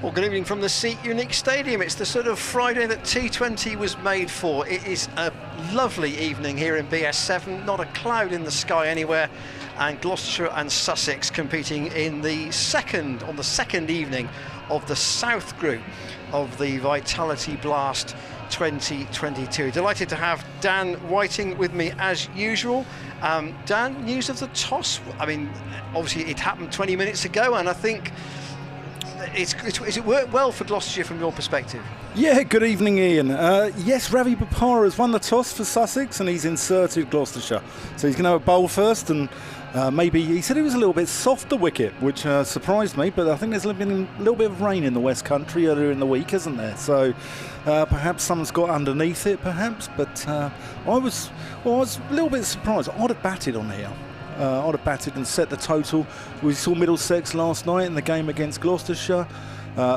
Well, good evening from the Seat Unique Stadium. It's the sort of Friday that T20 was made for. It is a lovely evening here in BS7, not a cloud in the sky anywhere, and Gloucestershire and Sussex competing in the second evening of the South Group of the Vitality Blast 2022. Delighted to have Dan Whiting with me as usual. Dan, news of the toss? I mean, obviously it happened 20 minutes ago, and I think it worked well for Gloucestershire from your perspective? Yeah, good evening, Ian. Yes, Ravi Bopara has won the toss for Sussex and he's inserted Gloucestershire. So he's going to have a bowl first, and maybe he said he was a little bit soft, the wicket, which surprised me, but I think there's been a little bit of rain in the West Country earlier in the week, hasn't there? So perhaps someone's got underneath it, perhaps, but I was a little bit surprised. I'd have batted on here. I'd have batted and set the total. We saw Middlesex last night in the game against Gloucestershire.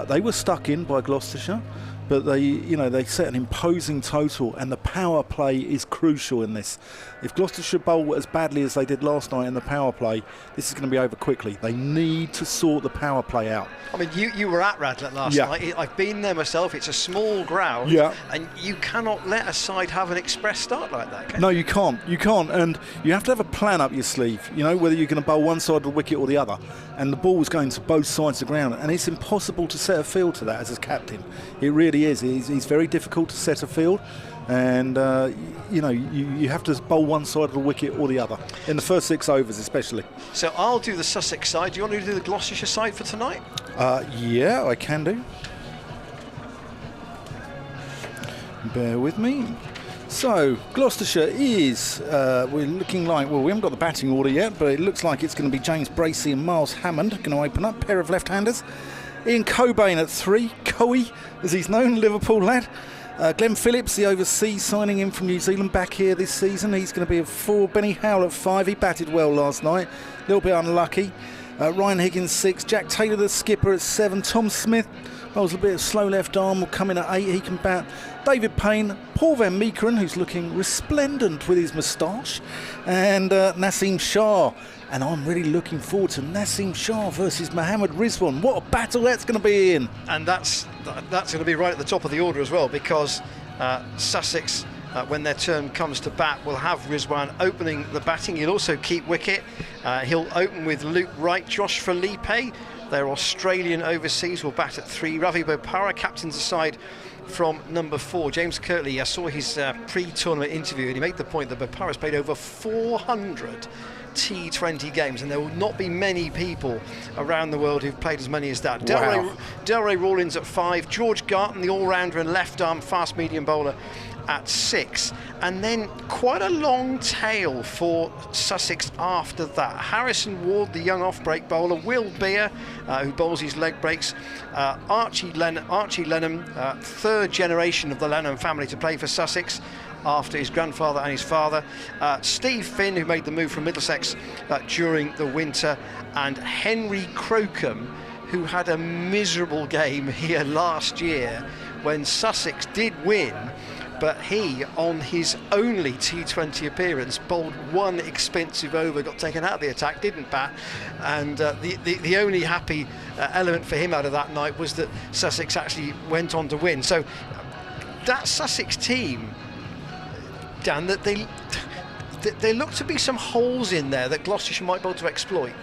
They were stuck in by Gloucestershire, but they set an imposing total, and the power play is crucial in this. If Gloucestershire bowl as badly as they did last night in the power play, this is going to be over quickly. They need to sort the power play out. I mean, you were at Radlett last night. I've been there myself. It's a small ground, and you cannot let a side have an express start like that, can you? No, you can't. You can't, and you have to have a plan up your sleeve, whether you're going to bowl one side of the wicket or the other. And the ball is going to both sides of the ground, and it's impossible to set a field to that as a captain. It really is. It's very difficult to set a field, and you have to bowl one side of the wicket or the other in the first 6 overs especially. So I'll do the Sussex side. Do you want me to do the Gloucestershire side for tonight? Yeah, I can do. Bear with me. So Gloucestershire is, we're looking like, well, we haven't got the batting order yet, but it looks like it's going to be James Bracey and Miles Hammond going to open up, pair of left-handers. Ian Cobain at 3, Coey as he's known, Liverpool lad. Glenn Phillips, the overseas signing in from New Zealand, back here this season. He's going to be at 4. Benny Howell at 5. He batted well last night, a little bit unlucky. Ryan Higgins 6. Jack Taylor, the skipper, at 7. Tom Smith bowls a bit of slow left arm, will come in at 8. He can bat. David Payne, Paul Van Meekeren, who's looking resplendent with his moustache, and Naseem Shah. And I'm really looking forward to Naseem Shah versus Mohammad Rizwan. What a battle that's going to be in. And that's going to be right at the top of the order as well, because Sussex, when their turn comes to bat, will have Rizwan opening the batting. He'll also keep wicket. He'll open with Luke Wright. Josh Felipe, their Australian overseas, will bat at 3. Ravi Bopara captains the side from number 4. James Kirtley, I saw his pre-tournament interview, and he made the point that Bopara's played over 400 T20 games, and there will not be many people around the world who've played as many as that. Wow. Delray Rawlins at 5, George Garton, the all-rounder and left-arm fast-medium bowler, at 6, and then quite a long tail for Sussex after that. Harrison Ward, the young off-break bowler, Will Beer, who bowls his leg breaks, Archie Lenham, third generation of the Lenham family to play for Sussex after his grandfather and his father, Steve Finn, who made the move from Middlesex during the winter, and Henry Crocombe, who had a miserable game here last year when Sussex did win, but he, on his only T20 appearance, bowled one expensive over, got taken out of the attack, didn't bat, and the only happy element for him out of that night was that Sussex actually went on to win. So that Sussex team, Dan, that there look to be some holes in there that Gloucestershire might be able to exploit.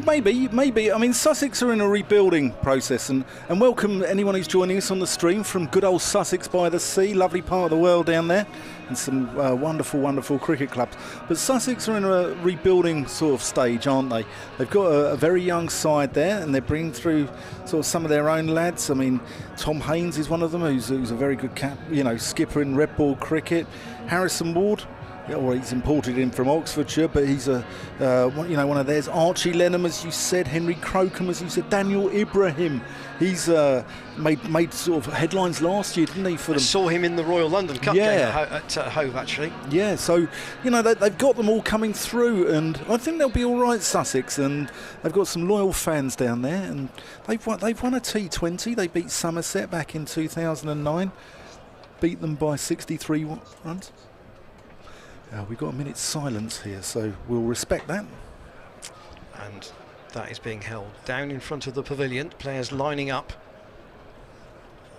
Maybe. I mean, Sussex are in a rebuilding process, and welcome anyone who's joining us on the stream from good old Sussex by the sea, lovely part of the world down there, and some wonderful cricket clubs. But Sussex are in a rebuilding sort of stage, aren't they? They've got a very young side there, and they're bringing through sort of some of their own lads. I mean, Tom Haynes is one of them, who's a very good skipper in red ball cricket. Harrison Ward, well, he's imported in from Oxfordshire, but he's one of theirs. Archie Lenham, as you said, Henry Crocombe, as you said, Daniel Ibrahim. He's made sort of headlines last year, didn't he? For them. I saw him in the Royal London Cup game at Hove, actually. Yeah, so they've got them all coming through, and I think they'll be all right, Sussex, and they've got some loyal fans down there, and they've won a T20. They beat Somerset back in 2009, beat them by 63 runs. We've got a minute's silence here, so we'll respect that. And that is being held down in front of the pavilion, players lining up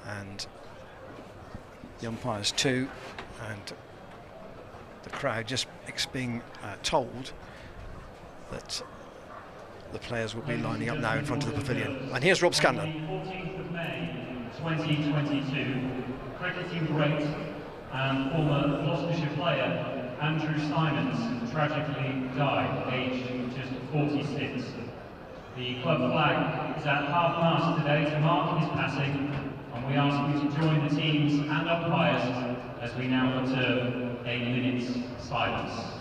and the umpires too, and the crowd just being told that the players will be lining up now in front of the pavilion. And here's Rob Scanlon. 14th of May 2022, cricketing great and former Gloucestershire player Andrew Simons tragically died, aged just 46. The club flag is at half-mast today to mark his passing, and we ask you to join the teams and umpires as we now observe a minute's silence.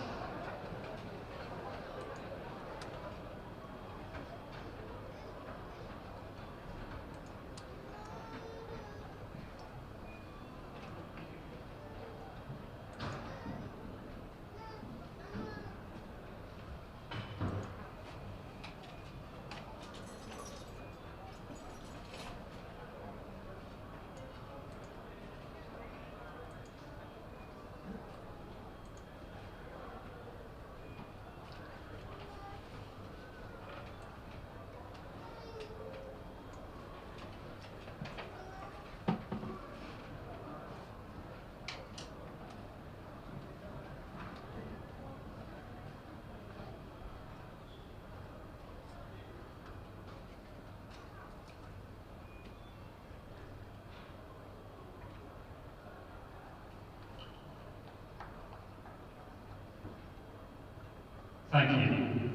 Thank you.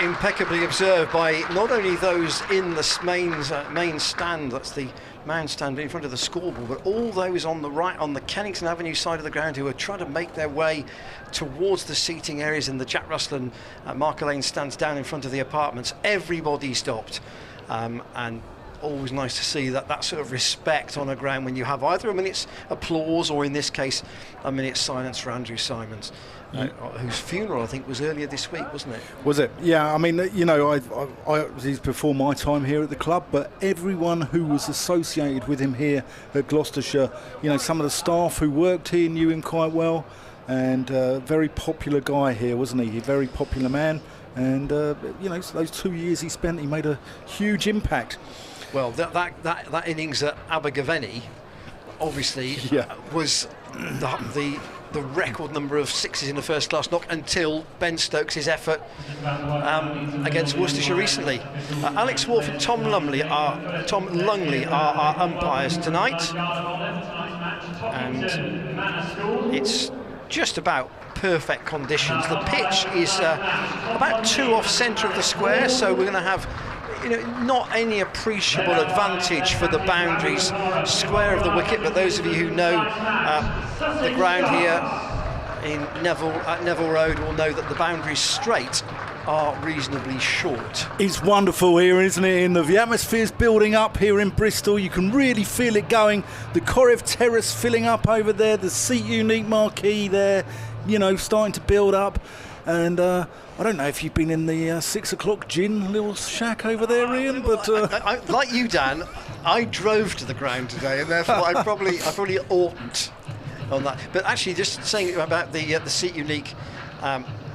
Impeccably observed by not only those in the main stand, that's the man stand in front of the scoreboard, but all those on the right, on the Kennington Avenue side of the ground, who are trying to make their way towards the seating areas in the Jack Russell and Marker Lane stands down in front of the apartments. Everybody stopped, and always nice to see that sort of respect on a ground when you have either a minute's applause or, in this case, a minute's silence for Andrew Simons, whose funeral I think was earlier this week, wasn't it? Was it? Yeah, I mean, you know, it was before my time here at the club, but everyone who was associated with him here at Gloucestershire, you know, some of the staff who worked here knew him quite well, and very popular guy here, wasn't he? A very popular man, and you know, those 2 years he spent, he made a huge impact. Well, that innings at Abergavenny obviously was the record number of sixes in the first class knock until Ben Stokes' effort against Worcestershire recently. Alex Wolf and Tom Lungley are our umpires tonight, and it's just about perfect conditions. The pitch is about 2 off centre of the square, so we're going to have, you know, not any appreciable advantage for the boundaries square of the wicket, but those of you who know the ground here at Neville Road will know that the boundaries straight are reasonably short. It's wonderful here, isn't it? The atmosphere's building up here in Bristol. You can really feel it going. The Correv Terrace filling up over there, the Seat Unique marquee there, you know, starting to build up. And I don't know if you've been in the 6 o'clock gin little shack over there, Ian, but I, like you, Dan, I drove to the ground today, and therefore I probably oughtn't on that. But actually, just saying about the Seat Unique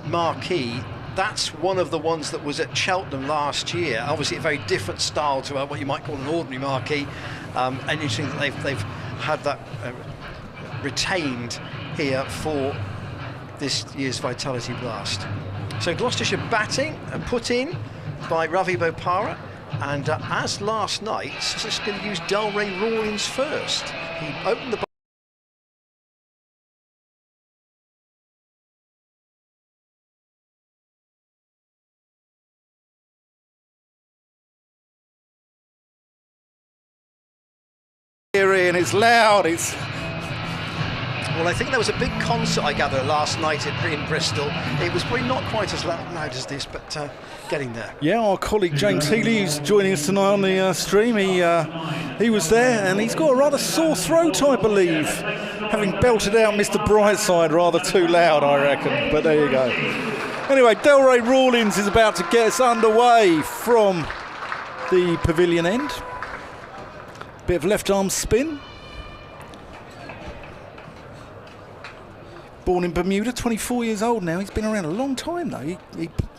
marquee, that's one of the ones that was at Cheltenham last year. Obviously, a very different style to what you might call an ordinary marquee, and interesting that they've had that retained here for this year's Vitality Blast. So Gloucestershire batting, put in by Ravi Bopara, and as last night, Sussex going to use Delray Rawlins first. He opened the and it's loud. Well, I think there was a big concert, I gather, last night in Bristol. It was probably not quite as loud as this, but getting there. Yeah, our colleague James Healy, who's joining us tonight on the stream, he was there, and he's got a rather sore throat, I believe, having belted out Mr. Brightside rather too loud, I reckon. But there you go. Anyway, Delray Rawlins is about to get us underway from the pavilion end. Bit of left arm spin. Born in Bermuda, 24 years old now. He's been around a long time, though. He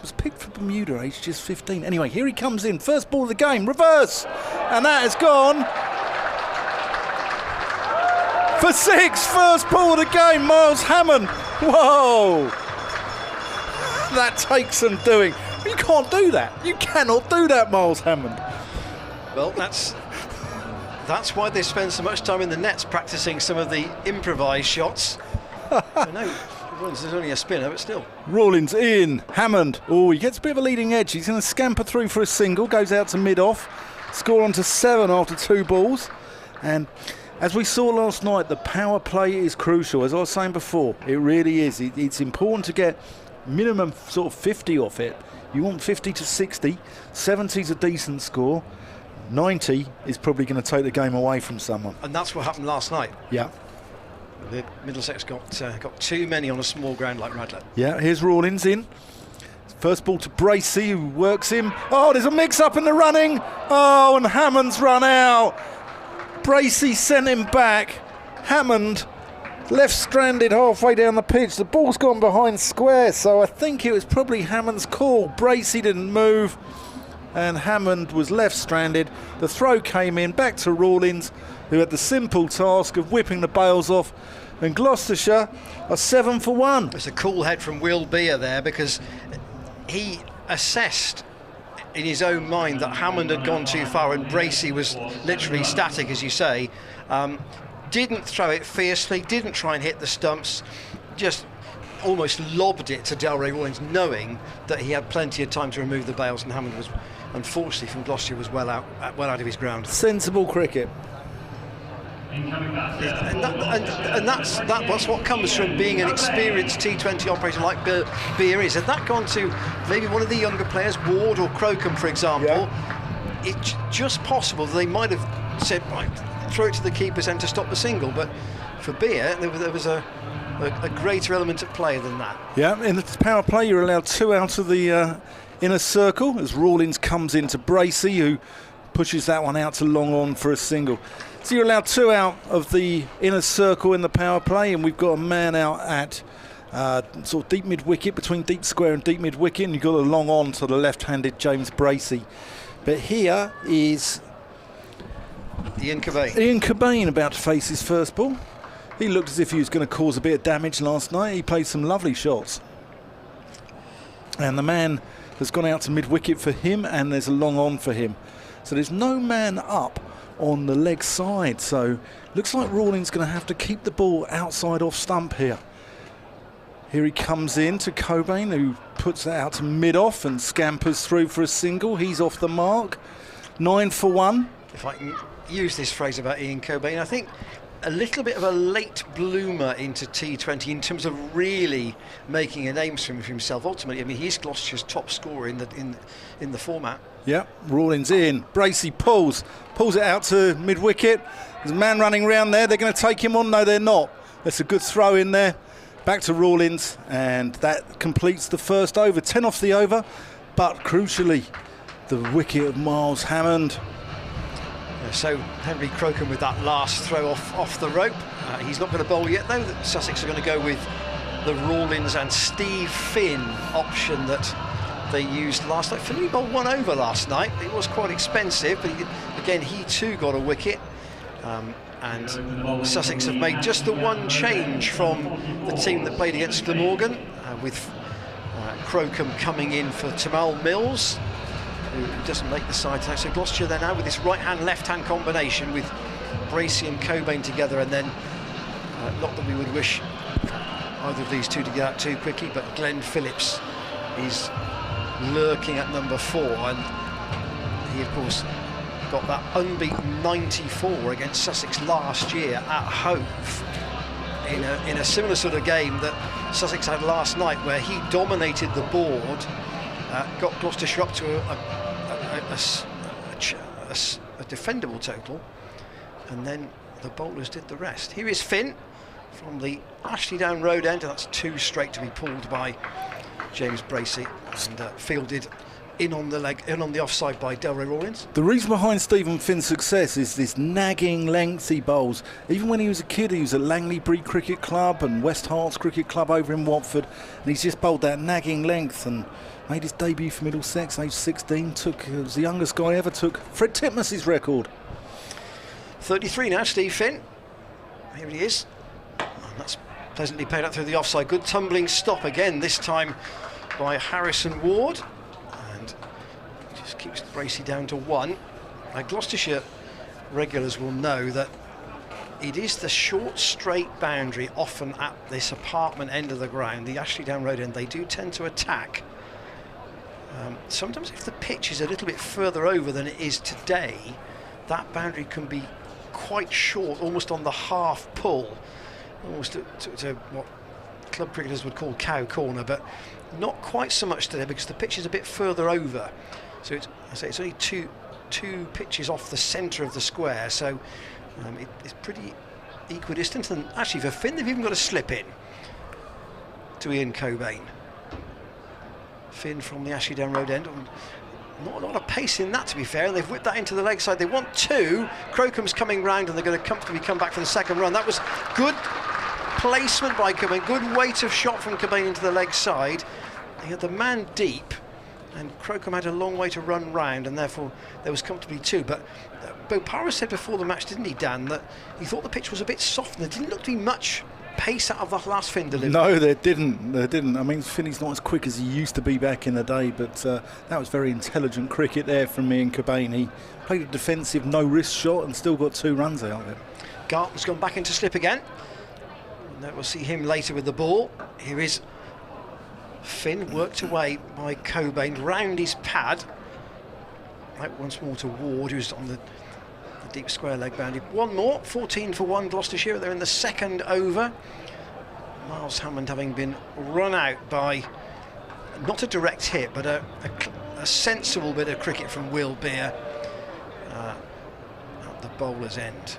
was picked for Bermuda, aged just 15. Anyway, here he comes in. First ball of the game, reverse. And that has gone for 6. First ball of the game, Miles Hammond. Whoa. That takes some doing. You can't do that. You cannot do that, Miles Hammond. Well, that's why they spend so much time in the nets practicing some of the improvised shots. I know there's only a spinner, but still. Rawlins in. Hammond. Oh, he gets a bit of a leading edge. He's going to scamper through for a single. Goes out to mid-off. Score on to 7 after 2 balls. And as we saw last night, the power play is crucial. As I was saying before, it really is. It's important to get minimum sort of 50 off it. You want 50 to 60. 70's a decent score. 90 is probably going to take the game away from someone. And that's what happened last night. Yeah. The Middlesex got too many on a small ground like Radlett. Yeah, here's Rawlins in. First ball to Bracey, who works him. Oh, there's a mix-up in the running. Oh, and Hammond's run out. Bracey sent him back. Hammond left stranded halfway down the pitch. The ball's gone behind square, so I think it was probably Hammond's call. Bracey didn't move, and Hammond was left stranded. The throw came in, back to Rawlins, who had the simple task of whipping the bails off, and Gloucestershire are 7 for 1. It's a cool head from Will Beer there, because he assessed in his own mind that Hammond had gone too far and Bracey was literally static, as you say. Didn't throw it fiercely, didn't try and hit the stumps, just almost lobbed it to Delray Rawlins, knowing that he had plenty of time to remove the bails, and Hammond was, unfortunately from Gloucestershire, was well out of his ground. Sensible cricket. And that's what comes from being an experienced T20 operator like Beer is. Had that gone to maybe one of the younger players, Ward or Crocombe, for example, it's just possible that they might have said, right, throw it to the keeper's end to stop the single. But for Beer, there was a greater element at play than that. Yeah, in the power play, you're allowed 2 out of the inner circle as Rawlins comes into Bracey, who pushes that one out to long on for a single. So you're allowed 2 out of the inner circle in the power play, and we've got a man out at sort of deep mid-wicket, between deep square and deep mid-wicket, and you've got a long on to the left-handed James Bracey. But here is Ian Cobain. Ian Cobain about to face his first ball. He looked as if he was going to cause a bit of damage last night. He played some lovely shots. And the man has gone out to mid-wicket for him, and there's a long on for him. So there's no man up on the leg side, so looks like Rawlins going to have to keep the ball outside off stump here. Here he comes in to Cobain, who puts that out to mid-off and scampers through for a single. He's off the mark. 9 for 1. If I can use this phrase about Ian Cobain, I think a little bit of a late bloomer into T20 in terms of really making a name for himself. Ultimately, I mean, he's Gloucestershire's top scorer in the format. Yeah, Rawlins in. Bracey pulls it out to mid-wicket. There's a man running around there. They're going to take him on. No, they're not. That's a good throw in there. Back to Rawlins, and that completes the first over. 10 off the over, but crucially, the wicket of Miles Hammond. So Henry Crocombe with that last throw off the rope. He's not going to bowl yet, though. Sussex are going to go with the Rawlins and Steve Finn option that they used last night. Finn bowled 1 over last night. It was quite expensive, but he too got a wicket. And Sussex have made just the one change from the team that played against Glamorgan, with Crocombe coming in for Tamal Mills, who doesn't make the side tonight. So Gloucestershire there now with this right-hand, left-hand combination with Bracey and Cobain together, and then not that we would wish either of these two to get out too quickly, but Glenn Phillips is lurking at number 4, and he of course got that unbeaten 94 against Sussex last year at home in a similar sort of game that Sussex had last night, where he dominated the board, got Gloucestershire up to a defendable total, and then the bowlers did the rest. Here is Finn from the Ashley Down Road end, and that's 2 straight to be pulled by James Bracey, and fielded in on the offside by Delray Rawlins. The reason behind Stephen Finn's success is this nagging length he bowls. Even when he was a kid, he was at Langley-Bree Cricket Club and West Herts Cricket Club over in Watford, and he's just bowled that nagging length and made his debut for Middlesex, age 16. Was the youngest guy ever, took Fred Titmus's record. 33 now, Steve Finn. Here he is. And that's pleasantly played out through the offside. Good tumbling stop again, this time by Harrison Ward. And just keeps Bracey down to 1. Now, Gloucestershire regulars will know that it is the short, straight boundary, often at this apartment end of the ground, the Ashley Down Road end, they do tend to attack. Sometimes if the pitch is a little bit further over than it is today, that boundary can be quite short, almost on the half pull, almost to what club cricketers would call cow corner, but not quite so much today because the pitch is a bit further over. So it's only two pitches off the centre of the square, so it's pretty equidistant. And actually for Finn, they've even got a slip in to Ian Cobain. Finn from the Ashley Down Road end. Not a lot of pace in that, to be fair, and they've whipped that into the leg side. They want 2. Crocombe's coming round and they're going to comfortably come back for the second run. That was good placement by Cobain, good weight of shot from Cobain into the leg side. He had the man deep, and Crocombe had a long way to run round, and therefore there was comfortably 2. But Bopara said before the match, didn't he, Dan, that he thought the pitch was a bit soft and there didn't look to be much pace out of the last Finn delivery. No, there didn't. I mean, Finney's not as quick as he used to be back in the day, but that was very intelligent cricket there from Ian Cobain. He played a defensive no-risk shot and still got 2 runs out of it. Garton's gone back into slip again. And we'll see him later with the ball. Here is Finn, worked away by Cobain, round his pad. Out once more to Ward, who's on the deep square leg boundary. One more, 14 for 1 Gloucestershire. They're in the second over. Miles Hammond having been run out by not a direct hit, but a sensible bit of cricket from Will Beer at the bowler's end.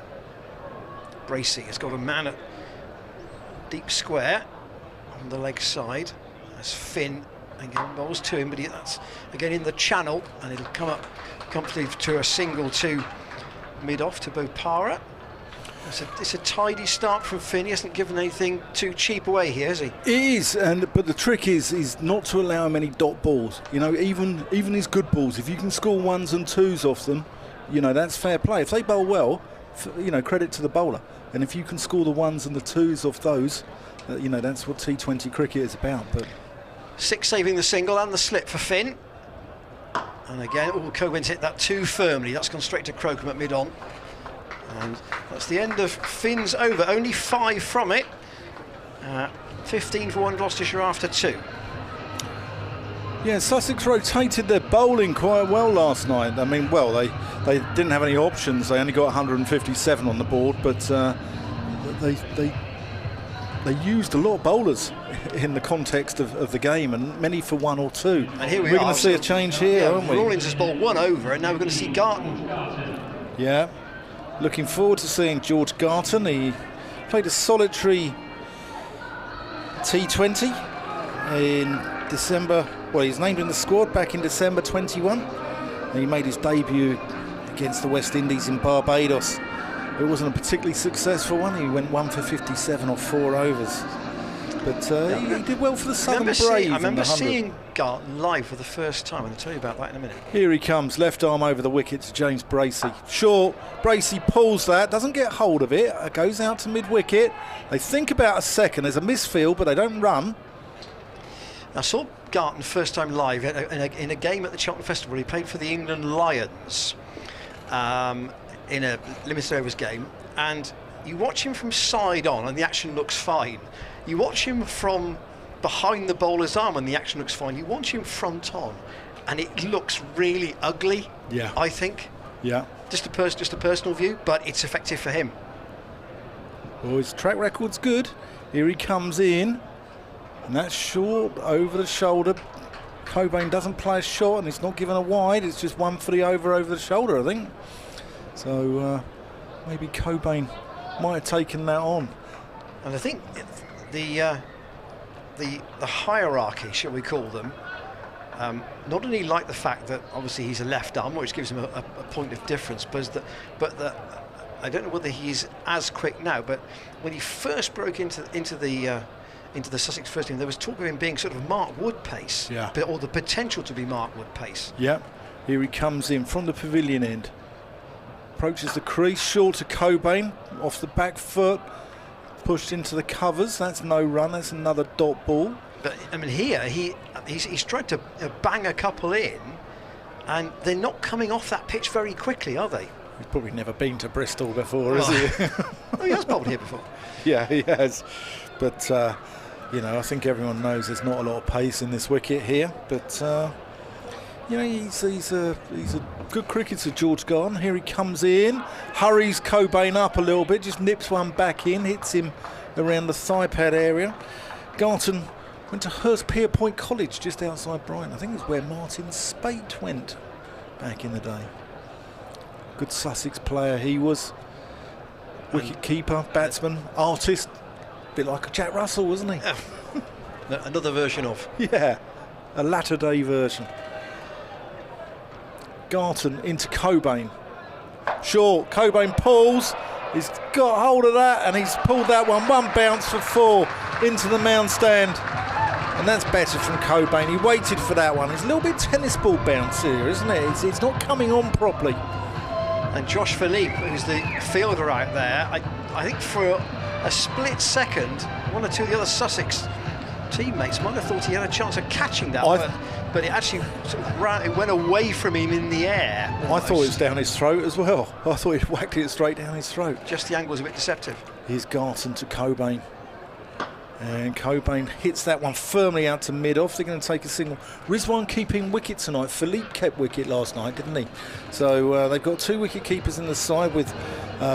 Bracey has got a man at deep square on the leg side. As Finn again bowls to him, but that's again in the channel, and it'll come up comfortably to a single to mid-off to Bopara. It's a tidy start from Finn. He hasn't given anything too cheap away here, has he? It is, but the trick is not to allow him any dot balls. You know, even his good balls, if you can score 1s and 2s off them, you know, that's fair play. If they bowl well, you know, credit to the bowler. And if you can score the 1s and the 2s off those, you know, that's what T20 cricket is about. But 6 saving the single and the slip for Finn. And again, Cobain's hit that too firmly. That's gone straight to Crocombe at mid-on. And that's the end of Finn's over. Only 5 from it. 15 for 1 Gloucestershire after 2. Yeah, Sussex rotated their bowling quite well last night. I mean, well, they didn't have any options. They only got 157 on the board, but they used a lot of bowlers in the context of the game, and many for 1 or 2. And here we're going to see a change here, aren't we? Rawlins has bowled 1 over, and now we're going to see Garton. Yeah, looking forward to seeing George Garton. He played a solitary T20 in December. Well, he's named in the squad back in December 21. And he made his debut against the West Indies in Barbados. It wasn't a particularly successful one. He went 1 for 57 off 4 overs. But he did well for the Southern Brave. I remember seeing Garton live for the first time, and I'll tell you about that in a minute. Here he comes, left arm over the wicket to James Bracey. Short, Bracey pulls that, doesn't get hold of it, goes out to mid-wicket. They think about a second, there's a misfield, but they don't run. I saw Garton first time live in a game at the Cheltenham Festival. He played for the England Lions in a limited overs game, and you watch him from side on and the action looks fine. You watch him from behind the bowler's arm and the action looks fine. You watch him front on and it looks really ugly. Yeah, I think. Yeah, just a personal view, but it's effective for him. Well, his track record's good. Here he comes in, and that's short over the shoulder. Cobain doesn't play a shot, and it's not given a wide. It's just 1 for the over the shoulder, I think. So maybe Cobain might have taken that on. And I think the hierarchy, shall we call them, not only like the fact that obviously he's a left arm, which gives him a point of difference, but that I don't know whether he's as quick now, but when he first broke into the Sussex first team, there was talk of him being sort of Mark Wood pace, or the potential to be Mark Wood pace. Yeah, here he comes in from the pavilion end. Approaches the crease, short to Cobain, off the back foot, pushed into the covers. That's no run, that's another dot ball. But I mean, here he's tried to bang a couple in, and they're not coming off that pitch very quickly, are they? He's probably never been to Bristol before, has he? Oh, he has bowled here before. Yeah, he has. But you know, I think everyone knows there's not a lot of pace in this wicket here. But you know, he's a good cricketer, George Garton. Here he comes in, hurries Cobain up a little bit, just nips one back in, hits him around the thigh pad area. Garton went to Hurstpierpoint College just outside Brighton. I think it's where Martin Spate went back in the day. Good Sussex player he was. Wicket keeper, batsman, artist. A bit like a Jack Russell, wasn't he? Another version of. Yeah, a latter day version. Garton into Cobain. Short, Cobain pulls. He's got hold of that and he's pulled that one bounce for 4 into the mound stand. And that's better from Cobain. He waited for that one. It's a little bit tennis ball bounce here, isn't it? It's not coming on properly. And Josh Philippe, who's the fielder out there, I think for a split second, one or two of the other Sussex teammates might have thought he had a chance of catching that, but it actually sort of it went away from him in the air. Almost. I thought it was down his throat as well. I thought he whacked it straight down his throat. Just the angle was a bit deceptive. Here's Garton to Cobain. And Cobain hits that one firmly out to mid-off. They're going to take a single. Rizwan keeping wicket tonight. Philippe kept wicket last night, didn't he? So they've got 2 wicket keepers in the side with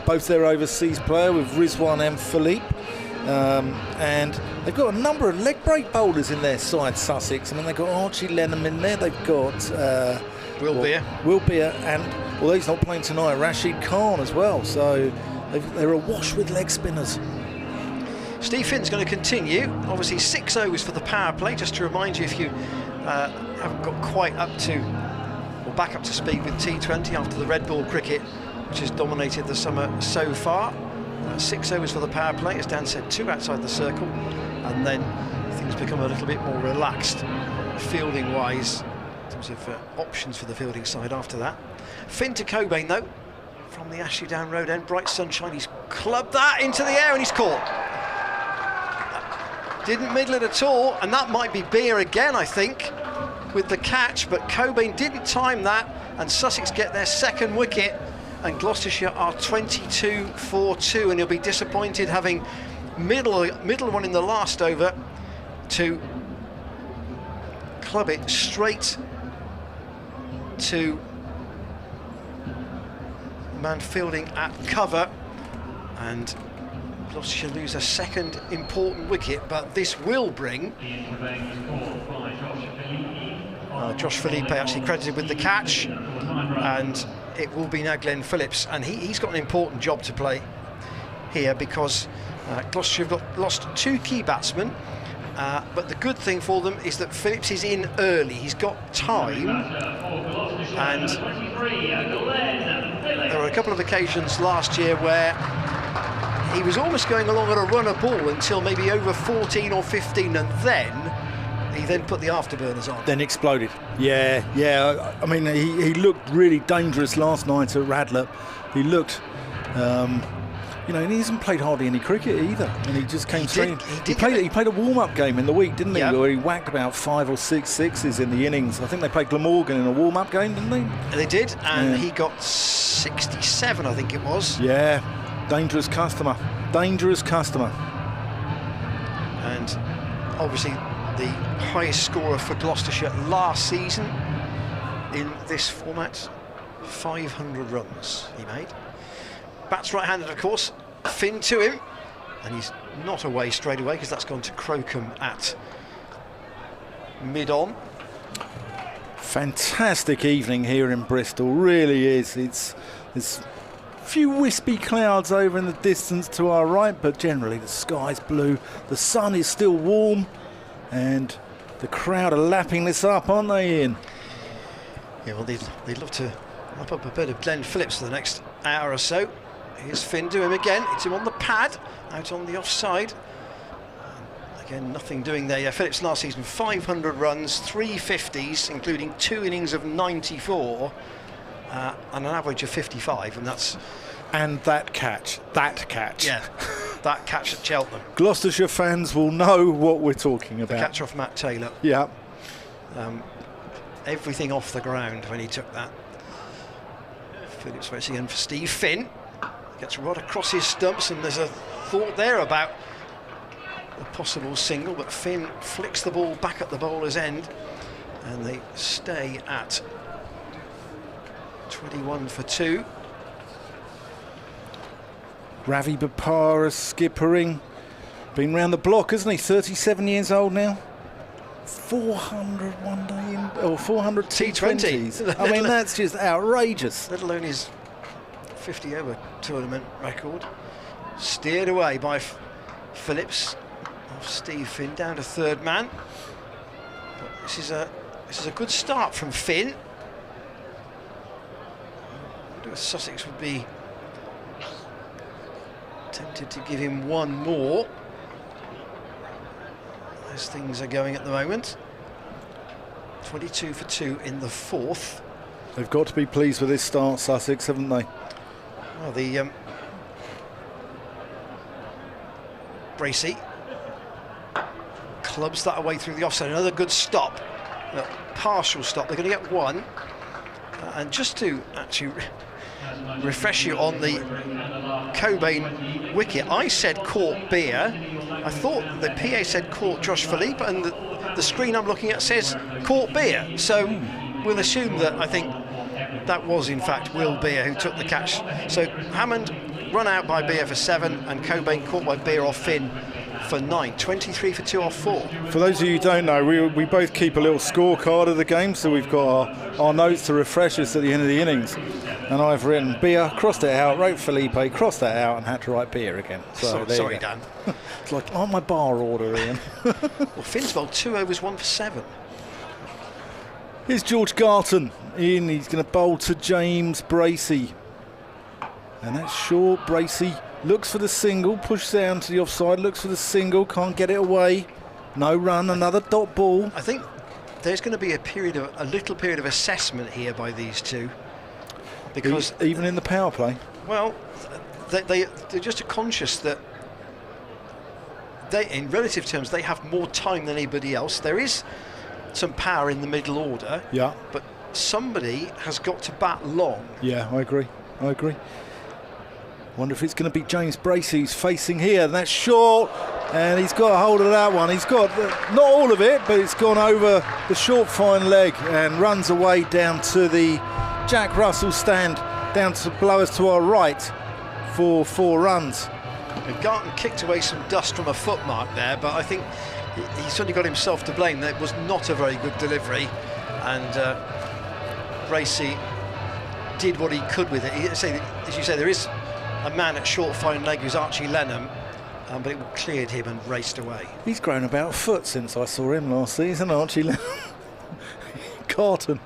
both their overseas player, with Rizwan and Philippe. And they've got a number of leg break bowlers in their side, Sussex. I mean, they've got Archie Lenham in there. They've got Will Beer, and although he's not playing tonight, Rashid Khan as well. So they're awash with leg spinners. Steve Finn's going to continue. Obviously 6 overs for the power play. Just to remind you, if you haven't got quite up to or back up to speed with T20 after the red ball cricket, which has dominated the summer so far. 6 overs for the power play, as Dan said, 2 outside the circle, and then things become a little bit more relaxed fielding wise in terms of options for the fielding side after that. Finn to Cobain though, from the Ashley Down Road end, bright sunshine. He's clubbed that into the air and he's caught. Didn't middle it at all, and that might be Beer again, I think, with the catch, but Cobain didn't time that, and Sussex get their 2nd wicket, and Gloucestershire are 22 for 2, and he'll be disappointed having middle one in the last over to club it straight to man fielding at cover, and Gloucestershire lose a 2nd important wicket, but this will bring Josh Philippe actually credited with the catch, and it will be now Glenn Phillips, and he's got an important job to play here because Gloucestershire have lost 2 key batsmen, but the good thing for them is that Phillips is in early. He's got time, and there were a couple of occasions last year where he was almost going along at a run of ball until maybe over 14 or 15, and then he put the afterburners on. Then exploded. Yeah. I mean, he looked really dangerous last night at Radlett. He looked, you know, and he hasn't played hardly any cricket either. And he just came straight. He played a warm-up game in the week, didn't he? Yep. Where he whacked about 5 or 6 sixes in the innings. I think they played Glamorgan in a warm-up game, didn't they? They did, and he got 67, I think it was. Yeah. Dangerous customer. And obviously the highest scorer for Gloucestershire last season in this format, 500 runs he made. Bats right-handed, of course. Finn to him, and he's not away straight away because that's gone to Crocombe at mid-on. Fantastic evening here in Bristol, really is. It's few wispy clouds over in the distance to our right, but generally the sky's blue, the sun is still warm, and The crowd are lapping this up, aren't they, Ian? Yeah, well, they'd love to lap up a bit of Glenn Phillips for the next hour or so. Here's Finn to him again. It's him on the pad, out on the offside. Again, nothing doing there. Yeah, Phillips last season, 500 runs, 3 50s, including 2 innings of 94, and an average of 55, and that's... And that catch. Yeah, that catch at Cheltenham. Gloucestershire fans will know what we're talking about. The catch off Matt Taylor. Yeah. Everything off the ground when he took that. Phillips racing in for Steve Finn. Gets right across his stumps, and there's a thought there about a possible single, but Finn flicks the ball back at the bowler's end, and they stay at 21 for 2. Ravi Bopara skippering. Been round the block, hasn't he? 37 years old now. 400 one day in, or 400 T20s. I mean, that's just outrageous. Let alone his 50 over tournament record. Steered away by Phillips off Steve Finn down to third man. But this is a good start from Finn. I wonder if Sussex would be tempted to give him one more as things are going at the moment. 22 for 2 in the 4th. They've got to be pleased with this start, Sussex, haven't they? Well, the Bracey clubs that away through the offside. Another good stop, a partial stop. They're going to get one. And just to actually refresh you on the Cobain wicket, I said caught Beer. I thought the PA said caught Josh Philippe, and the screen I'm looking at says caught Beer. So we'll assume that I think that was in fact Will Beer who took the catch. So Hammond run out by Beer for 7, and Cobain caught by Beer off Finn for 9. 23 for 2 off 4. For those of you who don't know, we both keep a little scorecard of the game, so we've got our notes to refresh us at the end of the innings. And I've written Beer, crossed it out, wrote Felipe, crossed that out, and had to write Beer again. So sorry, Dan. It's like on my bar order, Ian. Well, Finn's bowled 2 overs, 1 for 7. Here's George Garton in. He's going to bowl to James Bracey. And that's short. Bracey looks for the single, pushes down to the offside, looks for the single, can't get it away. No run, another dot ball. I think there's going to be a little period of assessment here by these two. Because even in the power play? Well, they're just conscious that in relative terms, they have more time than anybody else. There is some power in the middle order. Yeah. But somebody has got to bat long. Yeah, I agree. Wonder if it's going to be James Bracey who's facing here. And that's short, and he's got a hold of that one. He's got not all of it, but it's gone over the short fine leg and runs away down to the Jack Russell stand, down to below us to our right for 4 runs. And Garton kicked away some dust from a foot mark there, but I think he certainly got himself to blame. That was not a very good delivery, and Bracey did what he could with it. As you say, there is a man at short fine leg who's Archie Lenham, but it cleared him and raced away. He's grown about a foot since I saw him last season, Archie Lenham. Garton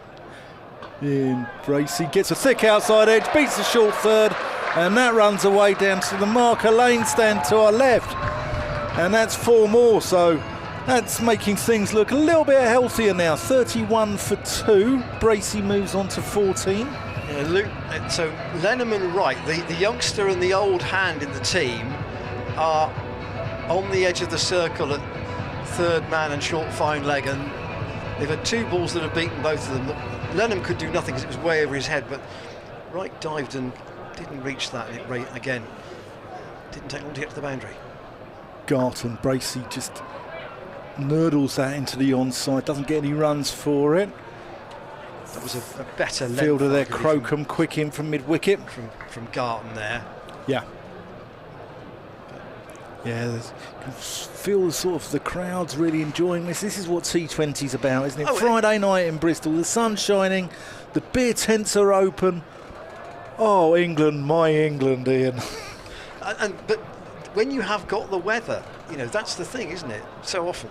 in. Bracey gets a thick outside edge, beats the short third, and that runs away down to the marker lane stand to our left, and that's 4 more, so that's making things look a little bit healthier now. 31 for 2. Bracey moves on to 14. Yeah, so Lenham and Wright, the youngster and the old hand in the team, are on the edge of the circle at third man and short fine leg, and they've had 2 balls that have beaten both of them. Lenham could do nothing because it was way over his head, but Wright dived and didn't reach that, and it again didn't take long to get to the boundary. Garton, Bracey just nurdles that into the onside, doesn't get any runs for it. That was a better fielder there, Crocombe, quick in from mid-wicket. From Garton there. Yeah. Yeah, you can feel sort of the crowd's really enjoying this. This is what T20's about, isn't it? Friday night in Bristol, the sun's shining, the beer tents are open. Oh, England, my England, Ian. But when you have got the weather, that's the thing, isn't it? So often.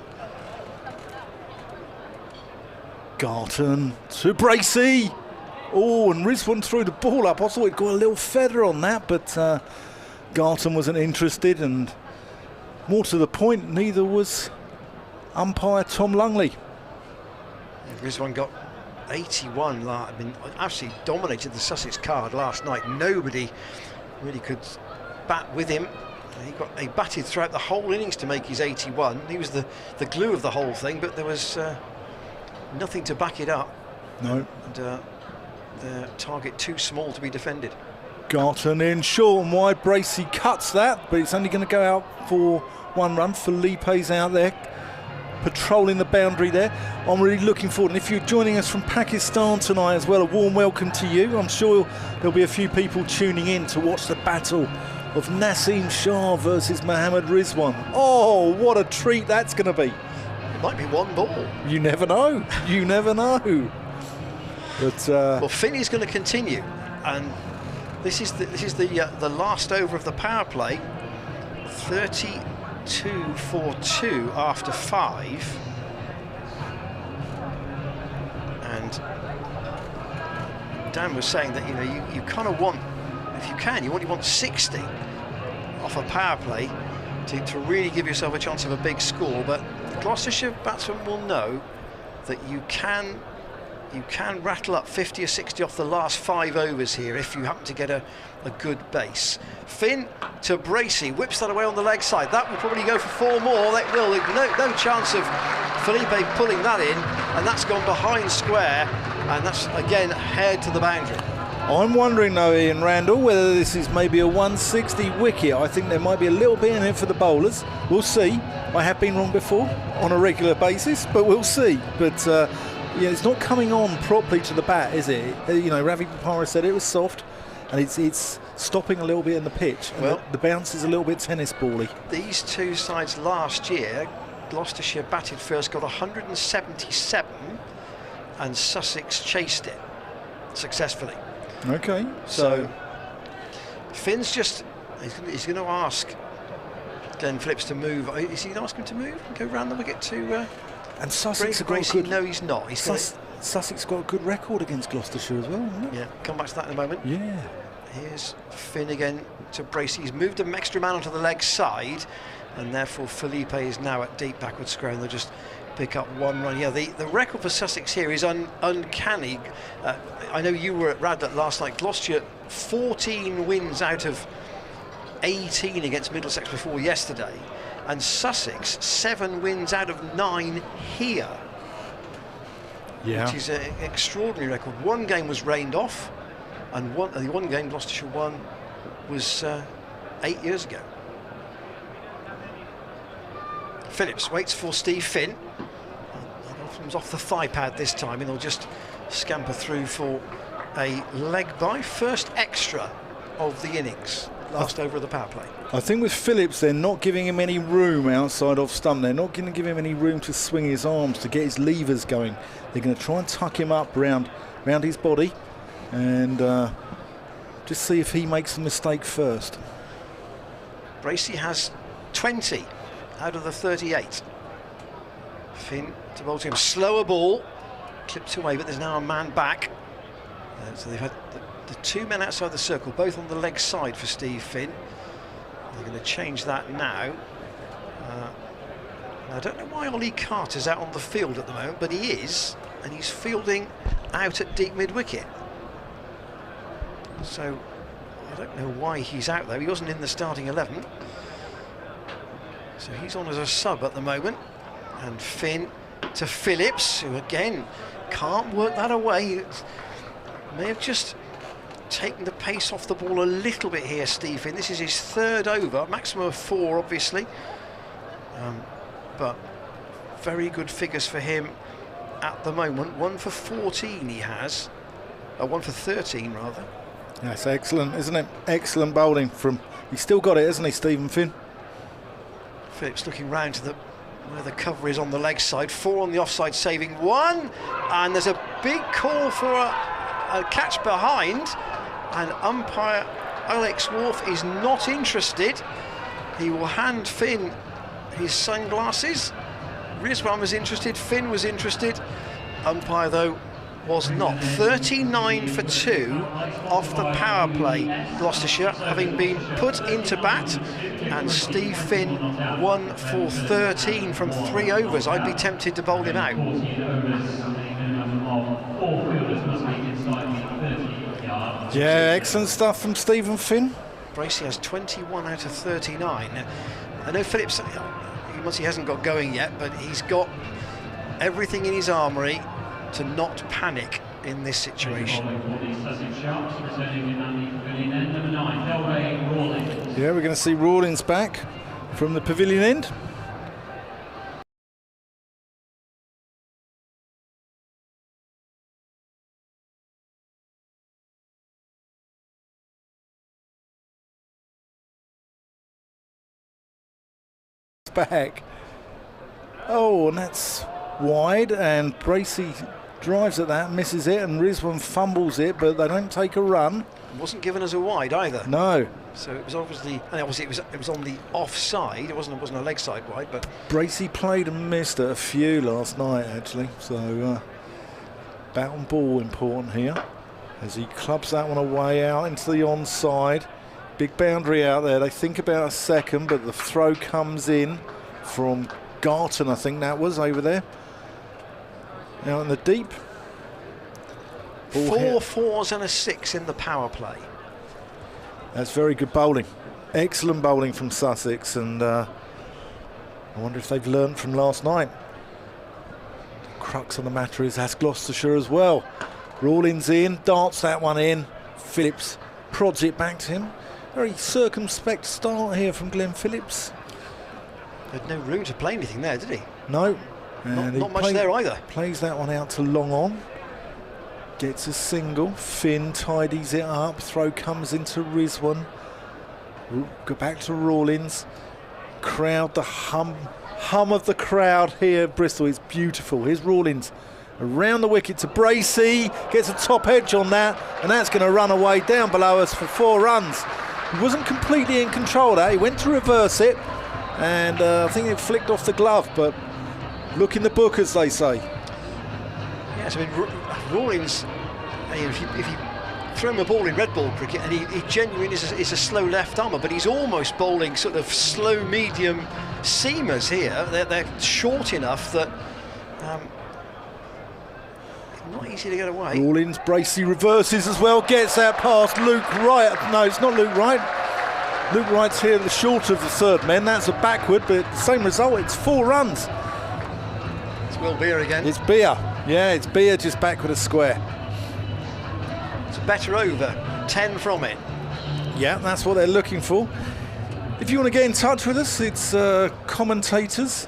Garton to Bracey. Oh, and Rizwan threw the ball up. I thought he'd got a little feather on that, but Garton wasn't interested, and more to the point, neither was umpire Tom Lungley. Rizwan got 81. I mean, absolutely dominated the Sussex card last night. Nobody really could bat with him. He batted throughout the whole innings to make his 81. He was the glue of the whole thing, but there was nothing to back it up. No. And the target too small to be defended. Garton in short and wide. Bracey cuts that, but it's only going to go out for one run. Felipe's out there patrolling the boundary there. I'm really looking forward, and if you're joining us from Pakistan tonight as well, a warm welcome to you. I'm sure there'll be a few people tuning in to watch the battle of Naseem Shah versus Mohammad Rizwan. Oh, what a treat that's going to be. It might be one ball. You never know. You never know. But well, Finney's going to continue, and this is the last over of the power play. 32 for 2 after 5, and Dan was saying that you kind of want, if you can, you want 60 off a power play to really give yourself a chance of a big score. But the Gloucestershire batsman will know that you can rattle up 50 or 60 off the last 5 overs here if you happen to get a good base. Finn to Bracey, whips that away on the leg side. That will probably go for 4 more. That will. No chance of Felipe pulling that in, and that's gone behind square, and that's again head to the boundary. I'm wondering though, Ian Randall, whether this is maybe a 160 wicket. I think there might be a little bit in it for the bowlers. We'll see. I have been wrong before on a regular basis, but we'll see. But yeah, it's not coming on properly to the bat, is it? Ravi Papara said it was soft, and it's stopping a little bit in the pitch. And well, the bounce is a little bit tennis bally. These two sides last year, Gloucestershire batted first, got 177, and Sussex chased it successfully. Okay, so Finn's he's going to ask Glenn Phillips to move. Is he going to ask him to move and go round the wicket to? And Sussex Bracey? No, he's not. Sussex got a good record against Gloucestershire as well, hasn't it? Yeah, come back to that in a moment. Yeah. Here's Finn again to Bracey. He's moved an extra man onto the leg side, and therefore Felipe is now at deep backward square, and they'll just pick up 1 run. Yeah, the record for Sussex here is uncanny. I know you were at Radlett last night. Gloucestershire 14 wins out of 18 against Middlesex before yesterday, and Sussex 7 wins out of 9 here. Yeah. Which is an extraordinary record. 1 game was rained off, and the one game Gloucestershire won was 8 years ago. Phillips waits for Steve Finn. Comes off the thigh pad this time, and he'll just scamper through for a leg by. First extra of the innings, last over of the power play. I think with Phillips, they're not giving him any room outside off stump. They're not going to give him any room to swing his arms, to get his levers going. They're going to try and tuck him up round his body, and just see if he makes a mistake first. Bracey has 20 out of the 38. Finn to bowl to him. Slower ball, clipped away, but there's now a man back. So they've had the 2 men outside the circle, both on the leg side for Steve Finn. They're going to change that now. I don't know why Ollie Carter's out on the field at the moment, but he is, and he's fielding out at deep mid-wicket. So I don't know why he's out there. He wasn't in the starting 11. So he's on as a sub at the moment. And Finn to Phillips, who again can't work that away. May have just taken the pace off the ball a little bit here, Steve Finn. This is his 3rd over, maximum of 4 obviously, but very good figures for him at the moment. 1 for 14 he has, 1 for 13 rather. That's excellent, isn't it? Excellent bowling from, he's still got it, hasn't he, Stephen Finn? Phillips looking round to where the cover is on the leg side. 4 on the offside, saving 1, and there's a big call for a catch behind, and umpire Alex Wharf is not interested. He will hand Finn his sunglasses. Rizwan was interested, Finn was interested, umpire, though, was not. 39 for 2 off the power play, Gloucestershire, having been put into bat, and Steve Finn 1 for 13 from 3 overs. I'd be tempted to bowl him out. 14 overs, a minimum of 4 fielders must be inside the 30 yards. Yeah, excellent stuff from Stephen Finn. Bracey has 21 out of 39. I know Phillips, he hasn't got going yet, but he's got everything in his armoury to not panic in this situation. Sussex Sharks returning in the pavilion end, number 9, Rawlings. Yeah, we're going to see Rawlings back from the pavilion end. Back. Oh, and that's wide, and Bracey drives at that, misses it, and Rizwan fumbles it, but they don't take a run. It wasn't given as a wide either. No. So it was obviously, and obviously it was on the offside. It wasn't a leg side wide, but Bracey played and missed at a few last night actually. So bat and ball important here as he clubs that one away out into the onside. Big boundary out there. They think about a second, but the throw comes in from Garton, I think that was over there. Now in the deep. Ball 4 hit. 4s and a 6 in the power play. That's very good bowling. Excellent bowling from Sussex, and I wonder if they've learned from last night. The crux of the matter is that's Gloucestershire as well. Rawlings in, darts that one in. Phillips prods it back to him. Very circumspect start here from Glenn Phillips. Had no room to play anything there, did he? No. And Not much there either. Plays that one out to long on. Gets a single. Finn tidies it up. Throw comes into Rizwan. Go back to Rawlings. Crowd, the hum of the crowd here at Bristol is beautiful. Here's Rawlings around the wicket to Bracey. Gets a top edge on that, and that's going to run away down below us for 4 runs. He wasn't completely in control of that. He went to reverse it, and I think it flicked off the glove, but look in the book, as they say. Yes, I mean, Rawlings, if you throw him a ball in red ball cricket, and he genuinely is a slow left armer, but he's almost bowling sort of slow medium seamers here. They're short enough that not easy to get away. Rawlings, Bracey reverses as well, gets that past Luke Wright. No, it's not Luke Wright. Luke Wright's here at the short of the third men. That's a backward, but the same result. It's 4 runs. It's Will Beer again. It's Beer. Yeah, it's Beer just backward a square. It's a better over. 10 from it. Yeah, that's what they're looking for. If you want to get in touch with us, it's commentators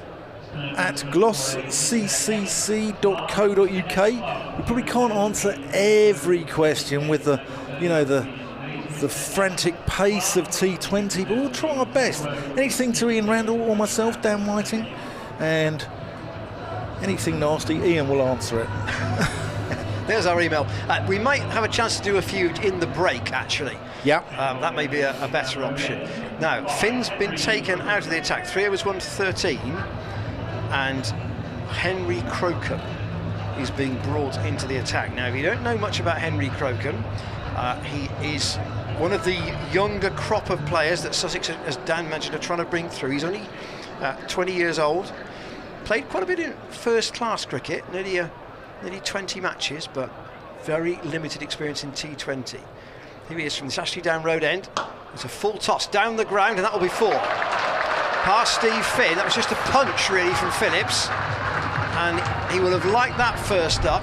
at glossccc.co.uk. We probably can't answer every question with the frantic pace of T20, but we'll try our best. Anything to Ian Randall or myself, Dan Whiting, and anything nasty, Ian will answer it. There's our email. We might have a chance to do a few in the break, actually. Yeah. That may be a better option. Now, Finn's been taken out of the attack. 3 overs, 1 for 13. And Henry Crocombe is being brought into the attack. Now, if you don't know much about Henry Crocombe, he is one of the younger crop of players that Sussex, as Dan mentioned, are trying to bring through. He's only 20 years old. Played quite a bit in first-class cricket, nearly 20 matches, but very limited experience in T20. Here he is from this Ashley Down Road end. It's a full toss down the ground, and that will be 4. Past Steve Finn. That was just a punch, really, from Phillips. And he will have liked that first up.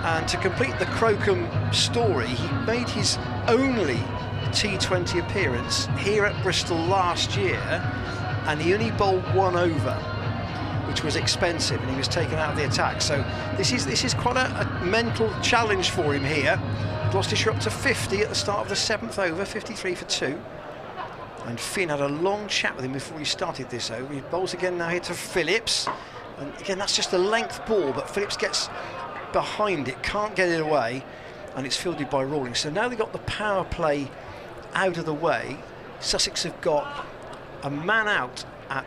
And to complete the Crocombe story, he made his only T20 appearance here at Bristol last year, and he only bowled 1 over, which was expensive, and he was taken out of the attack. So this is quite a mental challenge for him here. Gloucestershire up to 50 at the start of the 7th over, 53 for 2. And Finn had a long chat with him before he started this over. He bowls again now here to Phillips. And again, that's just a length ball, but Phillips gets behind it, can't get it away, and it's fielded by Rawlings. So now they've got the power play out of the way. Sussex have got a man out at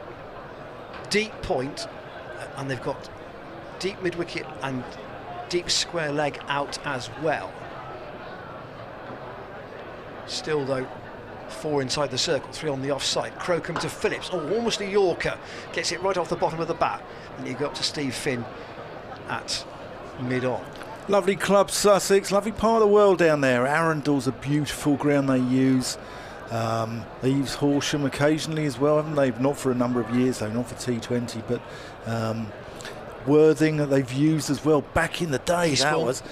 deep point, and they've got deep mid-wicket and deep square leg out as well. Still though, 4 inside the circle, 3 on the offside. Crocombe to Phillips, almost a Yorker, gets it right off the bottom of the bat. And you go up to Steve Finn at mid-on. Lovely club, Sussex, lovely part of the world down there. Arundel's a beautiful ground they use. They use Horsham occasionally as well, haven't they? Not for a number of years though, not for T20, but Worthing that they've used as well back in the day. That was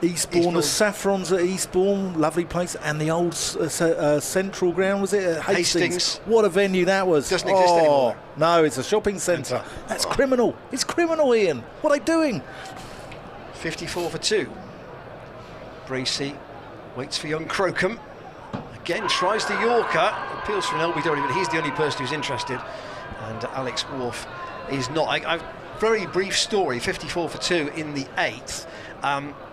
Eastbourne, the Saffrons at Eastbourne, lovely place, and the old central ground, was it? Hastings. What a venue that was. Doesn't exist anymore. No, it's a shopping centre. That's criminal. It's criminal, Ian. What are they doing? 54 for 2. Bracey waits for young Crocombe. Again, tries the Yorker. Appeals for an LBW, but he's the only person who's interested. And Alex Wharf is not. Very brief story, 54 for 2 in the 8th.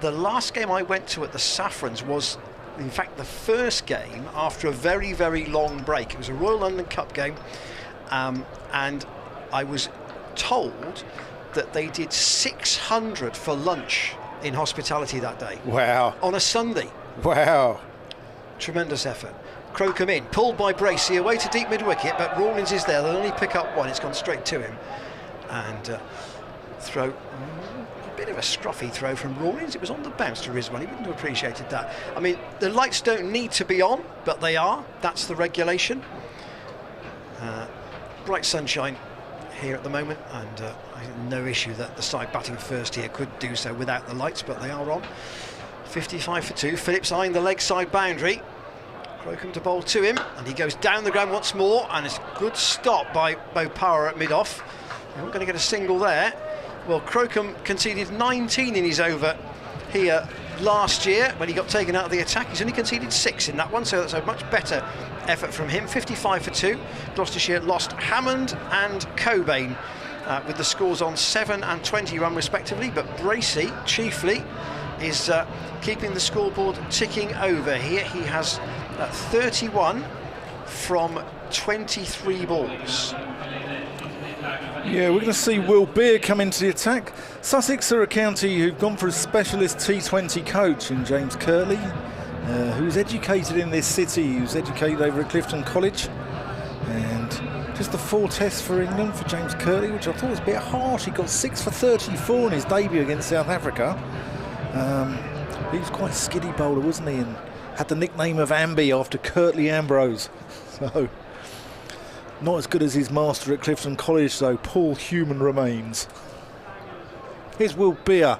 The last game I went to at the Saffrons was, in fact, the first game after a very, very long break. It was a Royal London Cup game, and I was told that they did 600 for lunch in hospitality that day. Wow. On a Sunday. Wow. Tremendous effort. Crocombe in, pulled by Bracey, away to deep mid-wicket, but Rawlins is there. They'll only pick up 1. It's gone straight to him. And throw, a bit of a scruffy throw from Rawlins. It was on the bounce to Rizwan. He wouldn't have appreciated that. I mean, the lights don't need to be on, but they are. That's the regulation. Bright sunshine here at the moment, and I have no issue that the side batting first here could do so without the lights, but they are on. 55 for 2. Phillips eyeing the leg side boundary. Crocombe to bowl to him, and he goes down the ground once more, and it's a good stop by Bo Power at mid-off. They're not going to get a single there. Well, Crocombe conceded 19 in his over here last year when he got taken out of the attack. He's only conceded 6 in that one, so that's a much better effort from him. 55 for 2. Gloucestershire lost Hammond and Cobain with the scores on 7 and 20 run respectively, but Bracey chiefly is keeping the scoreboard ticking over here. He has 31 from 23 balls. Yeah, we're going to see Will Beer come into the attack. Sussex are a county who've gone for a specialist T20 coach in James Kirtley, who's educated in this city, who's educated over at Clifton College. And just the 4 tests for England for James Kirtley, which I thought was a bit harsh. He got 6 for 34 in his debut against South Africa. He was quite a skiddy bowler, wasn't he? And had the nickname of Amby after Kirtley Ambrose. So, not as good as his master at Clifton College, though. Paul Human remains. Here's Will Beer,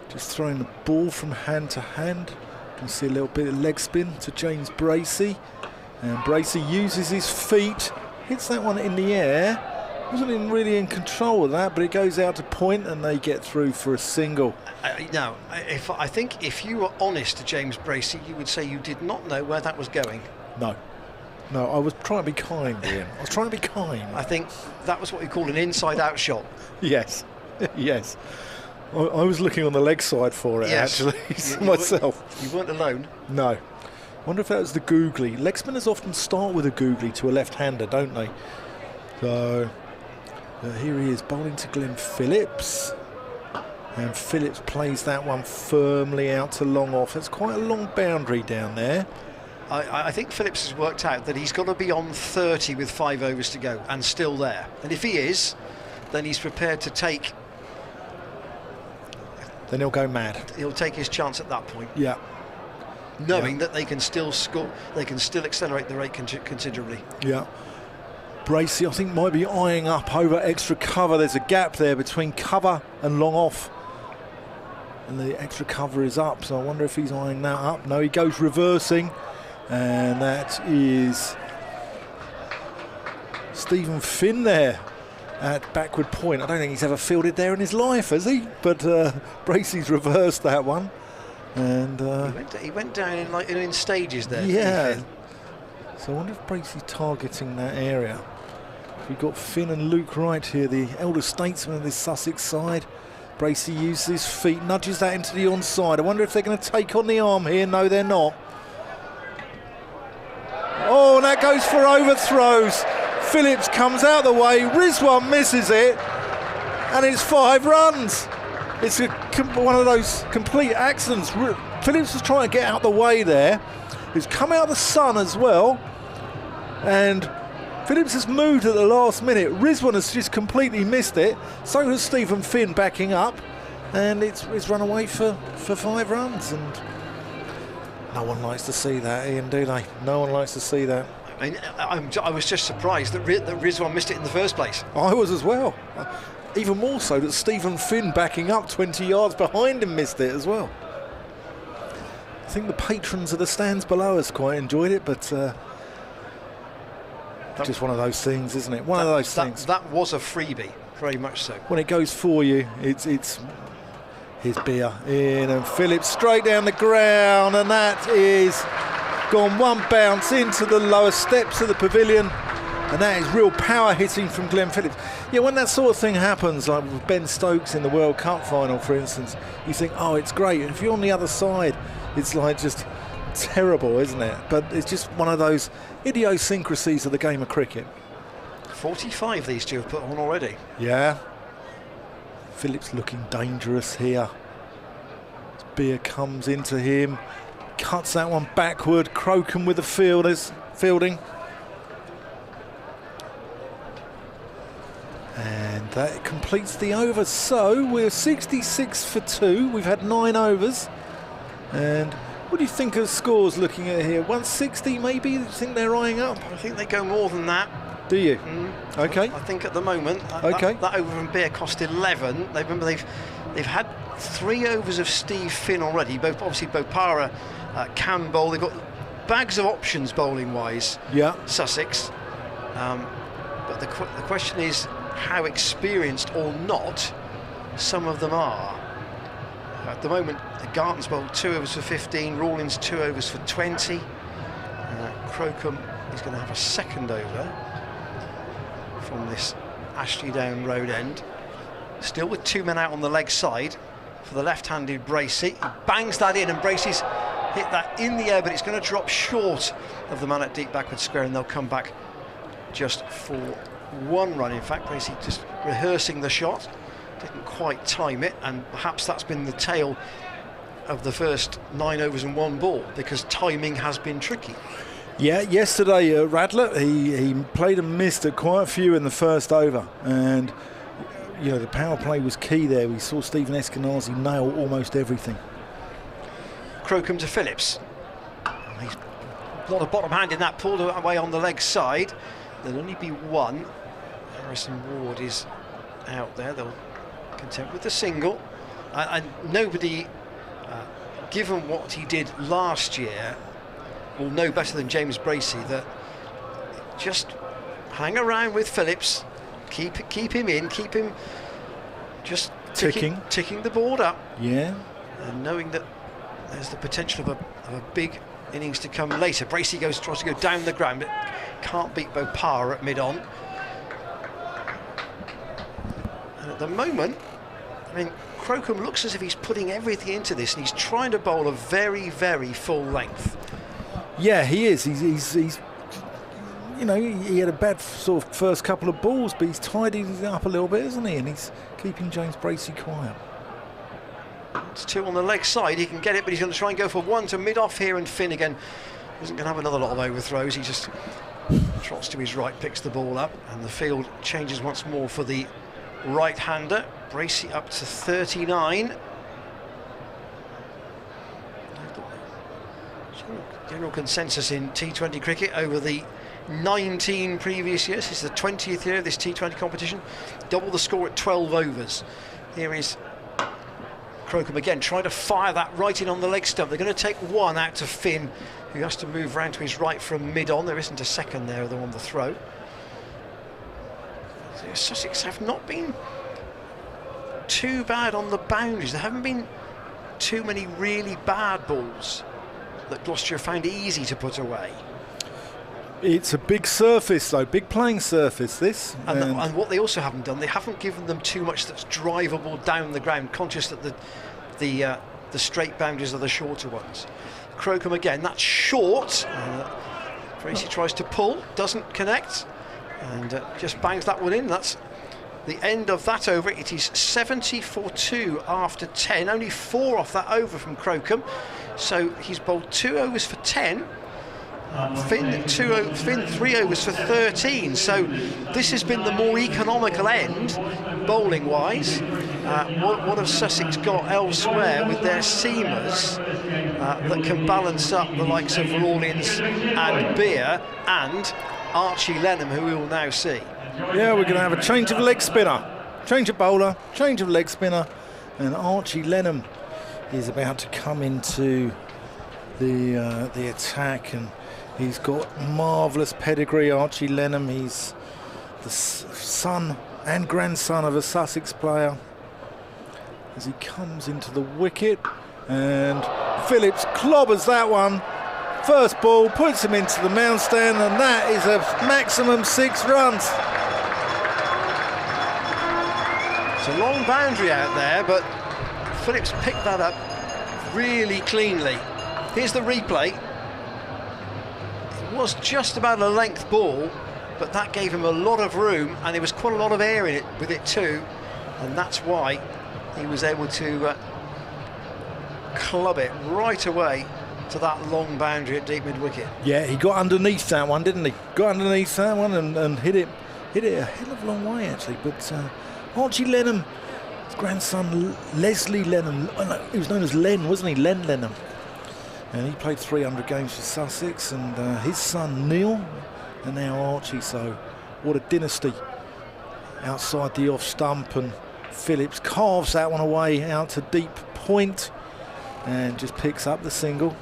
just throwing the ball from hand to hand. You can see a little bit of leg spin to James Bracey. And Bracey uses his feet, hits that one in the air. Wasn't really in control of that, but it goes out to point and they get through for a single. Now, I think if you were honest to James Bracey, you would say you did not know where that was going. No, I was trying to be kind, Ian. I was trying to be kind. I think that was what we call an inside-out shot. Yes, yes. I was looking on the leg side for it, yes. Actually, myself. You weren't alone. No. I wonder if that was the googly. Leg spinners often start with a googly to a left-hander, don't they? So, here he is, bowling to Glenn Phillips. And Phillips plays that one firmly out to long off. It's quite a long boundary down there. I think Phillips has worked out that he's got to be on 30 with 5 overs to go and still there. And if he is, then he's prepared to take... Then he'll go mad. He'll take his chance at that point. Yeah. Knowing that they can still score, they can still accelerate the rate considerably. Yeah. Bracey, I think, might be eyeing up over extra cover. There's a gap there between cover and long off. And the extra cover is up, so I wonder if he's eyeing that up. No, he goes reversing. And that is Stephen Finn there at backward point. I don't think he's ever fielded there in his life, has he? But Bracey's reversed that one. And he went down in stages there. Yeah. So I wonder if Bracey's targeting that area. We've got Finn and Luke Wright here, the elder statesman of this Sussex side. Bracey uses his feet, nudges that into the onside. I wonder if they're going to take on the arm here. No, they're not. Oh, and that goes for overthrows. Phillips comes out the way. Rizwan misses it. And it's 5 runs. It's one of those complete accidents. Phillips was trying to get out the way there. He's come out of the sun as well. And Phillips has moved at the last minute. Rizwan has just completely missed it. So has Stephen Finn backing up. And it's run away for 5 runs. And no one likes to see that, Ian, do they? No one likes to see that. I mean, I was just surprised that Rizwan missed it in the first place. I was as well. Even more so that Stephen Finn backing up 20 yards behind him missed it as well. I think the patrons of the stands below us quite enjoyed it, but just one of those things, isn't it? One of those things. That was a freebie, very much so. When it goes for you, it's his beer in, and Phillips straight down the ground, and that is gone one bounce into the lower steps of the pavilion. And that is real power hitting from Glenn Phillips. Yeah, when that sort of thing happens, like with Ben Stokes in the World Cup final, for instance, you think, oh, it's great. And if you're on the other side, it's like just terrible, isn't it? But it's just one of those idiosyncrasies of the game of cricket. 45 these two have put on already. Yeah. Phillips looking dangerous here. Beer comes into him, cuts that one backward. Crocombe with the fielding. And that completes the over. So we're 66 for 2. We've had 9 overs. And what do you think of scores looking at here? 160 maybe? Do you think they're eyeing up? I think they go more than that. Do you? Okay. I think at the moment, that over from Beer cost 11. Remember they've had 3 overs of Steve Finn already. Obviously Bopara can bowl. They've got bags of options bowling wise. Yeah. Sussex. But the question is how experienced or not some of them are. At the moment, Garton's bowled 2 overs for 15, Rawlins 2 overs for 20. Crocombe is going to have a second over from this Ashley Down road end. Still with 2 men out on the leg side for the left-handed Bracey. He bangs that in, and Bracey's hit that in the air, but it's going to drop short of the man at deep backward square, and they'll come back just for 1 run. In fact, Bracey just rehearsing the shot, didn't quite time it, and perhaps that's been the tale of the first 9 overs and 1 ball, because timing has been tricky. Yeah, yesterday Radler, he played and missed at quite a few in the first over, and you know the power play was key there. We saw Stephen Eskenazi nail almost everything. Crocombe to Phillips. He's not a bottom hand in that, pulled away on the leg side. There'll only be 1. Harrison Ward is out there. They'll content with the single. And nobody, given what he did last year, will know better than James Bracey that just hang around with Phillips, keep him in, keep him just ticking the board up. Yeah. And knowing that there's the potential of a big innings to come later. Bracey tries to go down the ground, but can't beat Bopara at mid-on. And at the moment, I mean, Crocombe looks as if he's putting everything into this, and he's trying to bowl a very, very full length. Yeah, he is. He's you know, he had a bad sort of first couple of balls, but he's tidied it up a little bit, isn't he? And he's keeping James Bracey quiet. It's 2 on the leg side. He can get it, but he's going to try and go for 1 to mid-off here, and Finn again isn't going to have another lot of overthrows. He just trots to his right, picks the ball up, and the field changes once more for the right-hander. Bracey up to 39. General consensus in T20 cricket over the 19 previous years. This is the 20th year of this T20 competition. Double the score at 12 overs. Here is Crocombe again, trying to fire that right in on the leg stump. They're going to take 1 out to Finn, who has to move round to his right from mid-on. There isn't a second there, though, on the throw. So Sussex have not been too bad on the boundaries. There haven't been too many really bad balls that Gloucestershire found easy to put away. It's a big surface, though, big playing surface, this. And what they also haven't done, they haven't given them too much that's drivable down the ground, conscious that the straight boundaries are the shorter ones. Crocombe again, that's short. Bracey tries to pull, doesn't connect, and just bangs that one in. That's the end of that over. It is 70 for 2 after 10. Only 4 off that over from Crocombe. So he's bowled 2 overs for 10. Finn 3 overs for 13. So this has been the more economical end, bowling wise. What have Sussex got elsewhere with their seamers that can balance up the likes of Rawlins and Beer and Archie Lenham, who we will now see. Yeah, we're going to have a change of leg spinner, change of bowler, change of leg spinner, and Archie Lenham is about to come into the attack, and he's got marvellous pedigree. Archie Lenham, he's the son and grandson of a Sussex player. As he comes into the wicket, and Phillips clobbers that one. First ball puts him into the mound stand, and that is a maximum 6 runs. It's a long boundary out there, but Phillips picked that up really cleanly. Here's the replay. It was just about a length ball, but that gave him a lot of room, and there was quite a lot of air in it with it too, and that's why he was able to club it right away to that long boundary at deep mid-wicket. Yeah, he got underneath that one, didn't he? Got underneath that one and hit it a hell of a long way, actually. But Archie Lenham, his grandson Leslie Lenham, he was known as Len, wasn't he? Len Lenham. And he played 300 games for Sussex, and his son Neil, and now Archie. So what a dynasty outside the off stump, and Phillips carves that one away out to deep point and just picks up the single.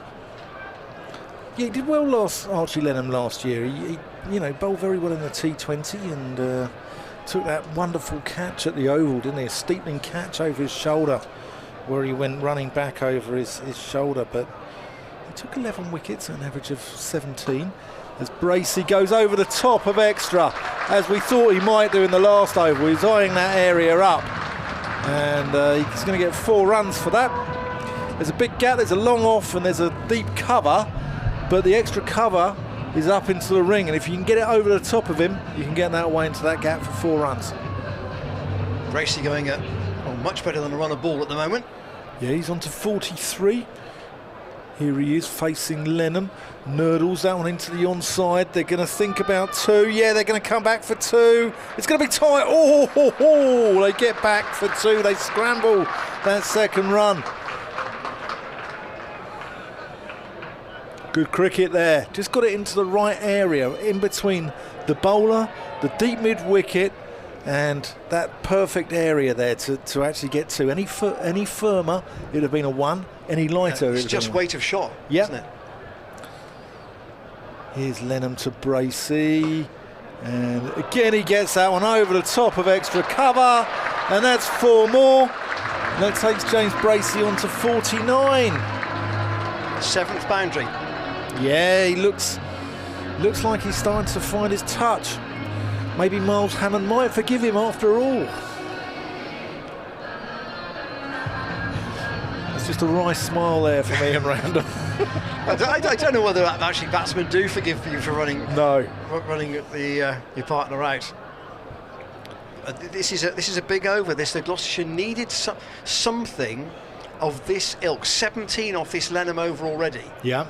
Yeah, he did well Archie Lenham last year. He bowled very well in the T20 and took that wonderful catch at the Oval, didn't he? A steepening catch over his shoulder where he went running back over his shoulder. But he took 11 wickets at an average of 17 as Bracey goes over the top of extra, as we thought he might do in the last over. He's eyeing that area up, and he's going to get 4 runs for that. There's a big gap, there's a long off, and there's a deep cover, but the extra cover is up into the ring, and if you can get it over the top of him, you can get that way into that gap for 4 runs. Bracey going at much better than a run of ball at the moment. Yeah, he's on to 43. Here he is facing Lenham. Nurdles that one into the onside. They're going to think about 2. Yeah, they're going to come back for 2. It's going to be tight. Oh, they get back for 2. They scramble that second run. Good cricket there. Just got it into the right area, in between the bowler, the deep mid-wicket, and that perfect area there to actually get to. Any firmer, it would have been a 1. Any lighter, it's just weight of shot, yep. Isn't it? Here's Lenham to Bracey, and again he gets that one over the top of extra cover, and that's 4 more. And that takes James Bracey on to 49. 7th boundary. Yeah, he looks like he's starting to find his touch. Maybe Miles Hammond might forgive him after all. It's just a wry smile there from Ian Randall. I don't know whether actually batsmen do forgive you for running your partner out. This is a big over. The Gloucestershire needed something of this ilk. 17 off this Lenham over already. Yeah.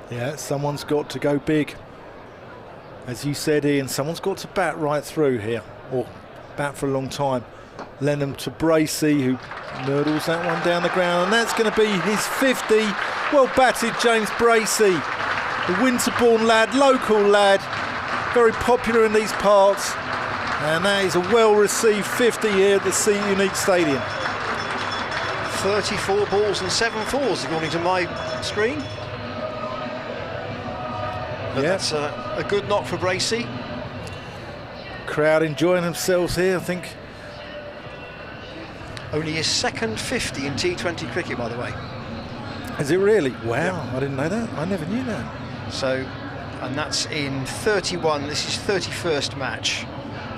Yeah, someone's got to go big. As you said, Ian, someone's got to bat right through here, or bat for a long time. Lenham to Bracey, who nurdles that one down the ground, and that's going to be his 50. Well batted, James Bracey, the Winterbourne lad, local lad, very popular in these parts, and that is a well-received 50 here at the Sea Unique Stadium. 34 balls and 7 fours, according to my screen. But yeah, that's a good knock for Bracey. Crowd enjoying themselves here, I think. Only his second 50 in T20 cricket, by the way. Is it really? Wow, yeah. I didn't know that. I never knew that. So, and that's in 31. This is 31st match.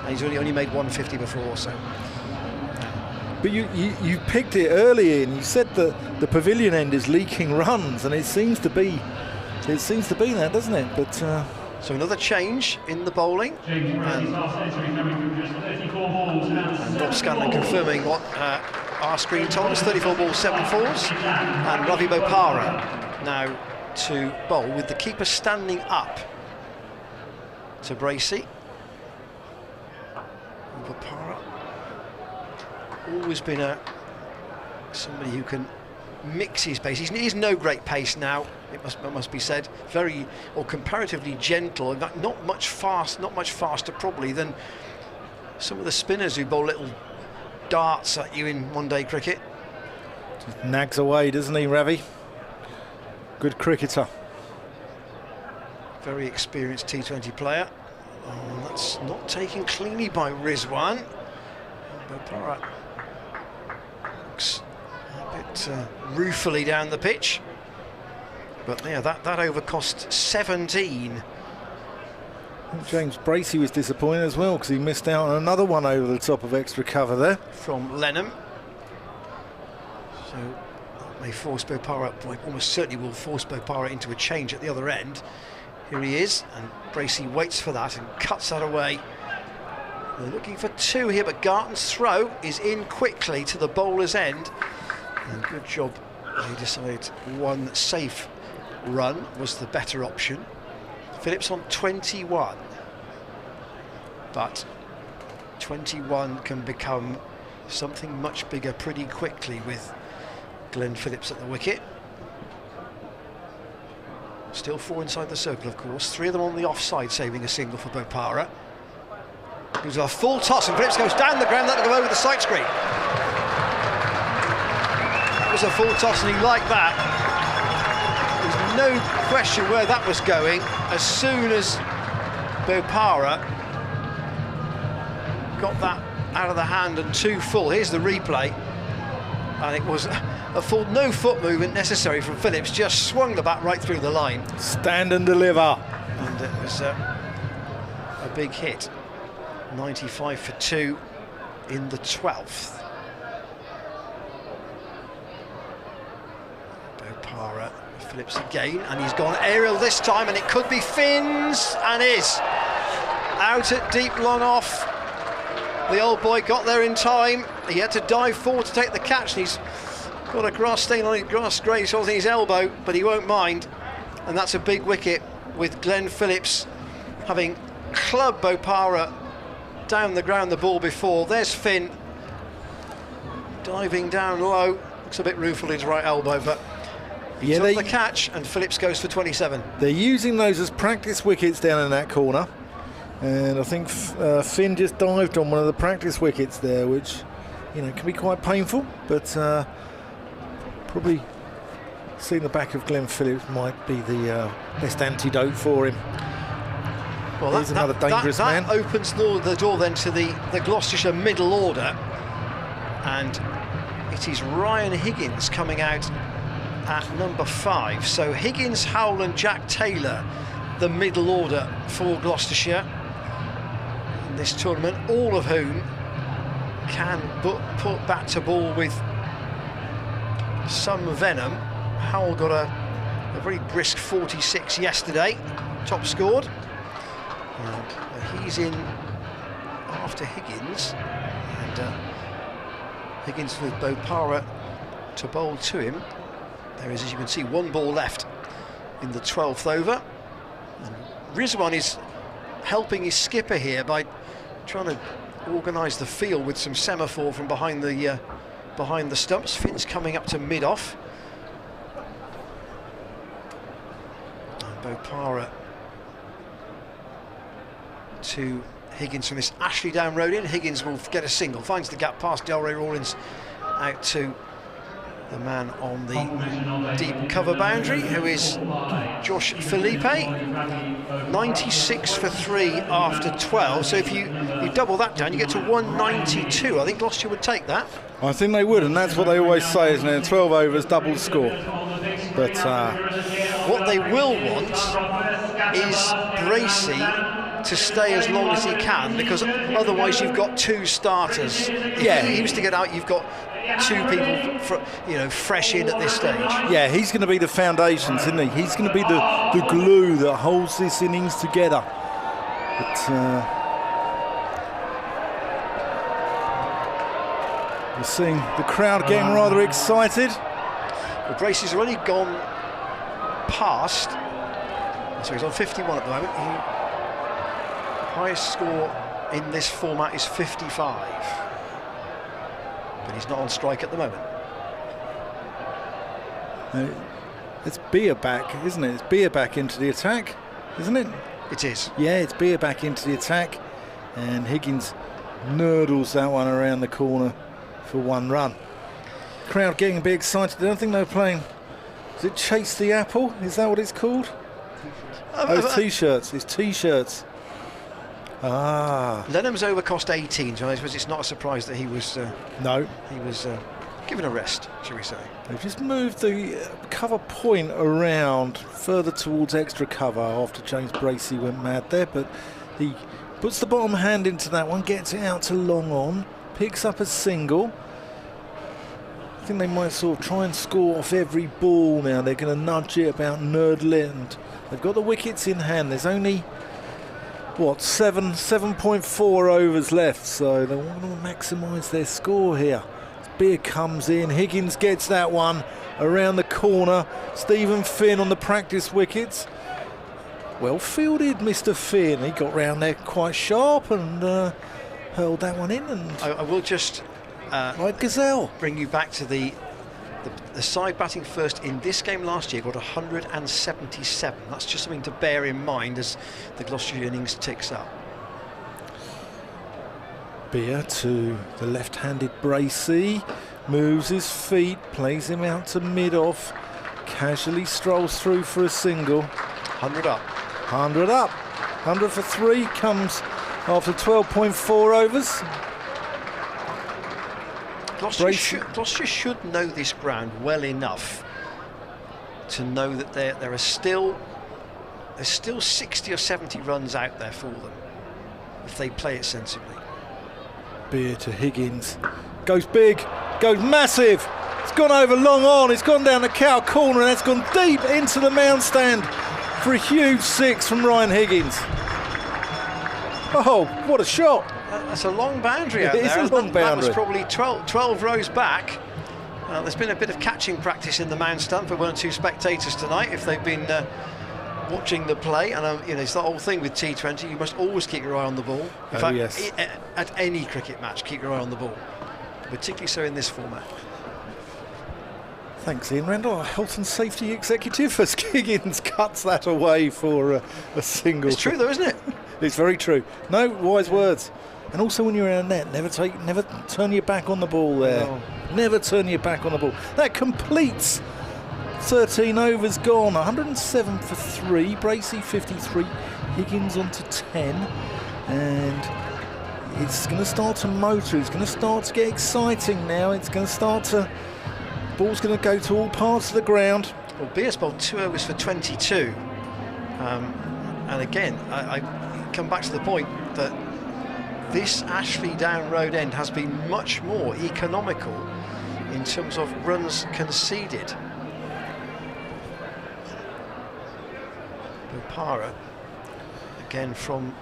And he's only made 150 before, so. But you picked it early, and you said that the pavilion end is leaking runs, and it seems to be that, doesn't it? But So another change in the bowling, and Rob Scanlon confirming what our screen told us, 34 balls, 7 fours, and Ravi Bopara now to bowl with the keeper standing up to Bracey. Bopara, always been somebody who can mix his pace. He's no great pace now, it must be said. Very, or comparatively gentle, not much faster probably than some of the spinners who bowl little darts at you in one-day cricket. Just nags away, doesn't he, Ravi? Good cricketer. Very experienced T20 player. Oh, that's not taken cleanly by Rizwan. Bopara looks a bit ruefully down the pitch. But yeah, that over cost 17. James Bracey was disappointed as well because he missed out on another one over the top of extra cover there. From Lenham. So that may force Bopara, almost certainly will force Bopara into a change at the other end. Here he is, and Bracey waits for that and cuts that away. They're looking for 2 here, but Garton's throw is in quickly to the bowler's end. And good job, they decided one safe run was the better option. Phillips on 21, but 21 can become something much bigger pretty quickly with Glenn Phillips at the wicket. Still 4 inside the circle, of course. 3 of them on the offside, saving a single for Bopara. Gives a full toss, and Phillips goes down the ground. That'll go over the side screen. That was a full toss, and he liked that. There's no question where that was going. As soon as Bopara got that out of the hand and 2 full. Here's the replay, and it was a full, no foot movement necessary from Phillips, just swung the bat right through the line. Stand and deliver. And it was a big hit. 95 for 2 in the 12th. Bopara, Phillips again, and he's gone aerial this time, and it could be Finn's, and is. Out at deep long off. The old boy got there in time. He had to dive forward to take the catch, and he's got a grass stain on his grass graze on his elbow, but he won't mind. And that's a big wicket with Glenn Phillips having clubbed Bopara down the ground the ball before. There's Finn diving down low. Looks a bit rueful his right elbow, but he took the catch, and Phillips goes for 27. They're using those as practice wickets down in that corner. And I think Finn just dived on one of the practice wickets there, which, you know, can be quite painful, but probably seeing the back of Glenn Phillips might be the best antidote for him. Well, he's another dangerous man. That opens the door then to the Gloucestershire middle order, and it is Ryan Higgins coming out at number 5. So Higgins, Howell and Jack Taylor, the middle order for Gloucestershire in this tournament, all of whom can put bat to ball with some venom. Howell got a very brisk 46 yesterday, top scored. He's in after Higgins, and Higgins with Bopara to bowl to him. There is, as you can see, 1 ball left in the 12th over. And Rizwan is helping his skipper here by trying to organise the field with some semaphore from behind the stumps. Finn's coming up to mid-off. And Bopara to Higgins from this Ashley Down road in. Higgins will get a single, finds the gap past Delray Rawlins out to the man on the deep cover boundary, who is Josh Felipe. 96 for 3 after 12, so if you double that down, you get to 192. I think Gloucestershire would take that. I think they would, and that's what they always say, isn't it? 12 overs, double score. But what they will want is Bracey to stay as long as he can, because otherwise you've got two starters. If he was to get out, you've got two people, fresh in at this stage. Yeah, he's going to be the foundations, isn't he? He's going to be the glue that holds this innings together. But we're seeing the crowd getting rather excited. Well, Bracey's already gone past. So he's on 51 at the moment. Highest score in this format is 55. But he's not on strike at the moment. It's Beer back, isn't it? It's Beer back into the attack, isn't it? It is. Yeah, it's Beer back into the attack. And Higgins nurdles that one around the corner for one run. Crowd getting a bit excited. I don't think they're playing. Is it Chase the Apple? Is that what it's called? T-shirts. It's T-shirts. Lenham's over cost 18, so I suppose it's not a surprise that he was. No. He was given a rest, shall we say? They've just moved the cover point around further towards extra cover after James Bracey went mad there, but he puts the bottom hand into that one, gets it out to long on, picks up a single. I think they might sort of try and score off every ball now. They're going to nudge it about, nurdle it, and they've got the wickets in hand. There's only 7.4 overs left, so they want to maximise their score here. Beer comes in, Higgins gets that one around the corner. Stephen Finn on the practice wickets. Well fielded, Mr. Finn. He got round there quite sharp and hurled that one in. And I will just like Gazelle, bring you back to the side batting first in this game last year got 177. That's just something to bear in mind as the Gloucestershire innings ticks up. Beer to the left-handed Bracey, moves his feet, plays him out to mid-off, casually strolls through for a single. 100 up. 100 up. 100 for 3 comes after 12.4 overs. Gloucestershire should know this ground well enough to know that there are still 60 or 70 runs out there for them if they play it sensibly. Beer to Higgins, goes big, goes massive, it's gone over long on, it's gone down the cow corner and it's gone deep into the mound stand for a huge 6 from Ryan Higgins. Oh, what a shot. That's a long boundary out there. It is a long boundary. That was probably 12 rows back. There's been a bit of catching practice in the mound stand for 1 or 2 spectators tonight if they've been watching the play, and it's the whole thing with T20. You must always keep your eye on the ball. In fact, yes. At any cricket match, keep your eye on the ball, particularly so in this format. Thanks, Ian Randall, our health and safety executive, as Higgins cuts that away for a single. It's true, though, isn't it? It's very true. No, wise words. And also, when you're in a net, never turn your back on the ball there. No. Never turn your back on the ball. That completes 13 overs gone, 107 for 3, Bracey 53, Higgins on to 10, and it's going to start to motor, it's going to start to get exciting now, it's going to start to, ball's going to go to all parts of the ground. Well, Beers bowled 2 overs for 22, and again, I come back to the point that this Ashley Down Road end has been much more economical in terms of runs conceded. Bopara again from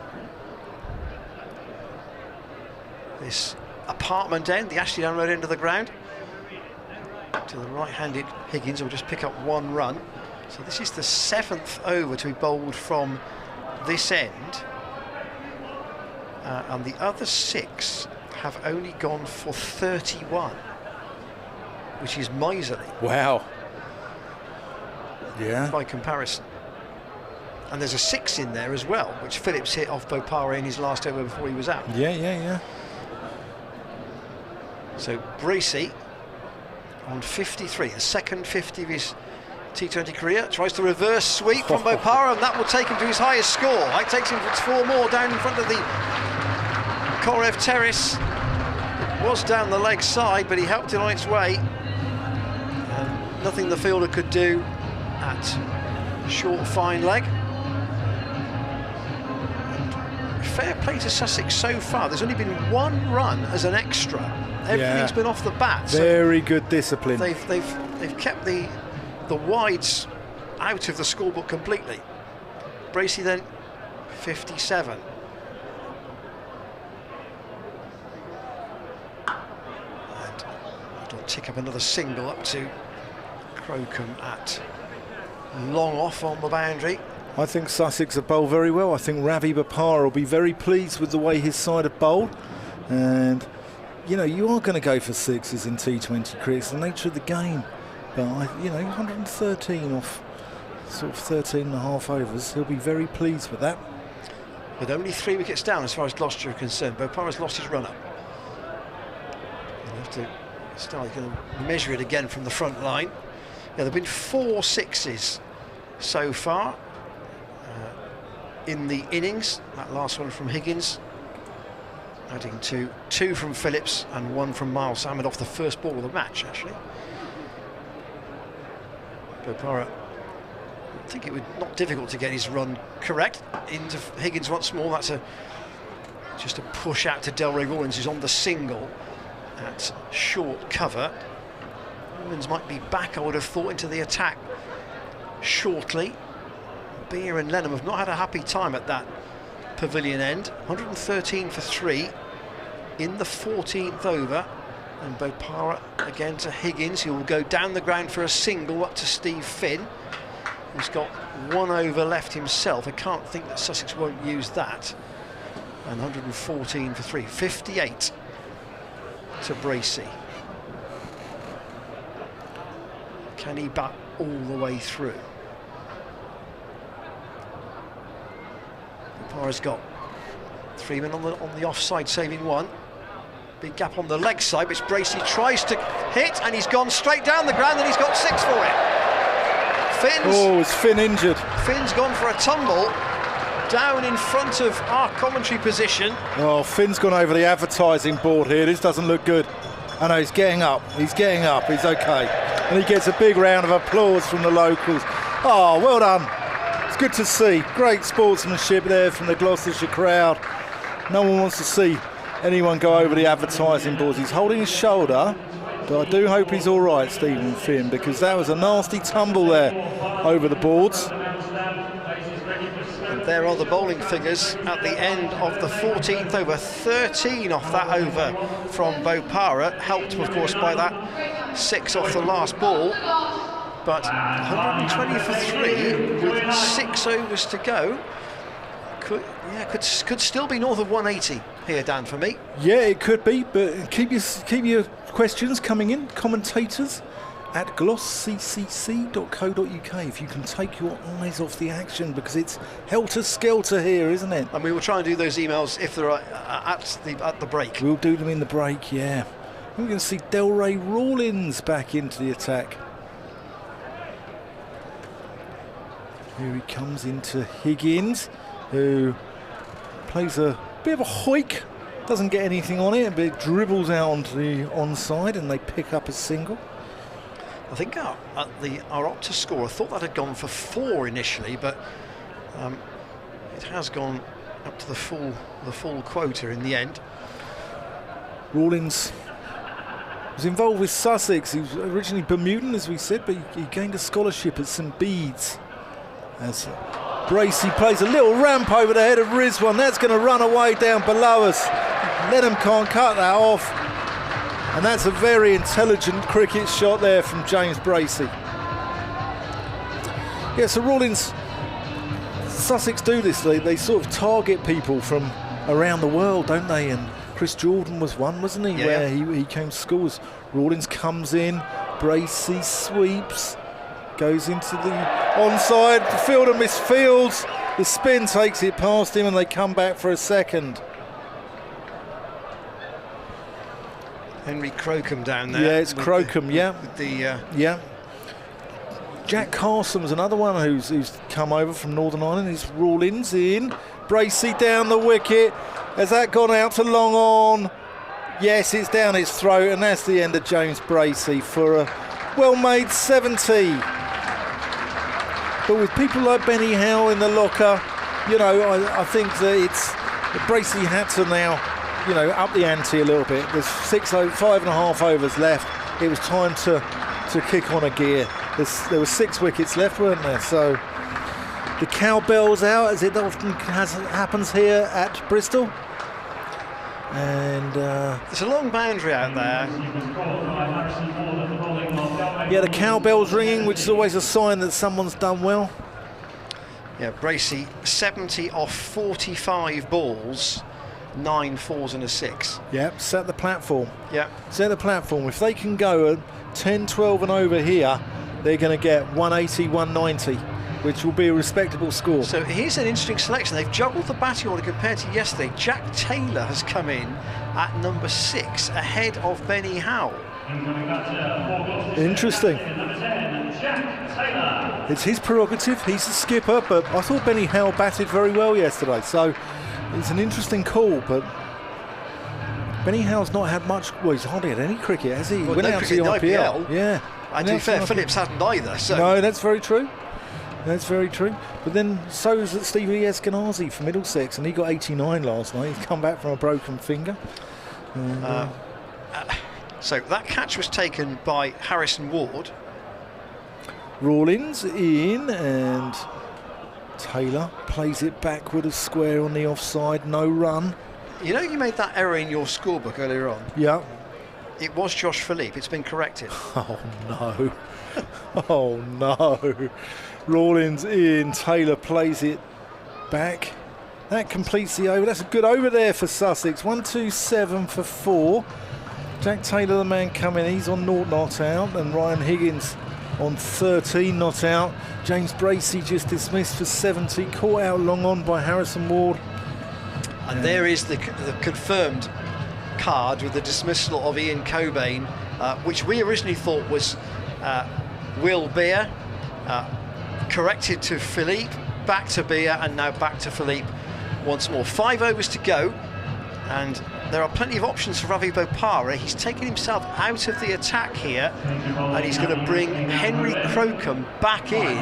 this apartment end, the Ashley Down Road end of the ground, to the right-handed Higgins will just pick up 1 run. So this is the 7th over to be bowled from this end, and the other 6 have only gone for 31, which is miserly. Wow. Yeah. By comparison. And there's a 6 in there as well, which Phillips hit off Bopara in his last over before he was out. Yeah. So Bracey on 53, the second 50 of his T20 career, tries the reverse sweep from Bopara, and that will take him to his highest score. It takes him 4 more down in front of the Korev Terrace. It was down the leg side, but he helped it on its way. And nothing the fielder could do at short, fine leg. fair play to Sussex so far. There's only been one run as an extra. Everything's been off the bat. Very good discipline. They've kept the wides out of the scorebook completely. Bracey then 57. And it'll tick up another single up to Crocombe at long off on the boundary. I think Sussex have bowled very well. I think Ravi Bopara will be very pleased with the way his side have bowled. And, you know, you are going to go for sixes in T20 cricket. It's the nature of the game. But, 113 off sort of 13 and a half overs. He'll be very pleased with that. With only 3 wickets down as far as Gloucestershire are concerned, Bopara's lost his run-up. You'll have to start going to measure it again from the front line. Yeah, there have been 4 sixes so far in the innings. That last one from Higgins, adding to 2 from Phillips and 1 from Miles Hammond off the first ball of the match, actually. Bopara, I think it would not difficult to get his run correct. Into Higgins once more. That's just a push out to Delray Rawlins, who's on the single at short cover. Rawlins might be back, I would have thought, into the attack shortly. Beer and Lenham have not had a happy time at that pavilion end. 113 for 3 in the 14th over. And Bopara again to Higgins, who will go down the ground for a single up to Steve Finn, who's got 1 over left himself. I can't think that Sussex won't use that. And 114 for 3. 58 to Bracey. Can he bat all the way through? Bopara's got 3 men on the offside, saving 1. Big gap on the leg side, which Bracey tries to hit, and he's gone straight down the ground, and he's got 6 for it. Is Finn injured? Finn's gone for a tumble down in front of our commentary position. Oh, Finn's gone over the advertising board here. This doesn't look good. I know, he's getting up. He's okay. And he gets a big round of applause from the locals. Oh, well done. It's good to see. Great sportsmanship there from the Gloucestershire crowd. No one wants to see anyone go over the advertising boards. He's holding his shoulder, but I do hope he's all right, Stephen Finn, because that was a nasty tumble there over the boards. And there are the bowling figures at the end of the 14th over. 13 off that over from Bopara, helped of course by that 6 off the last ball. But 120 for 3 with 6 overs to go. Could still be north of 180 here, Dan, for me. Yeah, it could be, but keep your questions coming in. Commentators at glossccc.co.uk if you can take your eyes off the action, because it's helter-skelter here, isn't it? And we will try and do those emails if they're at the break. We'll do them in the break, yeah. We're going to see Delray Rawlins back into the attack. Here he comes into Higgins, who plays a bit of a hoik, doesn't get anything on it, but it dribbles out onto the onside and they pick up a single. I think our Opta score, I thought that had gone for 4 initially, but it has gone up to the full quota in the end. Rawlins was involved with Sussex. He was originally Bermudan, as we said, but he gained a scholarship at St Bede's. As Bracey plays a little ramp over the head of Rizwan. That's going to run away down below us. Lenham can't cut that off. And that's a very intelligent cricket shot there from James Bracey. Yeah, so Rawlins, Sussex do this. They sort of target people from around the world, don't they? And Chris Jordan was one, wasn't he? Yeah. Where he came to school. Rawlins comes in, Bracey sweeps, goes into the onside, the fielder misfields, the spin takes it past him and they come back for a second. Henry Crocombe down there. Yeah, it's Crocombe, yeah. With the yeah. Jack Carson was another one who's come over from Northern Ireland. He's Rawlins in, Bracey down the wicket. Has that gone out to long on? Yes, it's down its throat, and that's the end of James Bracey for a well-made 70. But with people like Benny Howe in the locker, you know, I think that Bracey had to now, you know, up the ante a little bit. There's 5.5 overs left. It was time to kick on a gear. There were 6 wickets left, weren't there? So the cowbell's out, as it often happens here at Bristol. And there's a long boundary out there. Yeah, the cowbell's ringing, which is always a sign that someone's done well. Yeah, Bracey 70 off 45 balls, 9 fours and a 6. Yep, set the platform. Yeah, set the platform. If they can go at 10, 12 and over here, they're going to get 180, 190, which will be a respectable score. So here's an interesting selection. They've juggled the batting order compared to yesterday. Jack Taylor has come in at number 6, ahead of Benny Howell. Interesting. It's his prerogative, he's the skipper, but I thought Benny Howell batted very well yesterday, so it's an interesting call. But Benny Howell's not had much, well, he's hardly had any cricket, has he? Well, went no out to cricket the in IPL. IPL. Yeah. And to be fair, Phillips hasn't either. So. No, that's very true. That's very true. But then so is Stevie Eskenazi from Middlesex, and he got 89 last night. He's come back from a broken finger. And, so that catch was taken by Harrison Ward. Rawlins in, and Taylor plays it backward as square on the offside, no run. You know, you made that error in your scorebook earlier on. Yeah. It was Josh Philippe. It's been corrected. Oh no. Oh no. Rawlins in, Taylor plays it back. That completes the over. That's a good over there for Sussex. 127 for 4. Jack Taylor, the man coming, he's on 0 not out, and Ryan Higgins on 13 not out. James Bracey just dismissed for 70, caught out long on by Harrison Ward. And there is the confirmed card with the dismissal of Ian Cobain, which we originally thought was Will Beer, corrected to Philippe, back to Beer, and now back to Philippe once more. 5 overs to go, and there are plenty of options for Ravi Bopara. He's taken himself out of the attack here, and he's going to bring Henry Crocombe back in,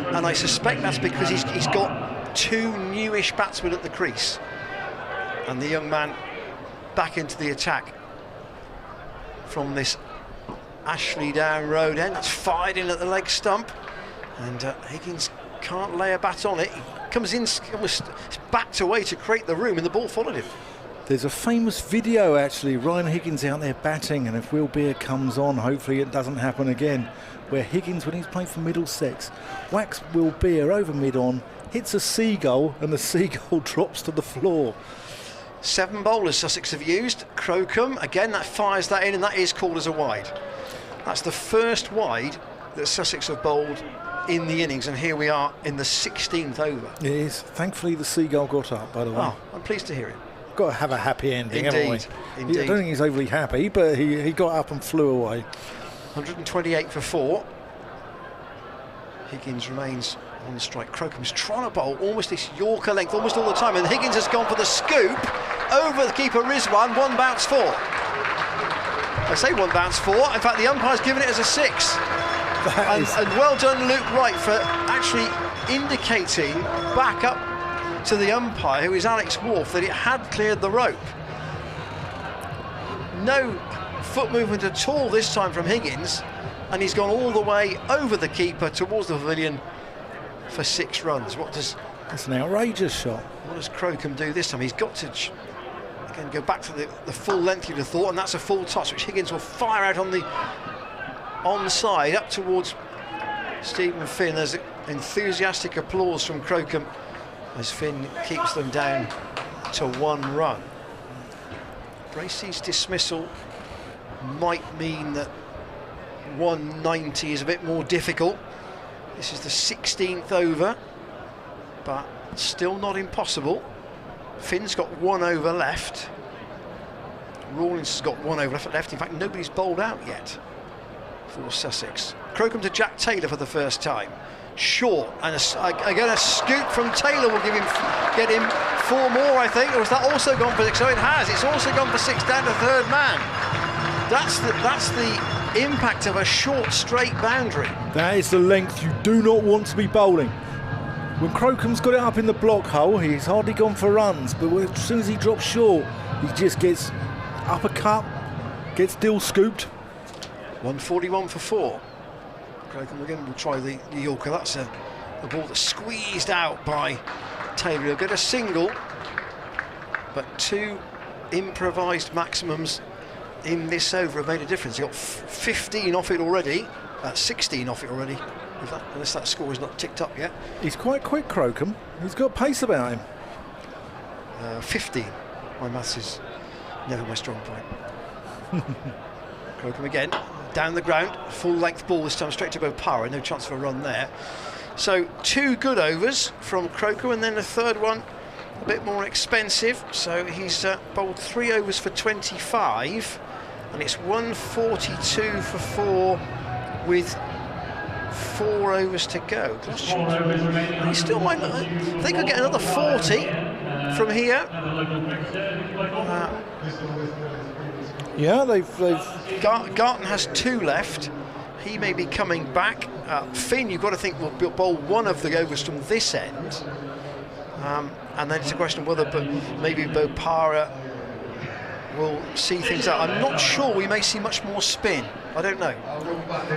and I suspect that's because he's got 2 newish batsmen at the crease, and the young man back into the attack from this Ashley Down Road end. It's fired in at the leg stump, and Higgins can't lay a bat on it. He comes in, almost backed away to create the room, and the ball followed him. There's a famous video actually, Ryan Higgins out there batting, and if Will Beer comes on, hopefully it doesn't happen again, where Higgins, when he's playing for Middlesex, whacks Will Beer over mid-on, hits a seagull, and the seagull drops to the floor. 7 bowlers Sussex have used. Crocombe, again, that fires that in, and that is called as a wide. That's the first wide that Sussex have bowled in the innings, and here we are in the 16th over. It is. Thankfully the seagull got up, by the way. Oh, I'm pleased to hear it. Got to have a happy ending, Indeed. haven't we? Indeed. I don't think he's overly happy, but he got up and flew away. 128 for 4. Higgins remains on the strike. Crocombe's trying to bowl almost this Yorker length almost all the time, and Higgins has gone for the scoop over the keeper Rizwan. 1 bounce 4. I say 1 bounce 4. In fact, the umpire's given it as a 6. And well done, Luke Wright, for actually indicating back up to the umpire, who is Alex Wharf, that it had cleared the rope. No foot movement at all this time from Higgins, and he's gone all the way over the keeper towards the pavilion for 6 runs. That's an outrageous shot. What does Crocombe do this time? He's got to again go back to the full length, you'd have thought, and that's a full toss, which Higgins will fire out on the onside up towards Stephen Finn. There's enthusiastic applause from Crocombe as Finn keeps them down to 1 run. Bracey's dismissal might mean that 190 is a bit more difficult. This is the 16th over, but still not impossible. Finn's got 1 over left. Rawlins has got 1 over left. In fact, nobody's bowled out yet for Sussex. Crocombe to Jack Taylor for the first time. Short, and again a scoop from Taylor will get him 4 more, I think. Or has that also gone for 6? So it has. It's also gone for 6 down to 3rd man. That's the impact of a short straight boundary. That is the length you do not want to be bowling. When Crocom's got it up in the block hole, he's hardly gone for runs, but as soon as he drops short, he just gets uppercut, gets dill scooped. 141 for 4. Crocombe again will try the Yorker. That's a ball that's squeezed out by Taylor. He'll get a single, but 2 improvised maximums in this over have made a difference. He got 15 off it already, 16 off it already, unless that score is not ticked up yet. He's quite quick, Crocombe. He's got pace about him. 15. My maths is never my strong point. Crocombe again, down the ground, full length ball this time, straight to Bopara, no chance for a run there. So 2 good overs from Crocombe, and then a third one a bit more expensive. So he's bowled 3 overs for 25, and it's 142 for 4 with 4 overs to go. He still might not. They could get another 40 from here. Yeah, they've Garton has 2 left. He may be coming back. Finn, you've got to think, will bowl 1 of the overs from this end. And then it's a question of whether maybe Bopara will see things out. I'm not sure we may see much more spin. I don't know.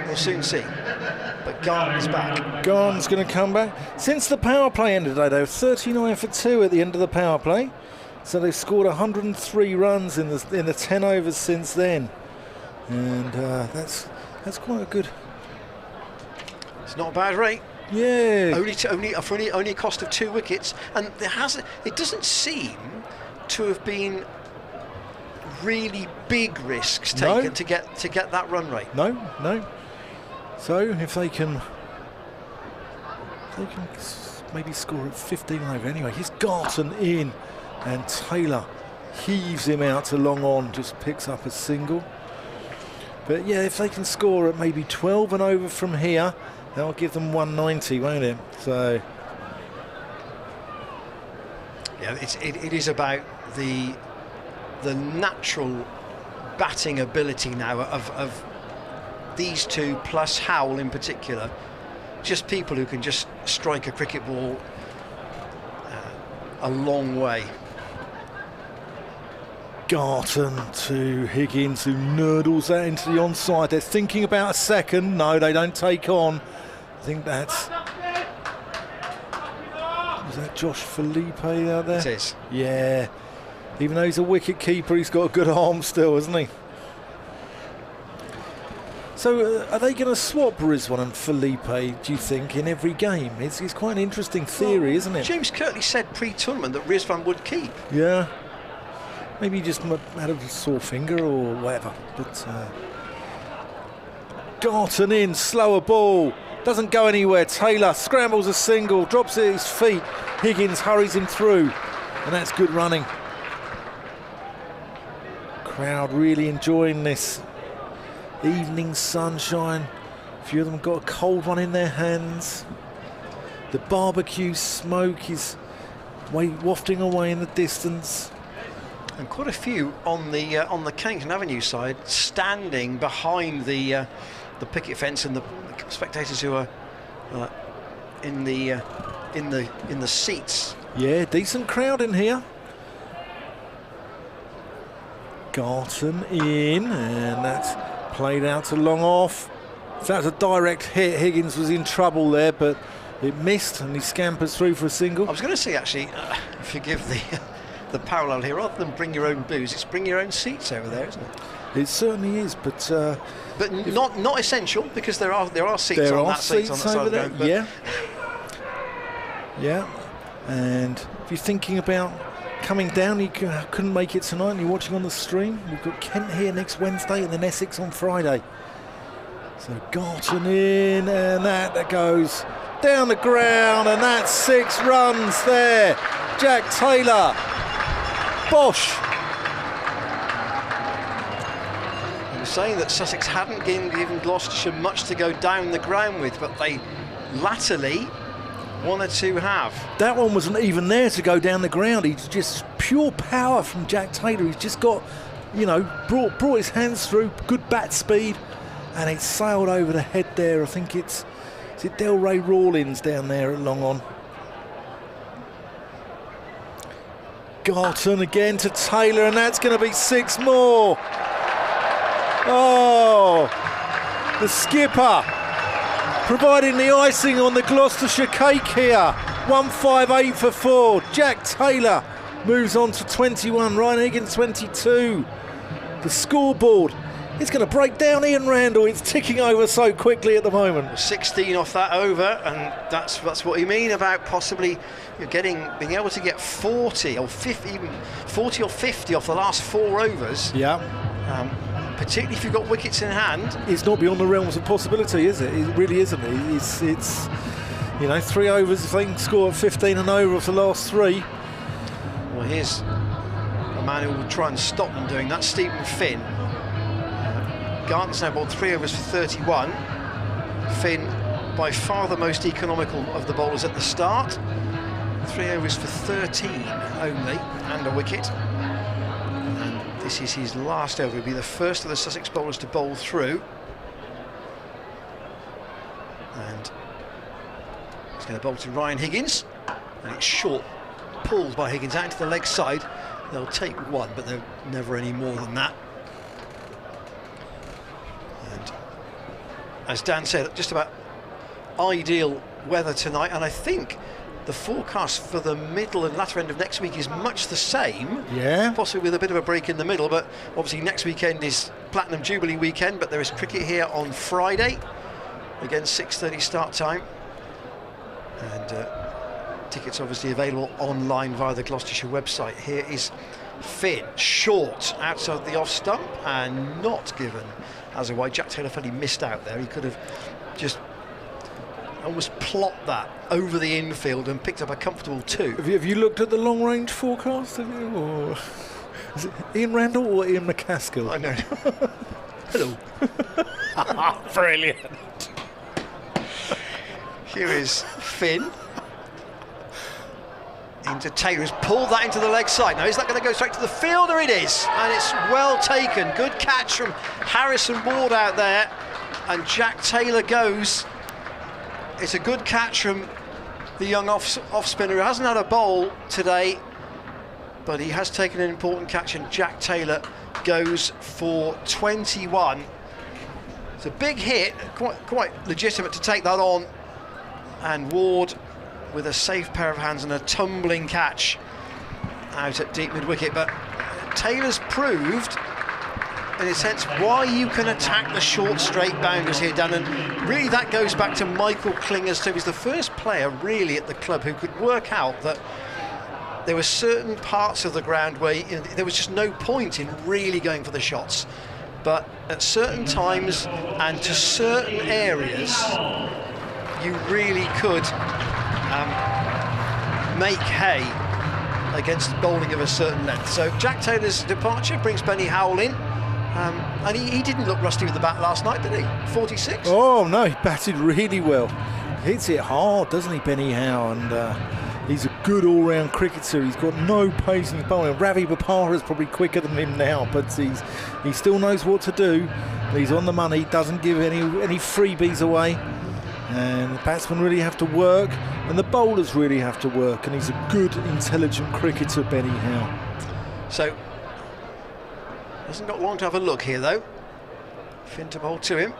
We'll soon see. But Garton is back. Garton's going to come back. Since the power play ended today, they were 39 for 2 at the end of the power play. So they've scored 103 runs in the 10 overs since then. And that's quite a good... It's not a bad rate. Yeah. Only a cost of 2 wickets, and it doesn't seem to have been really big risks taken to get that run rate. No. So if they can maybe score at 15 over. Anyway, he's Garton in, and Taylor heaves him out to long on, just picks up a single. But yeah, if they can score at maybe 12 and over from here, that'll give them 190, won't it? So yeah, it is about the natural batting ability now of these 2 plus Howell in particular. Just people who can just strike a cricket ball a long way. Garton to Higgins, who nurdles that into the onside. They're thinking about a second. No, they don't take on. I think that's... Was that Josh Felipe out there? It is. Yeah. Even though he's a wicket keeper, he's got a good arm still, hasn't he? So are they going to swap Rizwan and Felipe, do you think, in every game? It's quite an interesting theory, isn't it? James Kirtley said pre-tournament that Rizwan would keep. Yeah. Maybe he just had a sore finger or whatever. But Garton in, slower ball. Doesn't go anywhere. Taylor scrambles a single, drops it at his feet. Higgins hurries him through, and that's good running. Crowd really enjoying this evening sunshine. A few of them got a cold one in their hands. The barbecue smoke is wafting away in the distance. And quite a few on the Kennington Avenue side, standing behind the picket fence, and the spectators who are in the seats. Yeah, decent crowd in here. Garton in, and that's played out to long off. So that was a direct hit. Higgins was in trouble there, but it missed, and he scampers through for a single. I was going to say, actually, forgive the parallel here. Rather than bring your own booze, it's bring your own seats over there, isn't it? It certainly is, but not essential, because there are seats on that side of the ground. Yeah. Yeah. And if you're thinking about coming down, you couldn't make it tonight and you're watching on the stream, we've got Kent here next Wednesday and then Essex on Friday. So Garton in, and that goes down the ground, and that's 6 runs there. Jack Taylor. Bosh. I was saying that Sussex hadn't given Gloucestershire much to go down the ground with, but they latterly, 1 or 2 have. That one wasn't even there to go down the ground. He's just pure power from Jack Taylor. He's just got, brought his hands through, good bat speed, and it sailed over the head there. I think is it Delray Rawlins down there at long on? Garton again to Taylor, and that's going to be 6 more. Oh, the skipper providing the icing on the Gloucestershire cake here. 158 for 4. Jack Taylor moves on to 21. Ryan Higgins 22. The scoreboard is going to break down Ian Randall. It's ticking over so quickly at the moment. 16 off that over, and that's what you mean about possibly being able to get 40 or 50, even 40 or 50 off the last 4 overs. Yeah. Particularly if you've got wickets in hand. It's not beyond the realms of possibility, is it? It really isn't. It's 3 overs, if they can score at 15 and over for the last 3. Well, here's a man who will try and stop them doing that, Stephen Finn. Garton's now bowled 3 overs for 31. Finn, by far the most economical of the bowlers at the start. 3 overs for 13 only, and a wicket. And this is his last over. He'll be the first of the Sussex bowlers to bowl through. And he's going to bowl to Ryan Higgins, and it's short, pulled by Higgins out into the leg side. They'll take 1, but they're never any more than that. And as Dan said, just about ideal weather tonight, and I think the forecast for the middle and latter end of next week is much the same. Yeah. Possibly with a bit of a break in the middle, but obviously next weekend is Platinum Jubilee weekend, but there is cricket here on Friday. Again, 6:30 start time. And tickets obviously available online via the Gloucestershire website. Here is Finn, short outside the off stump and not given as a wide. Jack Taylor felt he missed out there. He could have just almost plopped that over the infield and picked up a comfortable 2. Have you looked at the long range forecast? Have you? Or is it Ian Randall or Ian McCaskill? I know. Hello. Brilliant. Here is Finn. Into Taylor, who's pulled that into the leg side. Now, is that going to go straight to the fielder? It is, and it's well taken. Good catch from Harrison Ward out there, and Jack Taylor goes. It's a good catch from the young off spinner who hasn't had a bowl today, but he has taken an important catch, and Jack Taylor goes for 21. It's a big hit, quite legitimate to take that on, and Ward with a safe pair of hands and a tumbling catch out at deep mid-wicket. But Taylor's proved, in a sense, why you can attack the short straight boundaries here, Dan, and really that goes back to Michael Klinger's too. He's the first player really at the club who could work out that there were certain parts of the ground where there was just no point in really going for the shots, but at certain times and to certain areas you really could make hay against bowling of a certain length. So Jack Taylor's departure brings Benny Howell in, and he didn't look rusty with the bat last night, did he? 46? Oh no, he batted really well. Hits it hard, doesn't he, Benny Howell? And he's a good all-round cricketer. He's got no pace in his bowling. Ravi Bopara is probably quicker than him now, but he still knows what to do. He's on the money, doesn't give any freebies away. And the batsmen really have to work, and the bowlers really have to work, and he's a good, intelligent cricketer, Benny Howell. So, hasn't got long to have a look here, though. Finn to bowl to him.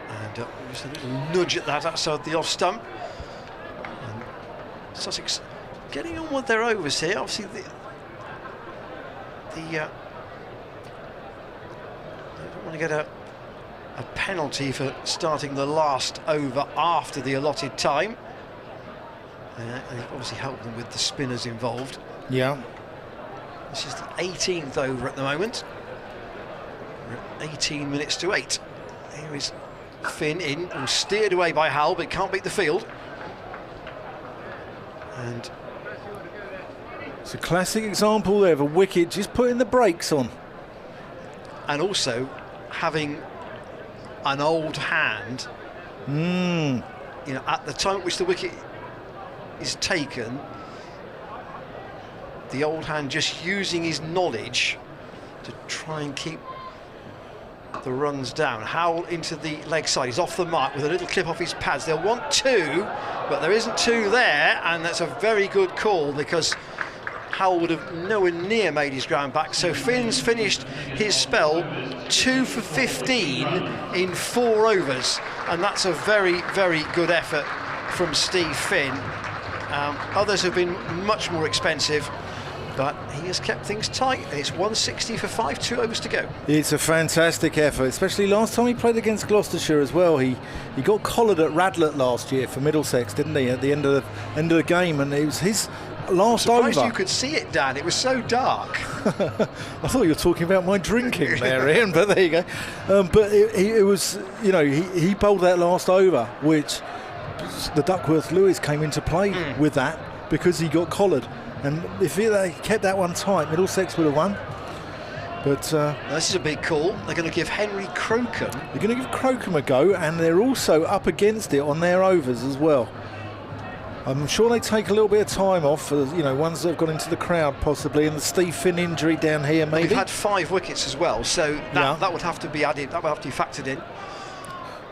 And just a little nudge at that outside the off stump. And Sussex getting on with their overs here. Obviously, they don't want to get a penalty for starting the last over after the allotted time. And it obviously helped them with the spinners involved. Yeah. This is the 18th over at the moment. We're at 18 minutes to 8. Here is Finn in, who's steered away by Howell, but can't beat the field. And it's a classic example there of a wicket just putting the brakes on. And also having an old hand, at the time at which the wicket is taken, the old hand just using his knowledge to try and keep the runs down. Howell into the leg side, he's off the mark with a little clip off his pads. They'll want 2, but there isn't 2 there, and that's a very good call because Howell would have nowhere near made his ground back. So Finn's finished his spell 2 for 15 in 4 overs, and that's a very, very good effort from Steve Finn. Others have been much more expensive, but he has kept things tight. It's 160 for 5, 2 overs to go. It's a fantastic effort, especially last time he played against Gloucestershire as well. He got collared at Radlett last year for Middlesex, didn't he, at the end of the game, and it was his last over. I'm surprised you could see it, Dan. It was so dark. I thought you were talking about my drinking there, Ian, but there you go. But it was, you know, he bowled that last over, which the Duckworth-Lewis came into play with that because he got collared. And if they kept that one tight, Middlesex would have won. But this is a big call. They're going to give Henry Crocombe. They're going to give Crocombe a go, and they're also up against it on their overs as well. I'm sure they take a little bit of time off for, you know, ones that have gone into the crowd possibly, and the Steve Finn injury down here maybe. We've had 5 wickets as well, so that would have to be added. That would have to be factored in.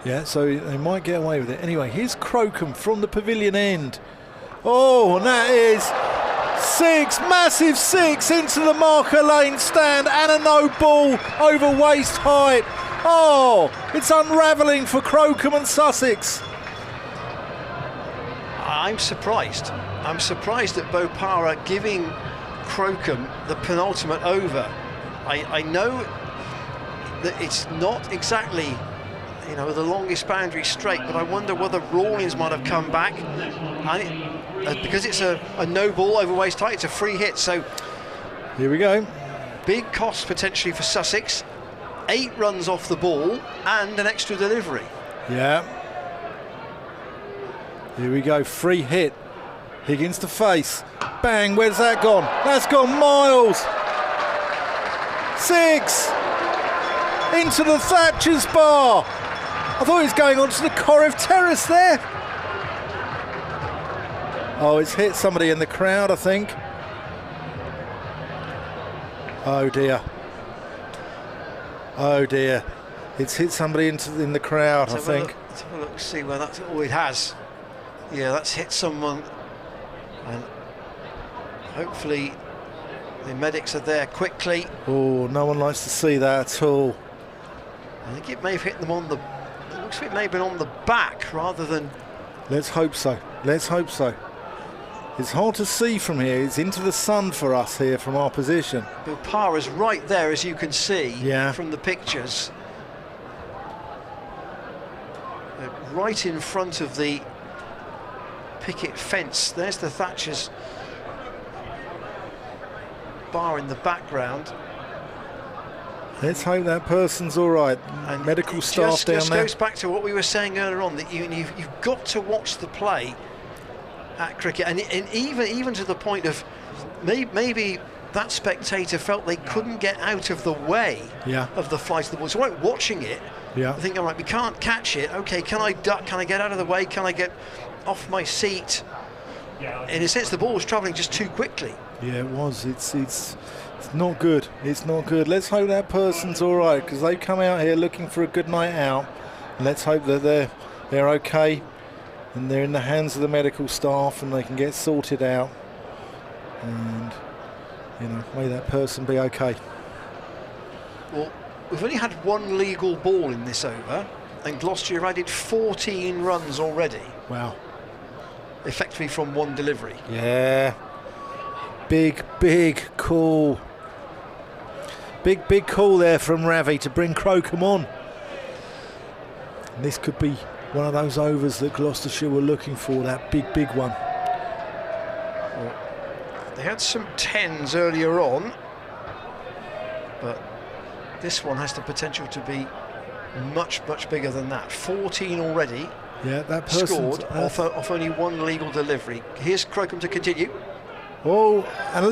Yeah, so they might get away with it. Anyway, here's Crocombe from the pavilion end. Oh, and that is 6, massive 6 into the marker lane stand, and a no ball over waist height. Oh, it's unravelling for Crocombe and Sussex. I'm surprised. I'm surprised at Bopara giving Crocombe the penultimate over. I know that it's not exactly, you know, the longest boundary straight, but I wonder whether Rawlings might have come back, and because it's a no ball over waist height, it's a free hit. So here we go. Big cost potentially for Sussex. 8 runs off the ball and an extra delivery. Yeah. Here we go, free hit. Higgins to face. Bang, where's that gone? That's gone miles. 6 into the Thatcher's bar. I thought he was going onto the Corriff Terrace there. Oh, it's hit somebody in the crowd, I think. Oh dear. Oh dear. It's hit somebody in the crowd, I think. Let's have a look, see where that's. Oh, it has. Yeah, that's hit someone, and hopefully the medics are there quickly. Oh, no one likes to see that at all. I think it may have hit them on the. It looks like it may have been on the back rather than. Let's hope so. Let's hope so. It's hard to see from here. It's into the sun for us here from our position. Bopara's right there, as you can see from the pictures. Right in front of the picket fence. There's the Thatcher's bar in the background. Let's hope that person's all right. And medical staff down there. Goes back to what we were saying earlier on, that you've got to watch the play at cricket, and even to the point of maybe that spectator felt they couldn't get out of the way of the flight of the ball. So right, watching it, I think, all right, we can't catch it. Okay, can I duck? Can I get out of the way? Can I get off my seat? In a sense, the ball was travelling just too quickly. Yeah, it was. It's not good. It's not good. Let's hope that person's all right, because they've come out here looking for a good night out. And let's hope that they're okay, and they're in the hands of the medical staff, and they can get sorted out. And you know, may that person be okay. Well, we've only had 1 legal ball in this over, and Gloucestershire added 14 runs already. Wow. Effectively from 1 delivery. Yeah. Big call. Big call there from Ravi to bring Crocombe on. And this could be one of those overs that Gloucestershire were looking for, that big one. Well, they had some 10s earlier on, but this one has the potential to be much bigger than that. 14 already. Yeah, that person scored off only 1 legal delivery. Here's Crocombe to continue. Oh, and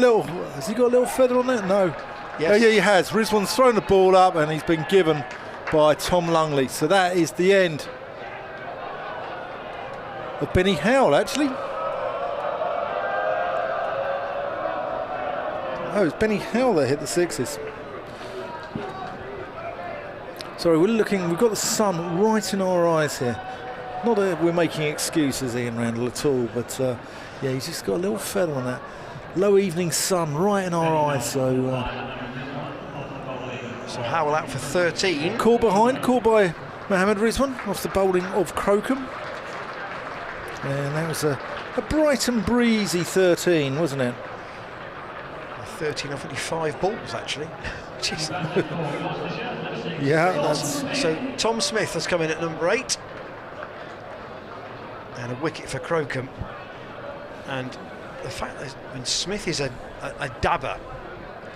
has he got a little feather on that? No. Yes. Oh, yeah, he has. Rizwan's thrown the ball up, and he's been given by Tom Lungley. So that is the end of Benny Howell, actually. Oh, it's Benny Howell that hit the 6s. Sorry, we've got the sun right in our eyes here. Not that we're making excuses, Ian Randall, at all, but yeah, he's just got a little feather on that. low evening sun right in our eyes. So Howell out for 13. caught by Mohammed Rizwan off the bowling of Crocombe. And that was a bright and breezy 13, wasn't it? 13 off only 5 balls, actually. Jeez. Yeah, that's... So Tom Smith has come in at number 8. And a wicket for Crocombe. And the fact that when Smith is a dabber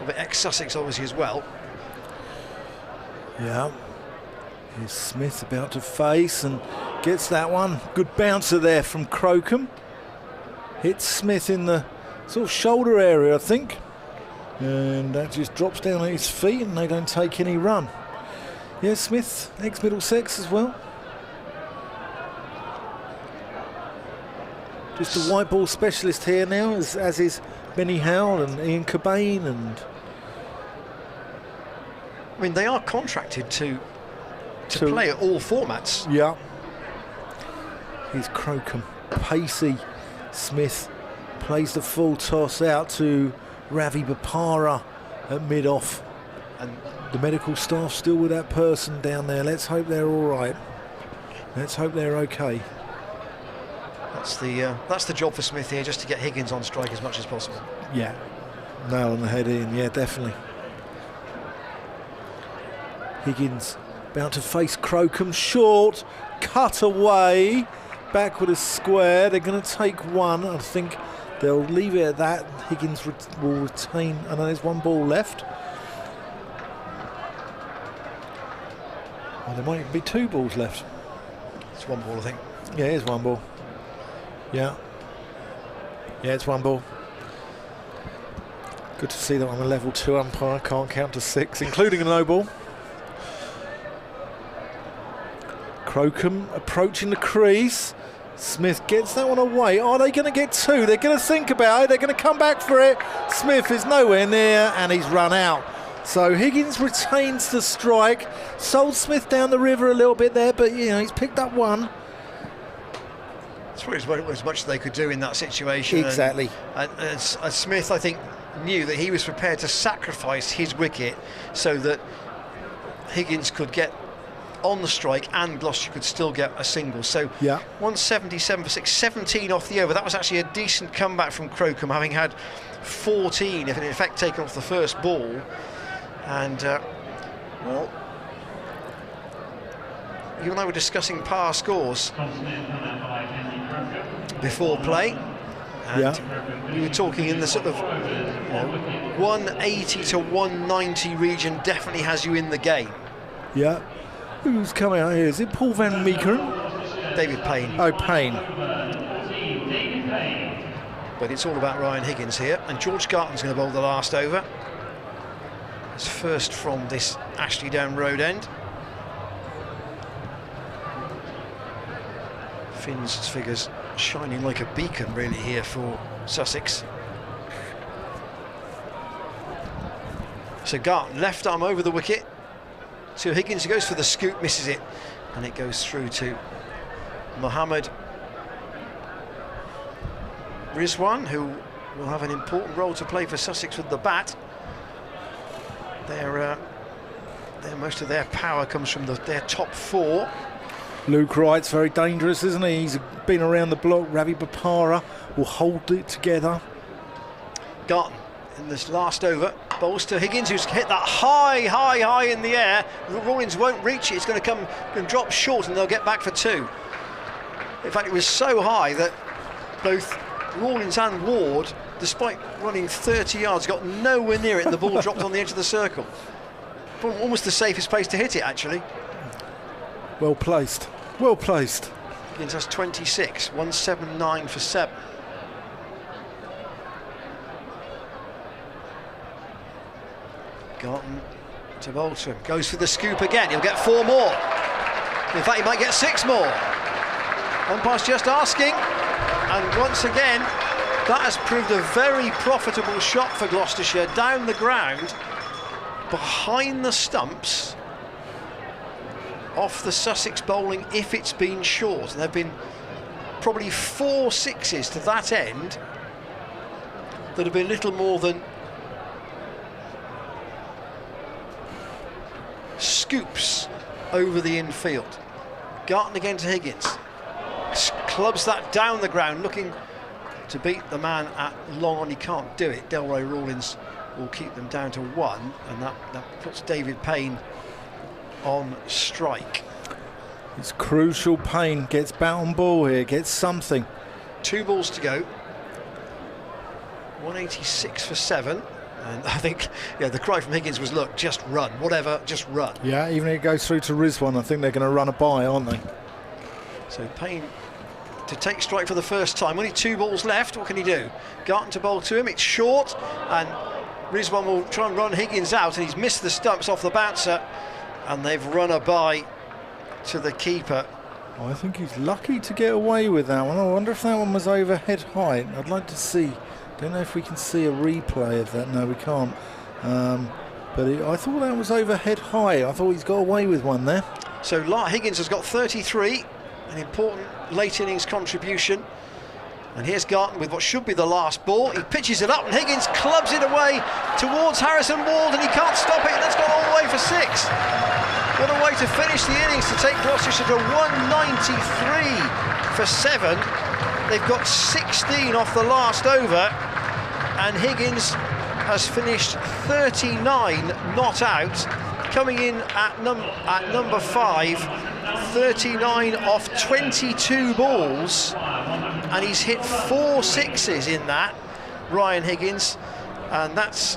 of ex-Sussex, obviously, as well. Yeah. Here's Smith about to face and gets that one. Good bouncer there from Crocombe. Hits Smith in the sort of shoulder area, I think. And that just drops down at his feet and they don't take any run. Yeah, Smith, ex-Middlesex as well. Just a white ball specialist here now, as is Benny Howell and Ian Cobain. And I mean, they are contracted to play at all formats. Yeah. Here's Crocombe, pacey. Smith plays the full toss out to Ravi Bapara at mid-off. And the medical staff still with that person down there. Let's hope they're all right. Let's hope they're okay. That's the job for Smith here, just to get Higgins on strike as much as possible. Yeah. Nail on the head in, yeah, definitely. Higgins about to face Crocombe, short, cut away, back with a square. They're going to take one. I think they'll leave it at that. Higgins will retain. I know there's 1 ball left. Oh, there might be 2 balls left. It's 1 ball, I think. Yeah, it is 1 ball. Yeah. Yeah, it's 1 ball. Good to see that I'm a level 2 umpire. Can't count to 6, including a no ball. Crocombe approaching the crease. Smith gets that one away. Are they going to get 2? They're going to think about it. They're going to come back for it. Smith is nowhere near and he's run out. So Higgins retains the strike. Sold Smith down the river a little bit there, but you know, he's picked up 1. That's probably as much as they could do in that situation. Exactly. And Smith, I think, knew that he was prepared to sacrifice his wicket so that Higgins could get on the strike and Gloucestershire could still get a single. So yeah. 177 for 6, 17 off the over. That was actually a decent comeback from Crocombe, having had 14, if in effect taken off the first ball. And well, you and I were discussing par scores before play, and we were talking in the sort of 180 to 190 region definitely has you in the game. Yeah. Who's coming out here? Is it Paul van Meekeren? David Payne. Oh, Payne. But it's all about Ryan Higgins here, and George Garton's going to bowl the last over. It's first from this Ashley Down Road end. Finn's figures shining like a beacon really here for Sussex. So Garton, left arm over the wicket to Higgins, who goes for the scoop, misses it, and it goes through to Mohammed Rizwan, who will have an important role to play for Sussex with the bat. Most of their power comes from their top 4. Luke Wright's very dangerous, isn't he? He's been around the block. Ravi Bapara will hold it together. Garton in this last over bowls to Higgins, who's hit that high in the air. Rawlins won't reach it. It's going to come and drop short, and they'll get back for 2. In fact, it was so high that both Rawlins and Ward, despite running 30 yards, got nowhere near it, and the ball dropped on the edge of the circle. Almost the safest place to hit it, actually. Well placed. Well placed. Higgins has 26, 179 for 7. Garton to bowl to him. Goes for the scoop again. He'll get 4 more. In fact, he might get 6 more. Umpire's just asking. And once again, that has proved a very profitable shot for Gloucestershire down the ground, behind the stumps, off the Sussex bowling if it's been short. And there have been probably 4 sixes to that end that have been little more than scoops over the infield. Garton again to Higgins. Clubs that down the ground, looking to beat the man at long on. He can't do it. Delroy Rawlins will keep them down to 1, and that puts David Payne on strike. It's crucial. Payne gets bat on ball here, gets something. 2 balls to go. 186 for 7. And I think, the cry from Higgins was, look, just run, whatever, just run. Yeah, even if it goes through to Rizwan, I think they're going to run a bye, aren't they? So Payne to take strike for the first time. Only 2 balls left. What can he do? Garton to bowl to him. It's short, and Rizwan will try and run Higgins out, and he's missed the stumps off the bouncer, and they've run a bye to the keeper. Oh, I think he's lucky to get away with that one. I wonder if that one was overhead height. I'd like to see. Don't know if we can see a replay of that. No, we can't. I thought that was overhead high. I thought he's got away with one there. So Higgins has got 33, an important late innings contribution. And here's Garton with what should be the last ball. He pitches it up, and Higgins clubs it away towards Harrison Wald, and he can't stop it. That's gone all the way for 6. What a way to finish the innings, to take Gloucestershire to 193 for 7. They've got 16 off the last over, and Higgins has finished 39 not out, coming in at number 5, 39 off 22 balls, and he's hit 4 sixes in that, Ryan Higgins, and that's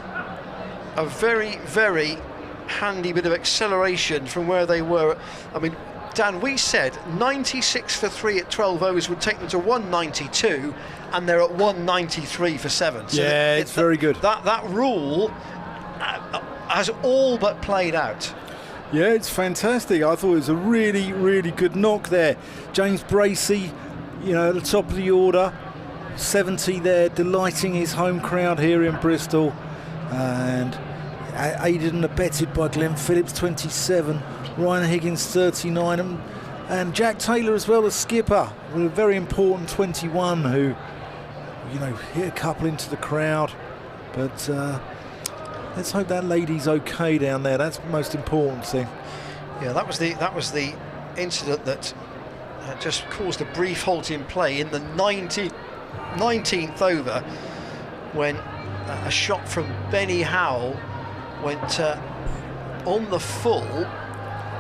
a very, very handy bit of acceleration from where they were. I mean, Dan, we said 96 for 3 at 12 overs would take them to 192, and they're at 193 for 7. So yeah, it's very good. That rule has all but played out. Yeah, it's fantastic. I thought it was a really, really good knock there. James Bracey, at the top of the order, 70 there, delighting his home crowd here in Bristol, and aided and abetted by Glenn Phillips, 27, Ryan Higgins, 39, and Jack Taylor as well, the skipper, with a very important 21, who, hit a couple into the crowd. But let's hope that lady's okay down there. That's the most important thing. Yeah, that was the incident that just caused a brief halt in play in the 19th over, when a shot from Benny Howell went on the full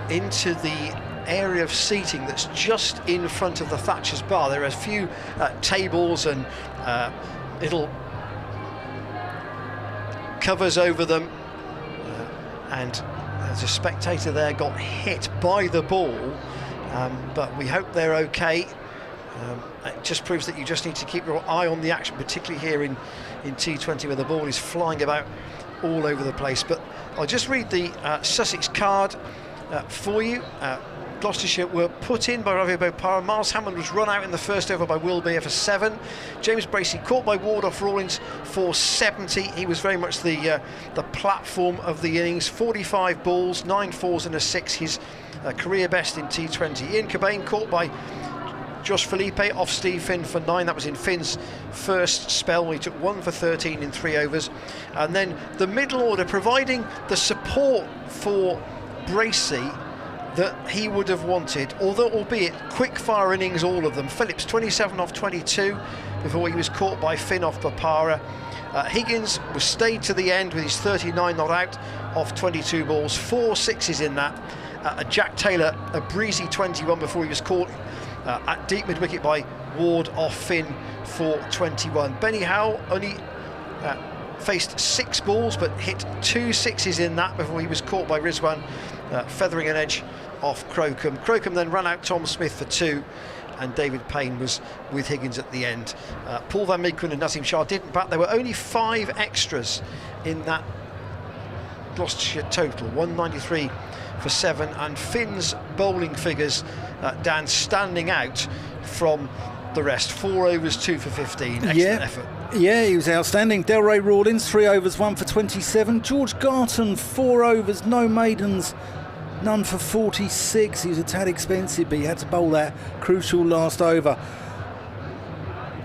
into the area of seating that's just in front of the Thatcher's bar. There are a few tables and little covers over them, and as a spectator there got hit by the ball, but we hope they're okay. It just proves that you just need to keep your eye on the action, particularly here in T20, where the ball is flying about all over the place. But I'll just read the Sussex card for you. Gloucestershire were put in by Ravi Bopara. Miles Hammond was run out in the first over by Will Beer for 7. James Bracey caught by Ward off Rawlins for 70. He was very much the platform of the innings. 45 balls, 9 fours and a 6. His career best in T20. Ian Cobain caught by Josh Felipe off Steve Finn for 9. That was in Finn's first spell. He took 1 for 13 in 3 overs. And then the middle order, providing the support for Bracey that he would have wanted, although albeit quick fire innings, all of them. Phillips 27 off 22 before he was caught by Finn off Bopara. Higgins was stayed to the end with his 39 not out off 22 balls, 4 sixes in that. Jack Taylor, a breezy 21 before he was caught at deep mid wicket by Ward off Finn for 21. Benny Howell only faced 6 balls but hit 2 sixes in that before he was caught by Rizwan, feathering an edge off Crocombe. Crocombe then ran out Tom Smith for 2, and David Payne was with Higgins at the end. Paul van Meeken and Nazim Shah didn't bat. There were only 5 extras in that Gloucestershire total, 193 for 7, and Finn's bowling figures, Dan, standing out from the rest. 4 overs, 2 for 15. Excellent effort. Yeah, he was outstanding. Delroy Rawlins, 3 overs, 1 for 27. George Garton, 4 overs, no maidens, none for 46. He was a tad expensive, but he had to bowl that crucial last over.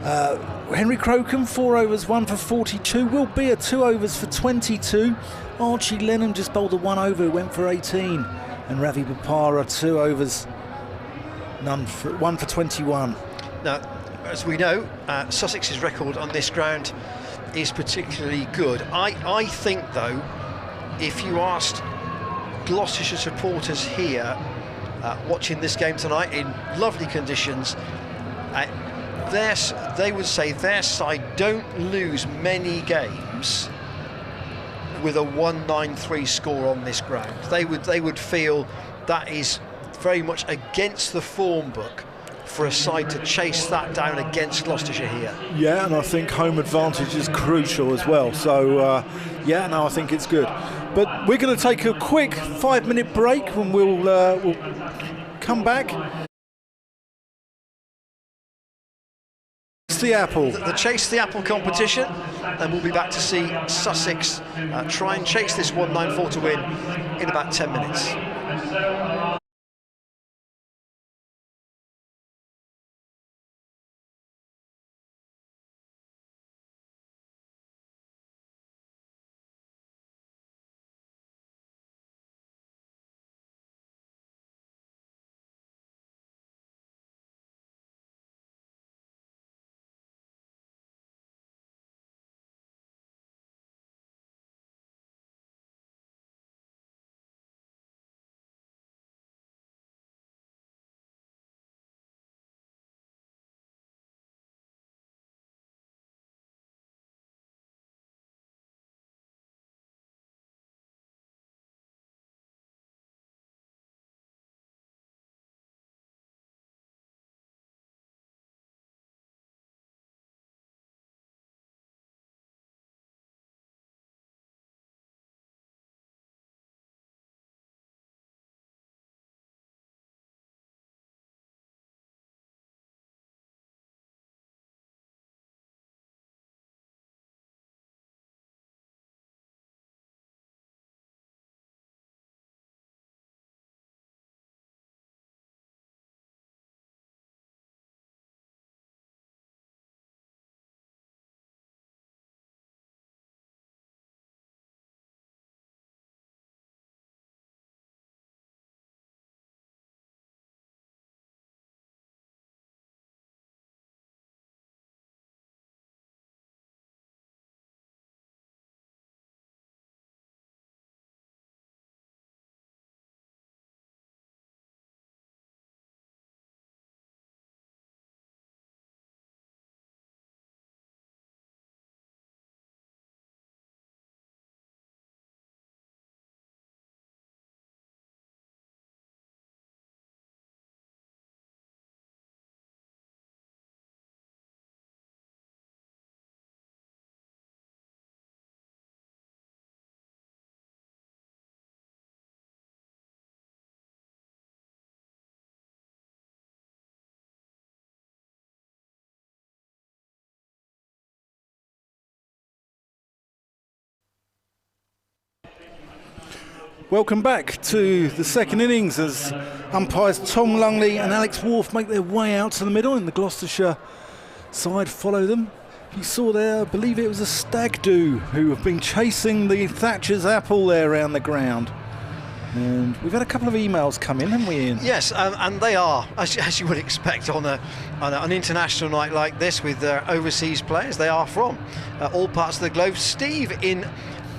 Henry Crocombe, 4 overs, 1 for 42. Will Beer, 2 overs for 22. Archie Lennon just bowled a 1 over, went for 18. And Ravi Bopara, 2 overs, 1 for 21. Now, as we know, Sussex's record on this ground is particularly good. I think, though, if you asked Gloucestershire supporters here watching this game tonight in lovely conditions, they would say their side don't lose many games with a 193 score on this ground. They would feel that is very much against the form book for a side to chase that down against Gloucestershire here. Yeah, and I think home advantage is crucial as well. So, I think it's good. But we're going to take a quick 5-minute break and we'll come back. The apple. The Chase the Apple competition, and we'll be back to see Sussex try and chase this 194 to win in about 10 minutes. Welcome back to the second innings as umpires Tom Lungley and Alex Wharf make their way out to the middle and the Gloucestershire side follow them. You saw there, I believe it was a stag do who have been chasing the Thatcher's apple there around the ground. And we've had a couple of emails come in, haven't we, Ian? Yes, and they are, as you would expect on an international night like this with overseas players, they are from all parts of the globe. Steve in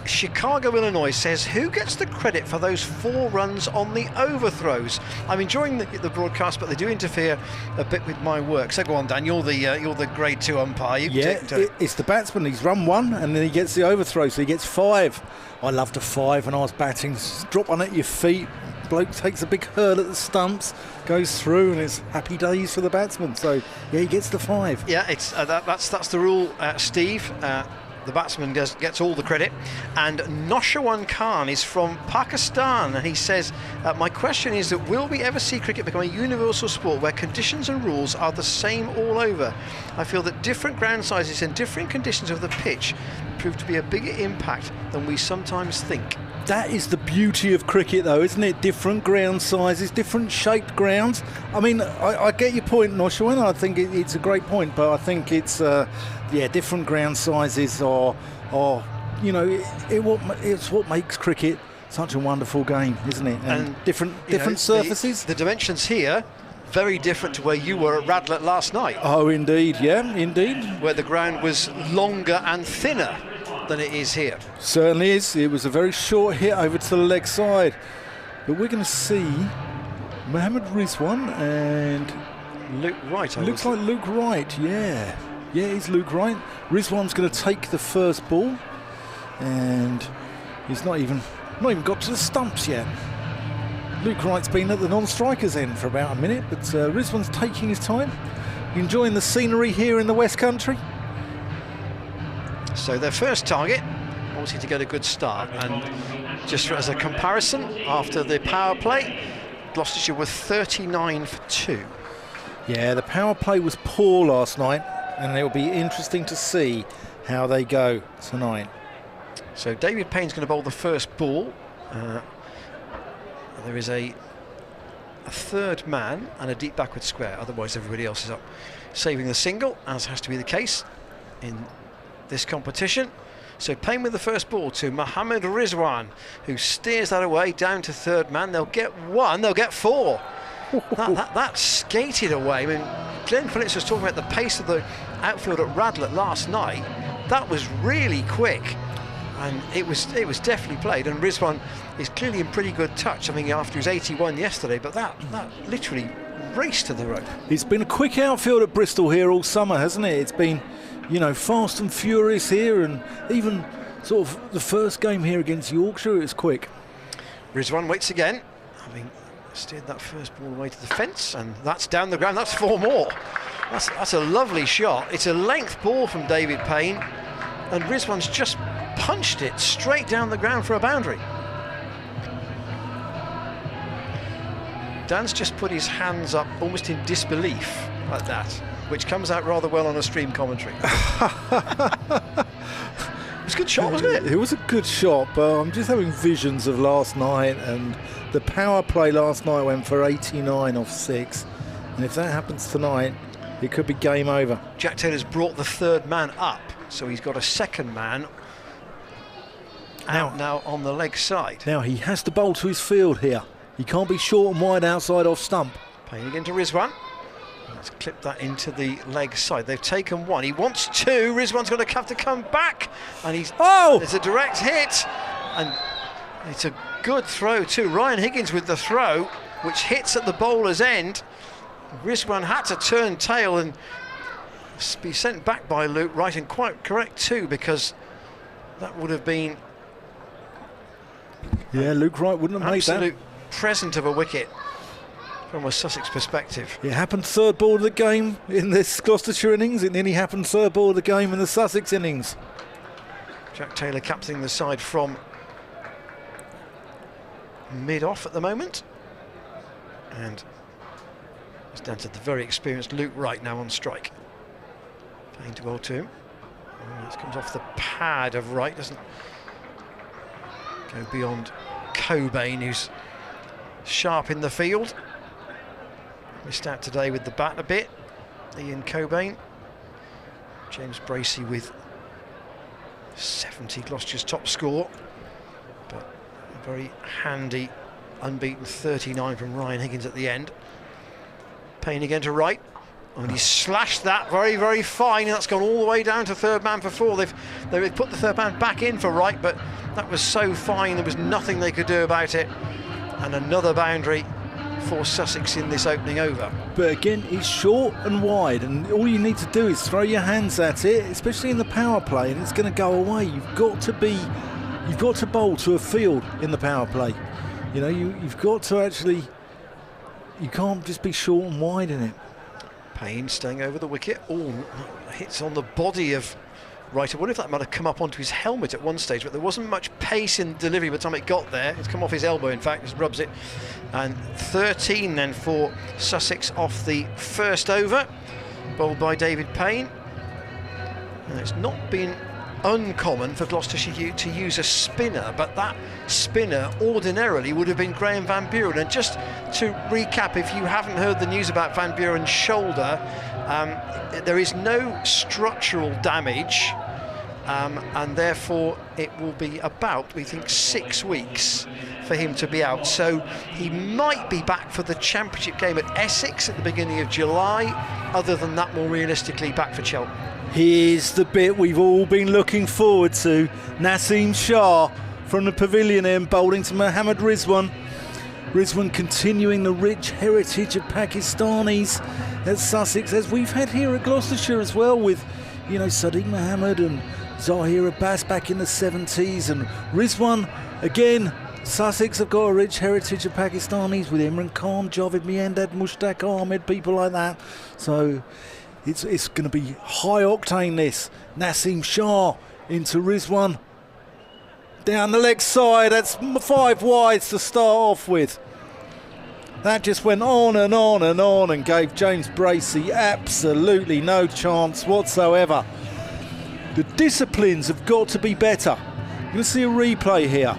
Chicago, Illinois says, who gets the credit for those 4 runs on the overthrows? I'm enjoying the broadcast, but they do interfere a bit with my work. So go on, Dan, you're the grade 2 umpire. It's the batsman. He's run 1 and then he gets the overthrow, so he gets 5. I loved a 5 when I was batting. Just drop one at your feet, bloke takes a big hurl at the stumps, goes through, and it's happy days for the batsman. So yeah, he gets the 5. Yeah, it's that's the rule, Steve. The batsman gets all the credit. And Noshawan Khan is from Pakistan, and he says, my question is that will we ever see cricket become a universal sport where conditions and rules are the same all over? I feel that different ground sizes and different conditions of the pitch prove to be a bigger impact than we sometimes think. That is the beauty of cricket, though, isn't it? Different ground sizes, different shaped grounds. I mean, I get your point, Noshua, and I think it's a great point, but I think it's, different ground sizes are it's what makes cricket such a wonderful game, isn't it? And different surfaces. The dimensions here, very different to where you were at Radlett last night. Oh, indeed, yeah, indeed. Where the ground was longer and thinner than it is here. Certainly is. It was a very short hit over to the leg side. But we're going to see Mohammad Rizwan and Luke Wright. Looks like Luke Wright, yeah. Yeah, it's Luke Wright. Rizwan's going to take the first ball, and he's not even got to the stumps yet. Luke Wright's been at the non-strikers end for about a minute, but Rizwan's taking his time, enjoying the scenery here in the West Country. So their first target, obviously to get a good start, and just as a comparison, after the power play, Gloucestershire were 39 for 2. Yeah, the power play was poor last night, and it will be interesting to see how they go tonight. So David Payne's going to bowl the first ball. There is a third man and a deep backward square, otherwise everybody else is up saving the single, as has to be the case in this competition. So Payne with the first ball to Mohammad Rizwan, who steers that away down to third man. They'll get one, they'll get four. that skated away. I mean, Glenn Phillips was talking about the pace of the outfield at Radlett last night. That was really quick, and it was definitely played. And Rizwan is clearly in pretty good touch. I mean, after he was 81 yesterday, but that literally raced to the rope. It's been a quick outfield at Bristol here all summer, hasn't it? It's been, fast and furious here, and even sort of the first game here against Yorkshire, it was quick. Rizwan waits again, having steered that first ball away to the fence, and that's down the ground. That's four more. That's a lovely shot. It's a length ball from David Payne, and Rizwan's just punched it straight down the ground for a boundary. Dan's just put his hands up almost in disbelief like that, which comes out rather well on a stream commentary. It was a good shot, wasn't it? It was a good shot, but I'm just having visions of last night, and the power play last night went for 89 off 6, and if that happens tonight, it could be game over. Jack Taylor's brought the third man up, so he's got a second man out now on the leg side. Now he has to bowl to his field here. He can't be short and wide outside off stump. Payne again to Rizwan. Let's clip that into the leg side. They've taken one. He wants two. Rizwan's going to have to come back, and it's a direct hit, and it's a good throw too. Ryan Higgins with the throw, which hits at the bowler's end. Rizwan had to turn tail and be sent back by Luke Wright, and quite correct too, because that would have been Luke Wright wouldn't have made that. Absolute present of a wicket from a Sussex perspective. It happened third ball of the game in this Gloucestershire innings. It nearly happened third ball of the game in the Sussex innings. Jack Taylor captaining the side from mid-off at the moment, and it's down to the very experienced Luke Wright now on strike. Paying to bowl to him. This comes off the pad of Wright, doesn't go beyond Cobain, who's sharp in the field. Missed out today with the bat a bit, Ian Cobain. James Bracey with 70, Gloucestershire's top score, but a very handy unbeaten 39 from Ryan Higgins at the end. Payne again to Wright, and he slashed that very, very fine, and that's gone all the way down to third man for four. They've put the third man back in for Wright, but that was so fine there was nothing they could do about it. And another boundary for Sussex in this opening over. But again, it's short and wide, and all you need to do is throw your hands at it, especially in the power play, and it's going to go away. You've got to bowl to a field in the power play. You've got to actually, you can't just be short and wide in it. Payne staying over the wicket. All hits on the body of Wright. I wonder if that might have come up onto his helmet at one stage, but there wasn't much pace in delivery by the time it got there. It's come off his elbow, in fact, just rubs it. And 13 then for Sussex off the first over, bowled by David Payne. And it's not been uncommon for Gloucestershire to use a spinner, but that spinner ordinarily would have been Graham Van Buren. And just to recap, if you haven't heard the news about Van Buren's shoulder, there is no structural damage, and therefore it will be about, we think, 6 weeks for him to be out. So he might be back for the championship game at Essex at the beginning of July. Other than that, more realistically, back for Cheltenham. Here's the bit we've all been looking forward to. Naseem Shah from the pavilion here, bowling to Mohammad Rizwan. Rizwan continuing the rich heritage of Pakistanis at Sussex, as we've had here at Gloucestershire as well, with, you know, Sadiq Mohammed and Zahir Abbas back in the 70s, and Rizwan again. Sussex have got a rich heritage of Pakistanis with Imran Khan, Javed Miandad, Mushtaq Ahmed, people like that. So it's going to be high octane, this. Naseem Shah into Rizwan. Down the leg side, that's 5 wides to start off with. That just went on and on and on and gave James Bracey absolutely no chance whatsoever. The disciplines have got to be better. You're going to see a replay here.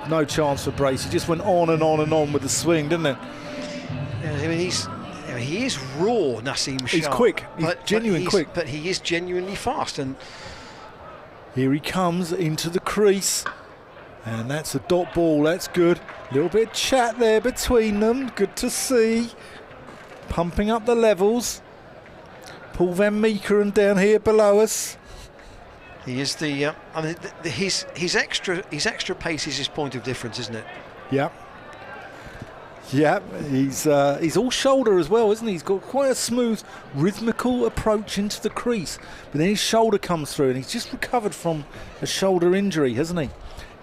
No chance for Bracey. Just went on and on and on with the swing, didn't it? Yeah, I mean, he is raw, Naseem Shah. He's quick. He's genuinely quick. But he is genuinely fast. And here he comes into the crease. And that's a dot ball. That's good. A little bit of chat there between them. Good to see. Pumping up the levels. Paul Van Meekeren down here below us. He is the. I mean, his extra pace is his point of difference, isn't it? Yeah. Yeah, he's all shoulder as well, isn't he? He's got quite a smooth, rhythmical approach into the crease. But then his shoulder comes through, and he's just recovered from a shoulder injury, hasn't he?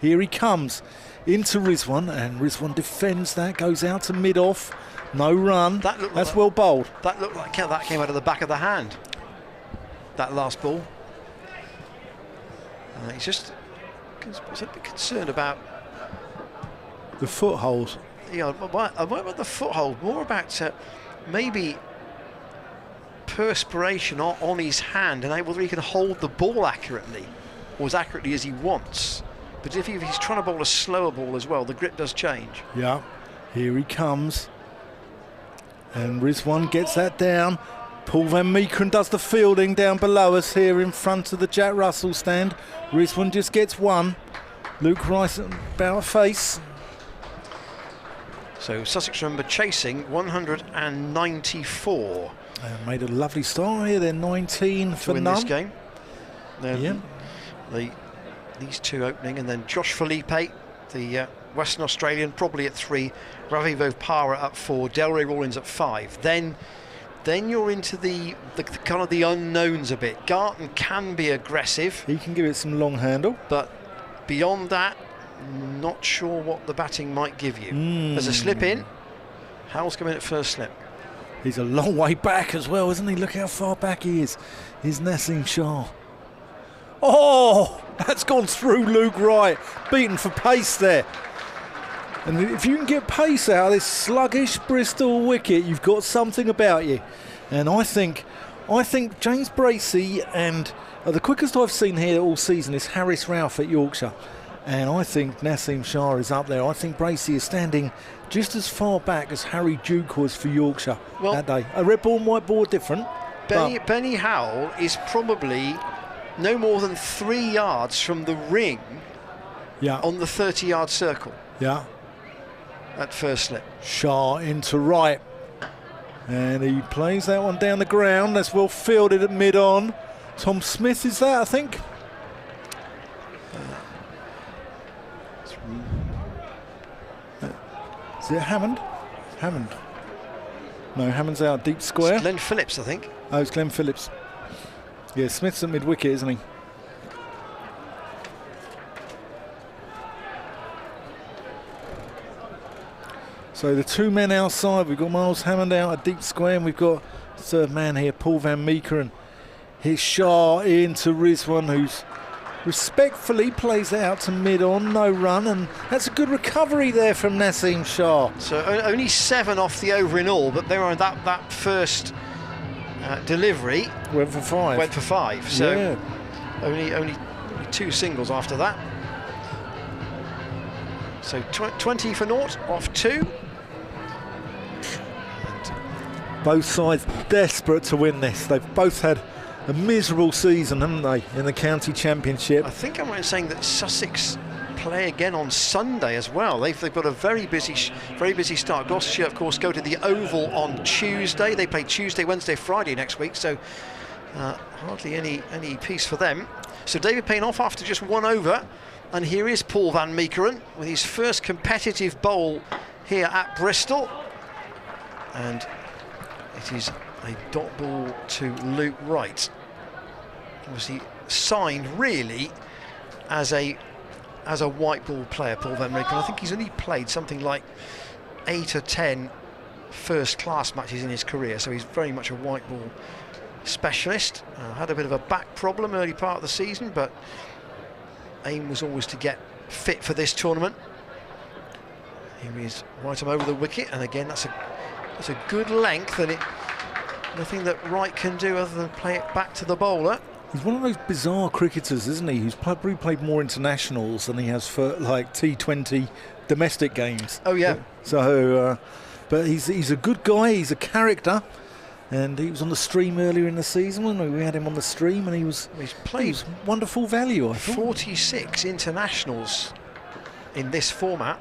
Here he comes into Rizwan, and Rizwan defends that, goes out to mid-off. No run. That's well bowled. That looked like that came out of the back of the hand. That last ball. He's just a bit concerned about the foothold. Yeah, what about the foothold? More about maybe perspiration on his hand and whether he can hold the ball accurately, or as accurately as he wants. But if he's trying to bowl a slower ball as well, the grip does change. Yeah, here he comes. And Rizwan gets that down. Paul Van Meekeren does the fielding down below us here in front of the Jack Russell stand. Rizwan just gets one. Luke Rice about a face. So Sussex, remember, chasing 194. Made a lovely start here. They're 19 for win none. This game. Yeah. These two opening, and then Josh Felipe, the Western Australian, probably at 3. Ravi Vopara at 4. Delray Rawlins at 5. Then you're into the kind of the unknowns a bit. Garton can be aggressive. He can give it some long handle. But beyond that, not sure what the batting might give you. There's a slip in. Howell's coming at first slip. He's a long way back as well, isn't he? Look how far back he is. Here's Naseem Shah. Oh, that's gone through Luke Wright. Beaten for pace there. And if you can get pace out of this sluggish Bristol wicket, you've got something about you. And I think James Bracey, and the quickest I've seen here all season is Harris Ralph at Yorkshire. And I think Naseem Shah is up there. I think Bracey is standing just as far back as Harry Duke was for Yorkshire that day. A red ball and white ball different. Benny Howell is probably no more than 3 yards from the ring on the 30-yard circle. Yeah. At first slip. Shah into right. And he plays that one down the ground. That's well fielded at mid-on. Tom Smith is that, I think. Is it Hammond? Hammond. No, Hammond's out deep square. It's Glenn Phillips, I think. Oh, it's Glenn Phillips. Yeah, Smith's at mid-wicket, isn't he? So the 2 men outside, we've got Miles Hammond out at deep square, and we've got third man here, Paul Van Meekeren. Here's Shah into Rizwan, who's respectfully plays it out to mid-on, no run, and that's a good recovery there from Naseem Shah. So only 7 off the over in all, but they were on that first delivery went for 5. went for 5. So yeah. only 2 singles after that. So 20 for naught off 2. Both sides desperate to win this. They've both had a miserable season, haven't they, in the county championship? I think I'm right in saying that Sussex play again on Sunday as well. They've got a very busy start. Gloucestershire, of course, go to the Oval on Tuesday. They play Tuesday, Wednesday, Friday next week, so hardly any peace for them. So David Payne off after just 1 over, and here is Paul van Meekeren with his first competitive bowl here at Bristol, and it is a dot ball to Luke Wright. Obviously signed really as a white ball player, Paul van Meekeren. I think he's only played something like 8 or 10 first class matches in his career, so he's very much a white ball specialist. Had a bit of a back problem early part of the season, but aim was always to get fit for this tournament. Here he is, right over the wicket, and again that's a good length, and nothing that Wright can do other than play it back to the bowler. He's one of those bizarre cricketers, isn't he? Who's probably played more internationals than he has for like T20 domestic games. Oh yeah. So, but he's a good guy. He's a character, and he was on the stream earlier in the season when we had him on the stream, and he's played wonderful value. I thought 46 internationals in this format.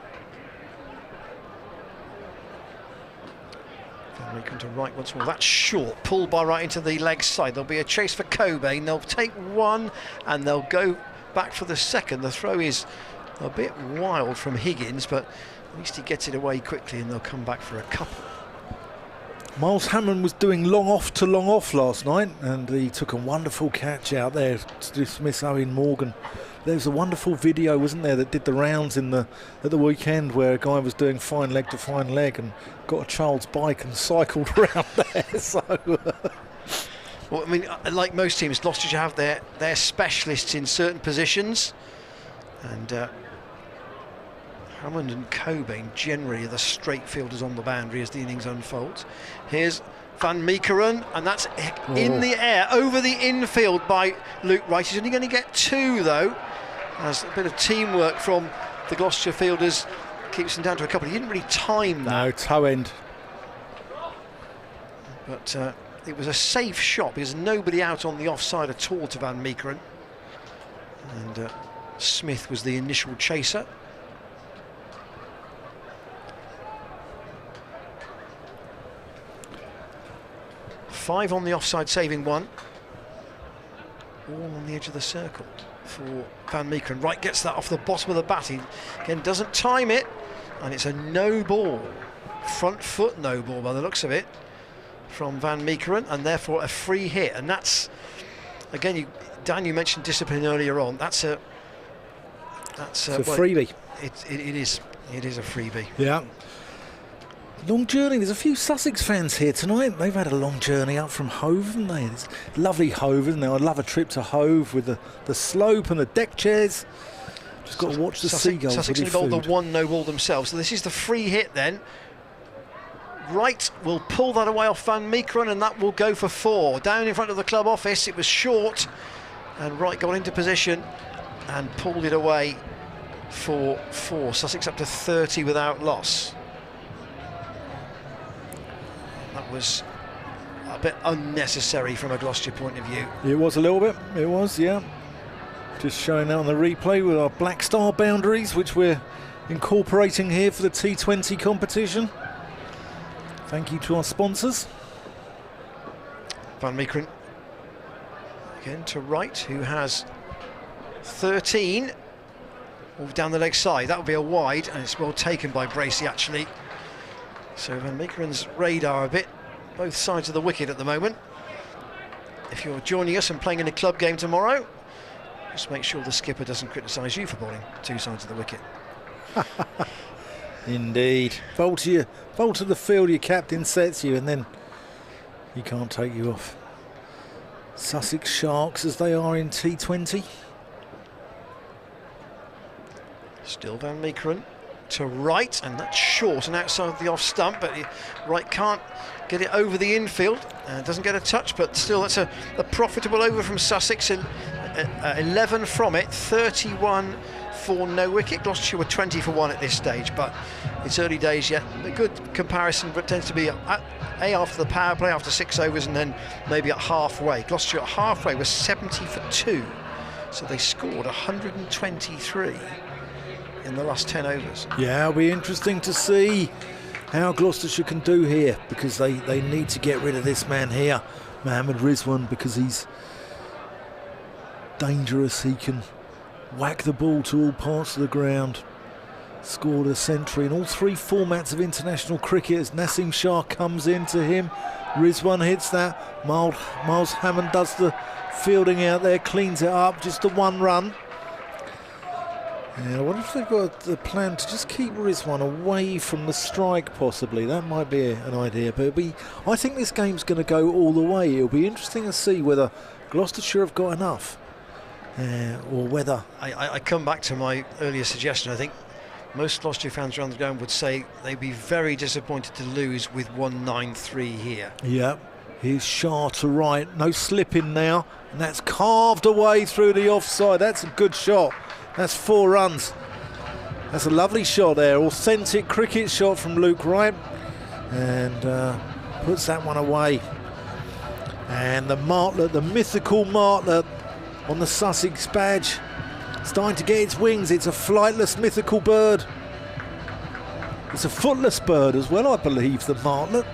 Meekeren to right once more. That's short, pulled by Wright into the leg side. There'll be a chase for Cobain. They'll take 1 and they'll go back for the second. The throw is a bit wild from Higgins, but at least he gets it away quickly, and they'll come back for a couple. Miles Hammond was doing long off last night, and he took a wonderful catch out there to dismiss Owen Morgan. There was a wonderful video, wasn't there, that did the rounds at the weekend, where a guy was doing fine leg to fine leg and got a child's bike and cycled around there. So, well, I mean, like most teams, Gloucestershire have their specialists in certain positions, and Hammond and Cobain generally are the straight fielders on the boundary as the innings unfolds. Here's Van Meekeren, and that's in the air over the infield by Luke Wright. He's only going to get 2 though, as a bit of teamwork from the Gloucestershire fielders keeps them down to a couple. He didn't really time that. No, toe end. But it was a safe shot because nobody out on the offside at all to Van Meekeren, and Smith was the initial chaser. Five on the offside, saving 1. All on the edge of the circle for Van Meekeren. Wright gets that off the bottom of the bat. He again doesn't time it, and it's a no ball, front foot no ball by the looks of it, from Van Meekeren, and therefore a free hit. And that's again, Dan, you mentioned discipline earlier on. That's a freebie. It is a freebie. Yeah. Long journey. There's a few Sussex fans here tonight. They've had a long journey up from Hove, haven't they? It's lovely Hove, isn't there? I love a trip to Hove with the slope and the deck chairs. Just got to watch the seagulls. Sussex have got the 1 no ball themselves. So this is the free hit then. Wright will pull that away off Van Meekeren, and that will go for 4. Down in front of the club office, it was short, and Wright got into position and pulled it away for 4. Sussex up to 30 without loss. That was a bit unnecessary from a Gloucestershire point of view. It was a little bit. It was, yeah. Just showing that on the replay with our Black Star boundaries, which we're incorporating here for the T20 competition. Thank you to our sponsors. Van Meekeren again to Wright, who has 13. Down the leg side, that would be a wide, and it's well taken by Bracey actually. So Van Meekeren's radar a bit, both sides of the wicket at the moment. If you're joining us and playing in a club game tomorrow, just make sure the skipper doesn't criticise you for bowling 2 sides of the wicket. Indeed. Bowl to the field, your captain sets you, and then he can't take you off. Sussex Sharks as they are in T20. Still Van Meekeren to right, and that's short and outside the off stump, but Wright can't get it over the infield. Doesn't get a touch, but still that's a profitable over from Sussex. 11 from it, 31 for no wicket. Gloucestershire were 20 for 1 at this stage, but it's early days yet. A good comparison, but tends to be after the power play, after 6 overs, and then maybe at halfway. Gloucestershire at halfway was 70 for 2, so they scored 123 in the last 10 overs. Yeah, it'll be interesting to see how Gloucestershire can do here, because they need to get rid of this man here, Mohammad Rizwan, because he's dangerous. He can whack the ball to all parts of the ground. Scored a century in all 3 formats of international cricket as Naseem Shah comes into him. Rizwan hits that. Miles Hammond does the fielding out there, cleans it up, just the 1 run. Yeah, I wonder if they've got the plan to just keep Rizwan away from the strike, possibly. That might be an idea, but I think this game's going to go all the way. It'll be interesting to see whether Gloucestershire have got enough, or whether... I come back to my earlier suggestion. I think most Gloucestershire fans around the ground would say they'd be very disappointed to lose with 193 here. Yeah, here's Shah to right, no slipping now, and that's carved away through the offside. That's a good shot. That's 4 runs. That's a lovely shot there, authentic cricket shot from Luke Wright, and puts that one away. And the martlet, the mythical martlet on the Sussex badge, starting to get its wings. It's a flightless mythical bird. It's a footless bird as well, I believe, the martlet.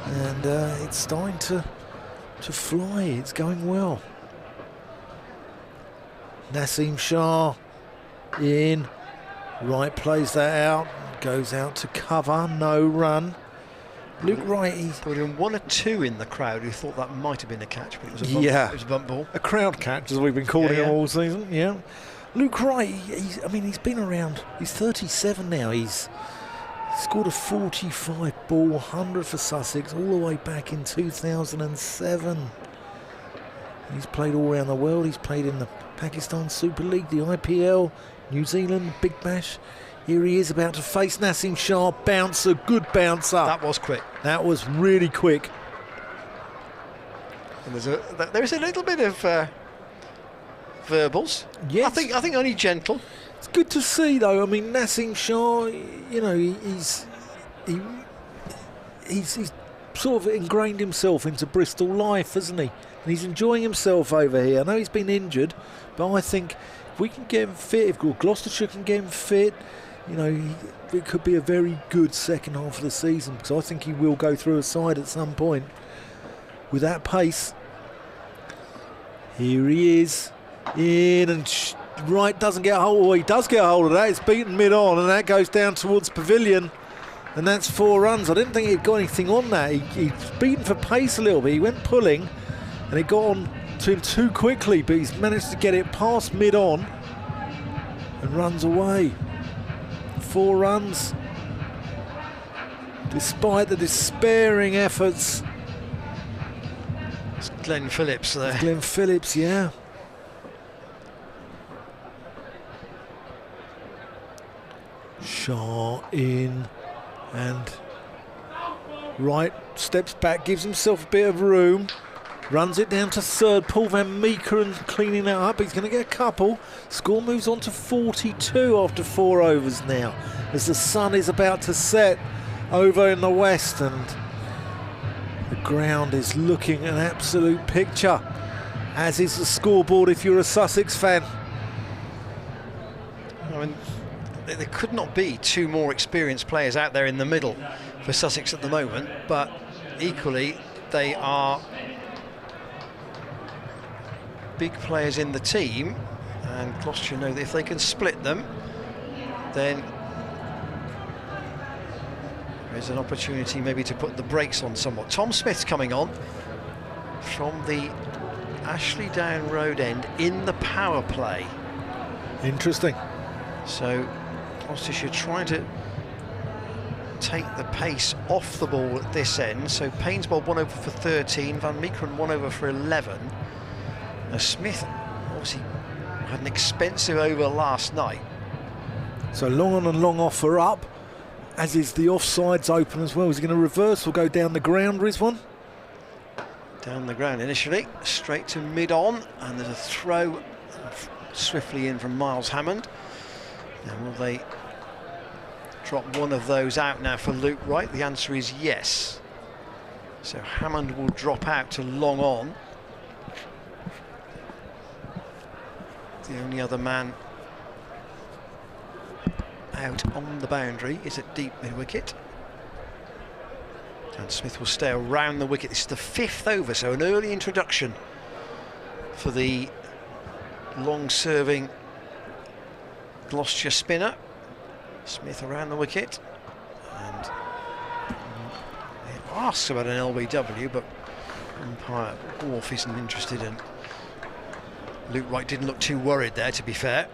And it's starting to fly. It's going well. Naseem Shah in. Wright plays that out. Goes out to cover. No run. Luke Wright. There were 1 or 2 in the crowd who thought that might have been a catch, but it was a bump, it was a bump ball. A crowd catch, as we've been calling him all season. Yeah. Luke Wright, he's been around. He's 37 now. He's scored a 45 ball 100 for Sussex all the way back in 2007. He's played all around the world. He's played in the Pakistan Super League, the IPL, New Zealand, Big Bash. Here he is about to face Naseem Shah. Bouncer, good bouncer. That was quick. That was really quick. And there's a little bit of verbals. Yes. I think only gentle. It's good to see, though. I mean, Naseem Shah, you know, he's sort of ingrained himself into Bristol life, hasn't he? And he's enjoying himself over here. I know he's been injured, but I think if we can get him fit, if Gloucestershire can get him fit, you know, it could be a very good second half of the season, because I think he will go through a side at some point with that pace. Here he is, in, and Wright doesn't get a hold. Oh, he does get a hold of that. It's beaten mid-on, and that goes down towards pavilion, and that's 4 runs. I didn't think he'd got anything on that. He's beaten for pace a little bit. He went pulling, and it got on to him too quickly, but he's managed to get it past mid-on and runs away. 4 runs, despite the despairing efforts. It's Glenn Phillips there. It's Glenn Phillips, yeah. Shah in, and Wright steps back, gives himself a bit of room, runs it down to third. Paul Van Meekeren cleaning that up. He's going to get a couple. Score moves on to 42 after 4 overs now, as the sun is about to set over in the west, and the ground is looking an absolute picture, as is the scoreboard if you're a Sussex fan. I mean, there could not be 2 more experienced players out there in the middle for Sussex at the moment, but equally they are big players in the team, and Gloucestershire know that if they can split them, then there's an opportunity maybe to put the brakes on somewhat. Tom Smith's coming on from the Ashley Down Road end in the power play. Interesting. So Gloucestershire trying to take the pace off the ball at this end. So Payne's bowled 1 over for 13, Van Meekeren 1 over for 11. Now Smith obviously had an expensive over last night. So long on and long off are up, as is the offsides open as well. Is he going to reverse or go down the ground, Rizwan? Down the ground initially, straight to mid-on, and there's a throw swiftly in from Miles Hammond. And will they drop one of those out now for Luke Wright? The answer is yes. So Hammond will drop out to long on. The only other man out on the boundary is at deep mid-wicket. And Smith will stay around the wicket. This is the 5th over, so an early introduction for the long-serving Gloucestershire spinner. Smith around the wicket, and it asks about an LBW, but umpire Wharf isn't interested in. Luke Wright didn't look too worried there, to be fair.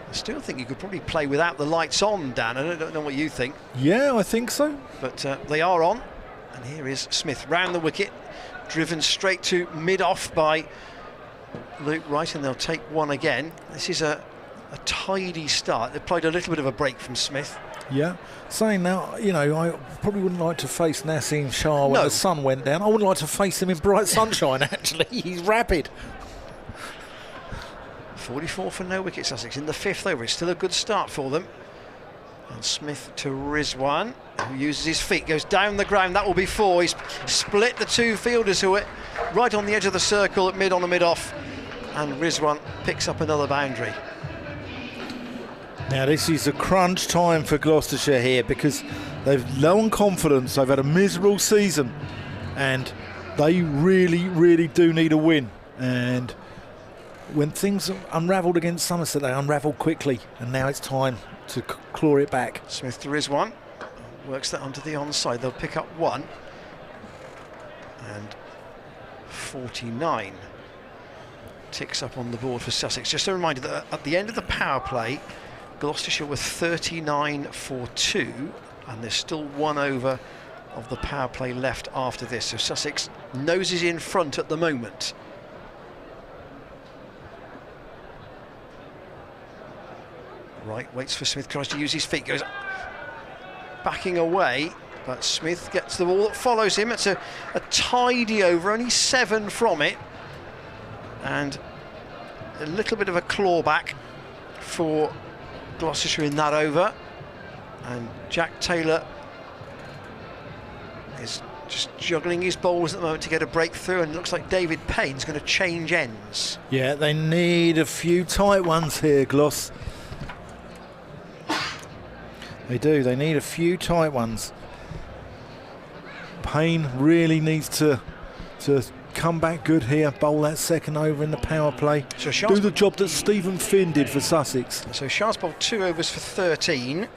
I still think you could probably play without the lights on, Dan. I don't know what you think. Yeah, I think so. But they are on, and here is Smith round the wicket, driven straight to mid-off by Luke Wright, and they'll take one again. This is a tidy start. They played a little bit of a break from Smith. Yeah, saying now, you know, I probably wouldn't like to face Naseem Shah when the sun went down. I wouldn't like to face him in bright sunshine, actually. He's rapid. 44 for no wicket, Sussex in the 5th over. It's still a good start for them. And Smith to Rizwan, who uses his feet, goes down the ground. That will be 4. He's split the two fielders who are right on the edge of the circle at mid on the mid-off. And Rizwan picks up another boundary. Now this is a crunch time for Gloucestershire here, because they've low on confidence. They've had a miserable season, and they really do need a win. And when things unravelled against Somerset, they unravelled quickly, and now it's time to claw it back. Smith to Rizwan, works that onto the onside. They'll pick up 1, and 49 ticks up on the board for Sussex. Just a reminder that at the end of the power play, Gloucestershire were 39 for 2, and there's still 1 over of the power play left after this. So Sussex noses in front at the moment. Right, waits for Smith, tries to use his feet, goes backing away, but Smith gets the ball that follows him. It's a tidy over, only 7 from it, and a little bit of a clawback for Gloucestershire in that over. And Jack Taylor is just juggling his bowls at the moment to get a breakthrough, and it looks like David Payne's going to change ends. Yeah, they need a few tight ones here, Gloss. They do, they need a few tight ones. Payne really needs to come back good here, bowl that second over in the power play. So do the job that Stephen Finn did for Sussex. So Shah's bowled 2 overs for 13.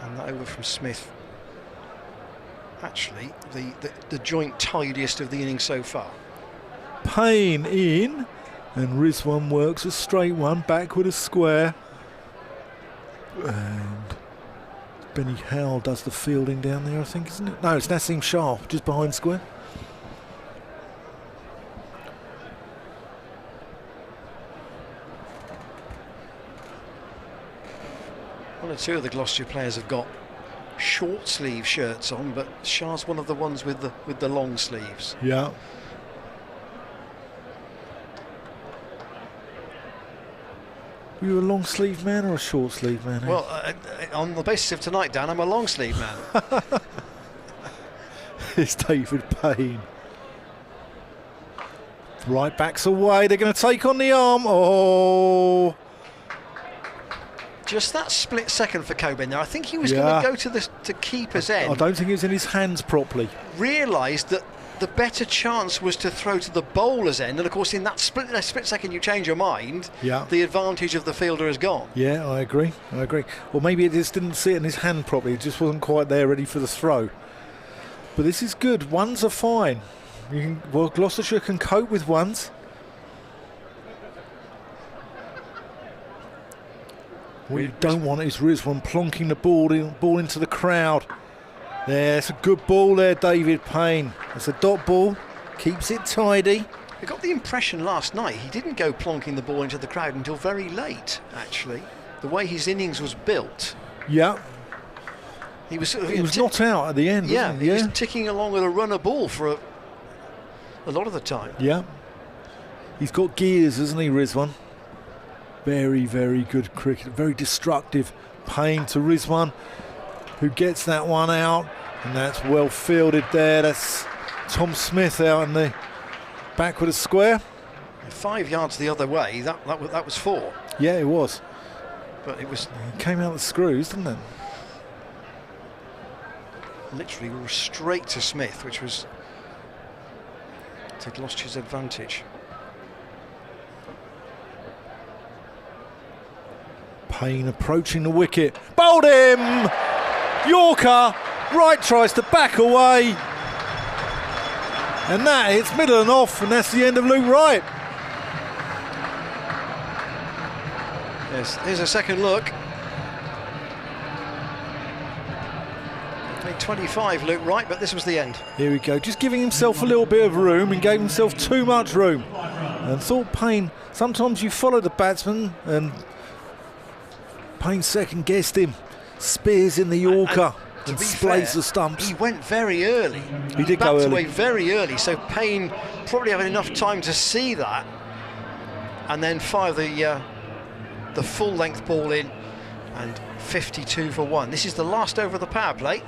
And that over from Smith, actually the joint tidiest of the innings so far. Payne in, and Rizwan works a straight one, back with a square. And Benny Howell does the fielding down there, I think, isn't it? No, it's Naseem Shah, just behind square. One or two of the Gloucestershire players have got short sleeve shirts on, but Shah's one of the ones with the long sleeves. Yeah. Were you a long sleeve man or a short sleeve man? Well, on the basis of tonight, Dan, I'm a long sleeve man. It's David Payne. Right backs away. They're going to take on the arm. Oh. Just that split second for Coben there. I think he was going to go to keeper's end. I don't think it was in his hands properly. Realised that the better chance was to throw to the bowler's end, and of course in that split second you change your mind. Yeah. The advantage of the fielder is gone. Yeah, I agree. Well, maybe it just didn't see it in his hand properly. It just wasn't quite there, ready for the throw. But this is good. Ones are fine. Gloucestershire can cope with ones. What you don't want is Rizwan plonking the ball into the crowd. There, it's a good ball there, David Payne. It's a dot ball, keeps it tidy. I got the impression last night he didn't go plonking the ball into the crowd until very late, actually. The way his innings was built. Yeah. He was not out at the end, yeah, wasn't he? He was ticking along with a runner ball for a lot of the time. Yeah. He's got gears, hasn't he, Rizwan? Very, very good cricket. Very destructive. Payne to Rizwan, who gets that one out. And that's well fielded there. That's Tom Smith out in the backward of square. 5 yards the other way, that was 4. Yeah, it was. But it was... It came out the screws, didn't it? Literally straight to Smith, which was to Gloucestershire's advantage. Payne approaching the wicket. Bowled him! Yorker! Wright tries to back away. And that hits middle and off, and that's the end of Luke Wright. Yes, here's a second look. Made 25, Luke Wright, but this was the end. Here we go, just giving himself a little bit of room, and gave himself too much room. And thought Payne, sometimes you follow the batsman, and Payne second guessed him. Spears in the Yorker and splays the stumps. He went very early. He did go early. Away very early, so Payne probably having enough time to see that, and then fire the full-length ball in, and 52 for 1. This is the last over of the power play,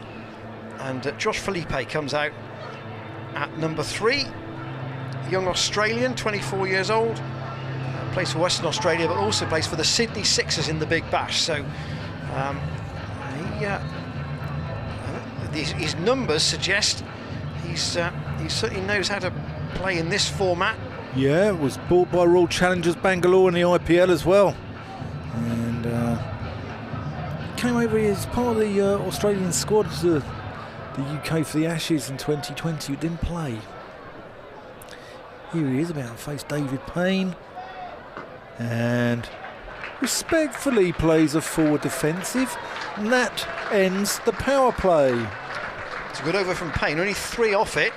and Josh Felipe comes out at number 3. Young Australian, 24 years old, plays for Western Australia, but also plays for the Sydney Sixers in the Big Bash. So his numbers suggest he certainly knows how to play in this format. Yeah, it was bought by Royal Challengers Bangalore in the IPL as well. And came over here as part of the Australian squad to the UK for the Ashes in 2020, who didn't play. Here he is, about to face David Payne. And respectfully plays a forward defensive. And that ends the power play. It's a good over from Payne, only 3 off it.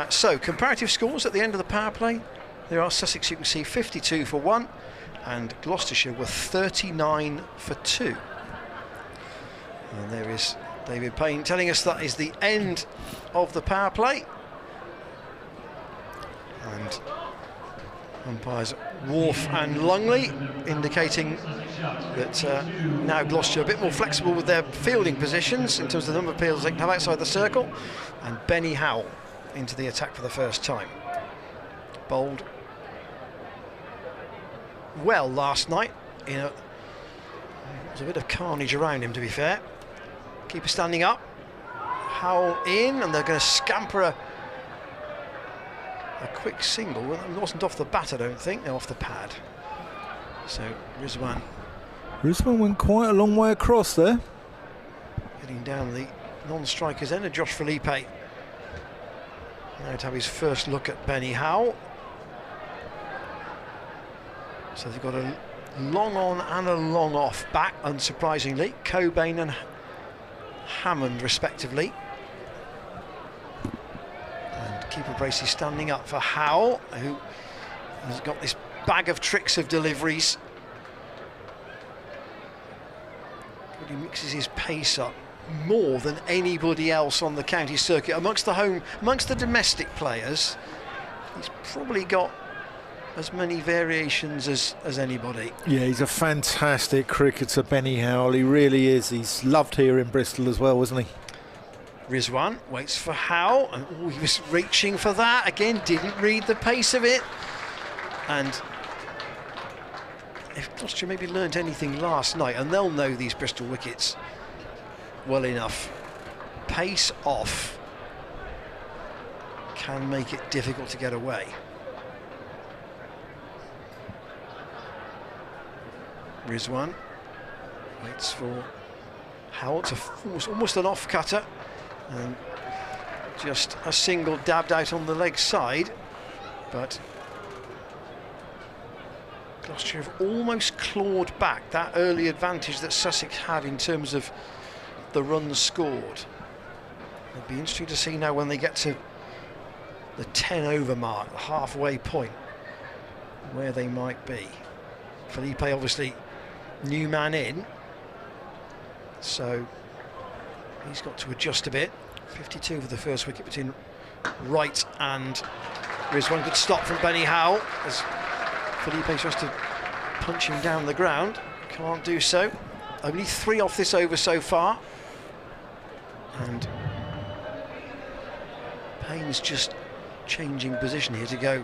So, comparative scores at the end of the power play. There are Sussex, you can see, 52 for 1. And Gloucestershire were 39 for 2. And there is David Payne telling us that is the end of the power play. And umpires Wharf and Lungley indicating that now Gloucestershire a bit more flexible with their fielding positions in terms of the number of appeals they can have outside the circle. And Benny Howell into the attack for the first time. Bowled well last night. There's a bit of carnage around him, to be fair. Keeper standing up. Howell in, and they're going to scamper a quick single. It wasn't off the bat, I don't think. No, off the pad. So Rizwan went quite a long way across there. Heading down the non-striker's end of Josh Felipe. Now to have his first look at Benny Howell. So they've got a long on and a long off back, unsurprisingly. Cobain and Hammond, respectively. And keeper Bracey standing up for Howell, who has got this bag of tricks of deliveries. But he mixes his pace up more than anybody else on the county circuit. Amongst the domestic players, he's probably got as many variations as anybody. Yeah, he's a fantastic cricketer, Benny Howell. He really is. He's loved here in Bristol as well, wasn't he? Rizwan waits for Howell, and he was reaching for that again. Didn't read the pace of it. And if Gloucestershire maybe learnt anything last night, and they'll know these Bristol wickets well enough, pace off can make it difficult to get away. Rizwan waits for Howell to force almost an off cutter, and just a single dabbed out on the leg side, but Gloucestershire have almost clawed back that early advantage that Sussex had in terms of the runs scored. It'll be interesting to see now when they get to the 10 over mark, the halfway point, where they might be. Felipe obviously new man in, so he's got to adjust a bit. 52 for the first wicket between Wright and Rizwan. Good stop from Benny Howell as Felipe tries to punch him down the ground. Can't do so. Only 3 off this over so far. And Payne's just changing position here to go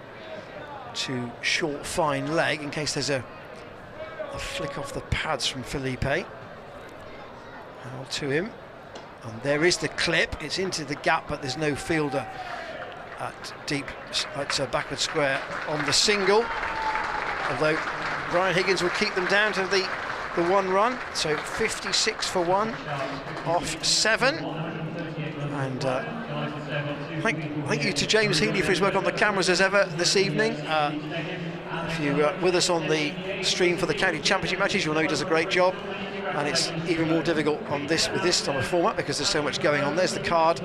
to short fine leg in case there's a flick off the pads from Felipe. Howell to him. And there is the clip. It's into the gap, but there's no fielder at backward square on the single. Although Ryan Higgins will keep them down to the 1 run. So 56 for 1 off 7. And thank you to James Healy for his work on the cameras as ever this evening. If you're with us on the stream for the county championship matches, you'll know he does a great job. And it's even more difficult on with this type of format because there's so much going on. There's the card.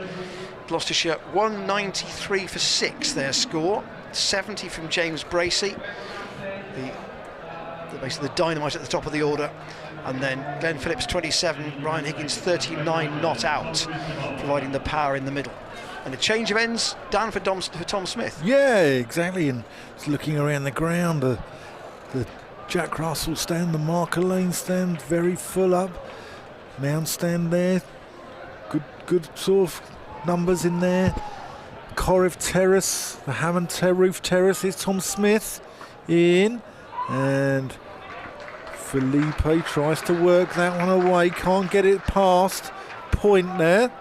Gloucestershire 193 for 6 their score. 70 from James Bracey, basically the dynamite at the top of the order. And then Glenn Phillips 27, Ryan Higgins 39 not out, providing the power in the middle. And a change of ends down for Tom Smith. Yeah, exactly. And just looking around the ground, the Jack Russell stand, the Marker Lane stand, very full up. Mount stand there, good sort of numbers in there. Corriff Terrace, the Hammond Roof Terrace is Tom Smith in, and Felipe tries to work that one away, can't get it past point there.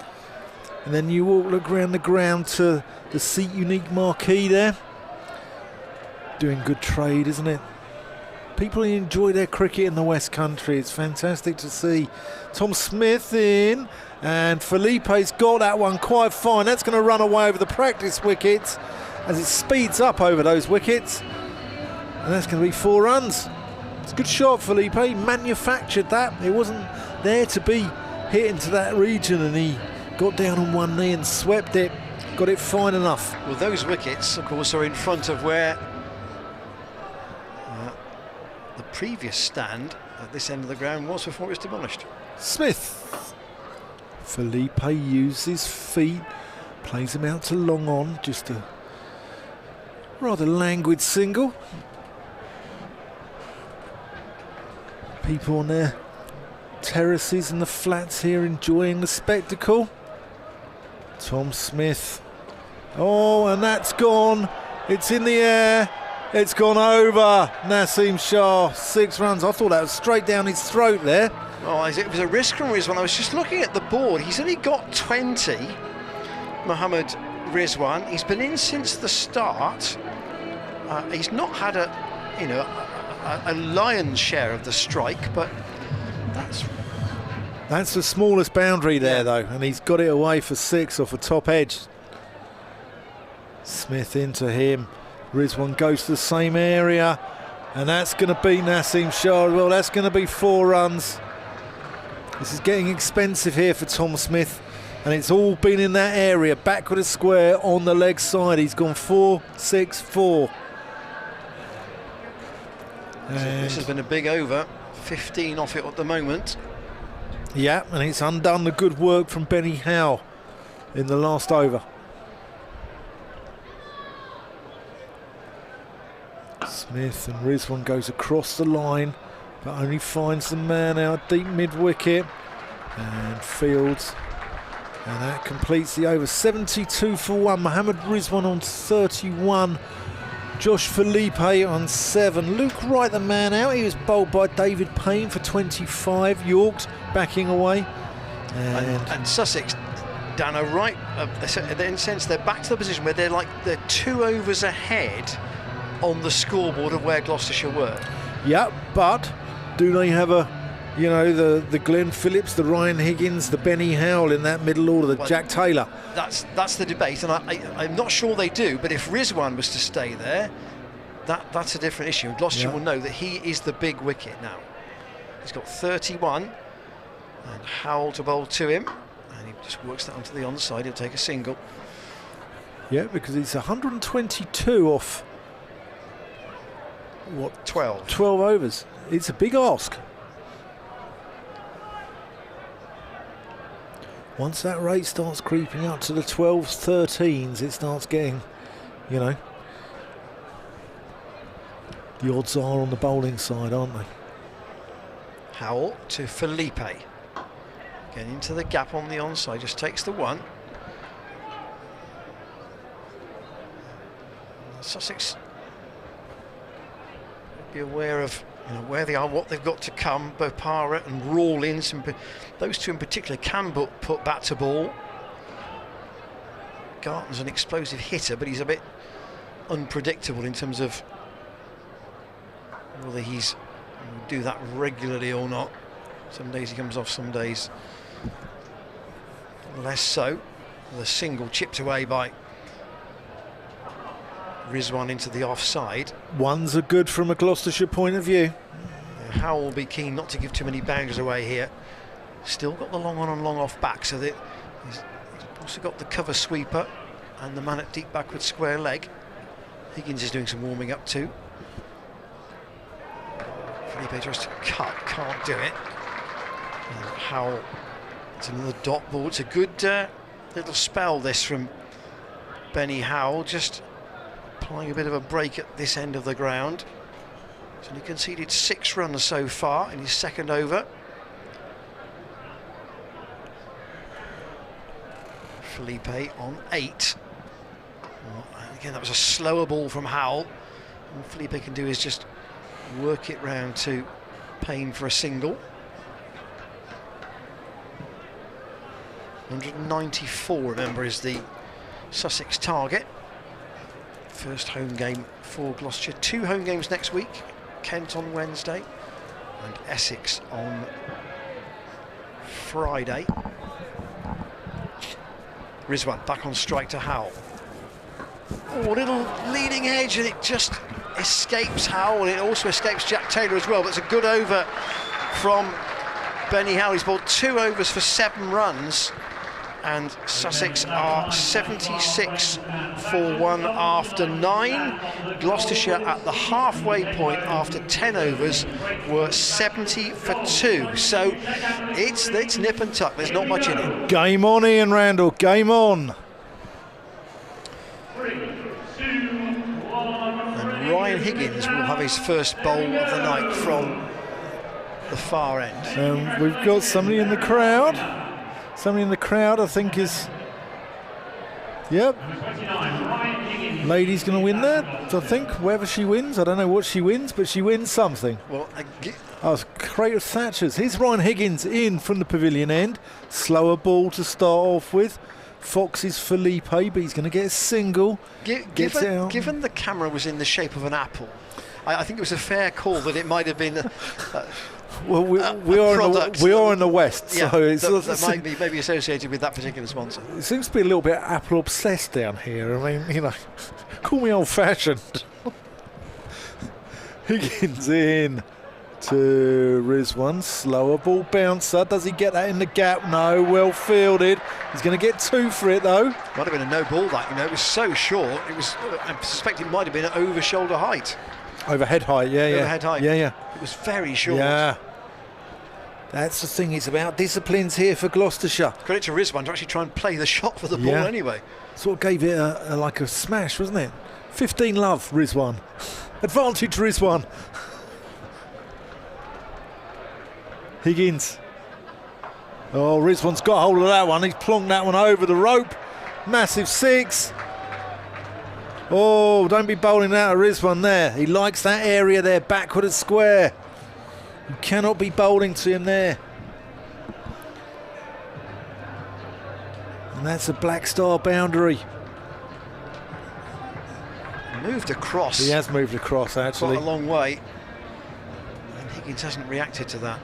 And then you all look around the ground to the Seat Unique marquee there. Doing good trade, isn't it? People enjoy their cricket in the West Country. It's fantastic to see. Tom Smith in, and Felipe's got that one quite fine. That's going to run away over the practice wickets as it speeds up over those wickets. And that's going to be 4 runs. It's a good shot, Felipe. Manufactured that. It wasn't there to be hit into that region, and he got down on one knee and swept it. Got it fine enough. Well, those wickets, of course, are in front of where the previous stand at this end of the ground was before it was demolished. Smith. Felipe uses feet, plays him out to long on, just a rather languid single. People on their terraces and the flats here enjoying the spectacle. Tom Smith. Oh, and that's gone. It's in the air. It's gone over. Naseem Shah, 6 runs. I thought that was straight down his throat there. Oh, it was a risk from Rizwan. I was just looking at the board. He's only got 20, Mohammed Rizwan. He's been in since the start. He's not had a lion's share of the strike, but that's the smallest boundary there, though, and he's got it away for 6 off a top edge. Smith into him. Rizwan goes to the same area, and that's going to beat Naseem Shah. Well, that's going to be 4 runs. This is getting expensive here for Tom Smith, and it's all been in that area, backward of square on the leg side. He's gone 4, 6, 4. This has been a big over, 15 off it at the moment. Yeah, and it's undone the good work from Benny Howell in the last over. Smith and Rizwan goes across the line, but only finds the man out deep mid-wicket, and fields, and that completes the over. 72 for 1. Mohammed Rizwan on 31. Josh Felipe on 7. Luke Wright, the man out. He was bowled by David Payne for 25. Yorks backing away. And Sussex, Dan, are right. In a sense, they're back to the position where they're 2 overs ahead on the scoreboard of where Gloucestershire were. Yeah, but do they have the Glenn Phillips, the Ryan Higgins, the Benny Howell in that middle order, Jack Taylor? That's the debate, and I'm not sure they do, but if Rizwan was to stay there, that's a different issue. Gloucestershire will know that he is the big wicket now. He's got 31, and Howell to bowl to him, and he just works that onto the onside. He'll take a single. Yeah, because it's 122 off, what? 12. 12 overs. It's a big ask. Once that rate starts creeping up to the 12s, 13s, it starts getting, you know, the odds are on the bowling side, aren't they? Howell to Felipe. Getting into the gap on the onside, just takes the one. Sussex be aware of where they are, what they've got to come. Bopara and Rawlins, those two in particular, can put bat to ball. Garton's an explosive hitter, but he's a bit unpredictable in terms of whether he's do that regularly or not. Some days he comes off, some days less so. The single chipped away by Rizwan into the offside. Ones are good from a Gloucestershire point of view. Howell will be keen not to give too many boundaries away here. Still got the long on and long off back, so that he's also got the cover sweeper and the man at deep backward square leg. Higgins is doing some warming up too. Felipe tries to cut, can't do it. And Howell, it's another dot ball. It's a good little spell this from Benny Howell, just applying a bit of a break at this end of the ground. So he conceded 6 runs so far in his second over. Felipe on 8. Again, that was a slower ball from Howell. All Felipe can do is just work it round to Payne for a single. 194, remember, is the Sussex target. First home game for Gloucestershire. 2 home games next week. Kent on Wednesday and Essex on Friday. Rizwan back on strike to Howell. Oh, little leading edge, and it just escapes Howell, and it also escapes Jack Taylor as well. But it's a good over from Benny Howell. He's bowled 2 overs for 7 runs, and Sussex are 76 for 1 after 9. Gloucestershire at the halfway point after 10 overs were 70 for 2. So it's nip and tuck. There's not much in it. Game on, Ian Randall. Game on. And Ryan Higgins will have his first bowl of the night from the far end. We've got somebody in the crowd. Somebody in the crowd, I think, is... Yep. Lady's going to win that, I think, wherever she wins. I don't know what she wins, but she wins something. Well, Oh, Crater Thatcher's. Here's Ryan Higgins in from the pavilion end. Slower ball to start off with. Fox's Felipe, but he's going to get a single. Given the camera was in the shape of an apple, I think it was a fair call that it might have been... Well, we are in the West, so it's that might be maybe associated with that particular sponsor. It seems to be a little bit Apple obsessed down here. I mean, call me old-fashioned. Higgins in to Rizwan, slower ball bouncer. Does he get that in the gap? No, well fielded. He's going to get 2 for it though. Might have been a no ball that. It was so short. It was. I suspect it might have been at over shoulder height. Overhead height, yeah. Overhead height. Yeah. It was very short. Yeah. That's the thing, it's about disciplines here for Gloucestershire. Credit to Rizwan to actually try and play the shot for the ball anyway. Sort of gave it like a smash, wasn't it? 15 love, Rizwan. Advantage, Rizwan. Higgins. Oh, Rizwan's got hold of that one. He's plonked that one over the rope. Massive 6. Oh, don't be bowling out of Rizwan there. He likes that area there, backward and square. You cannot be bowling to him there. And that's a Black Star boundary. Moved across. He has moved across, actually. Quite a long way. And Higgins hasn't reacted to that.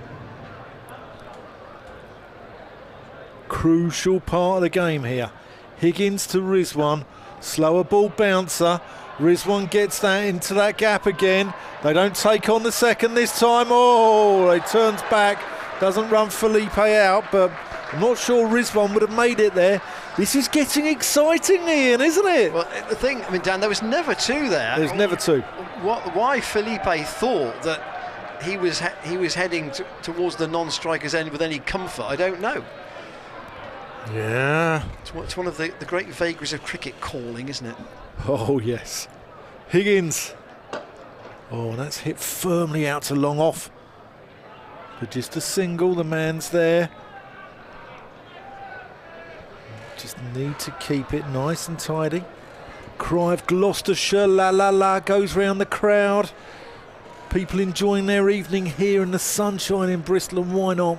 Crucial part of the game here. Higgins to Rizwan. Slower ball bouncer. Rizwan gets that into that gap again. They don't take on the second this time. Oh, he turns back. Doesn't run Felipe out, but I'm not sure Rizwan would have made it there. This is getting exciting, Ian, isn't it? Well, the thing, I mean, Dan, there was never two there. There's never two. Why Felipe thought that he was heading towards the non-striker's end with any comfort, I don't know. Yeah. It's one of the great vagaries of cricket calling, isn't it? Oh, yes. Higgins. Oh, that's hit firmly out to long off. But just a single, the man's there. Just need to keep it nice and tidy. Cry of Gloucestershire, la la la, goes round the crowd. People enjoying their evening here in the sunshine in Bristol, and why not?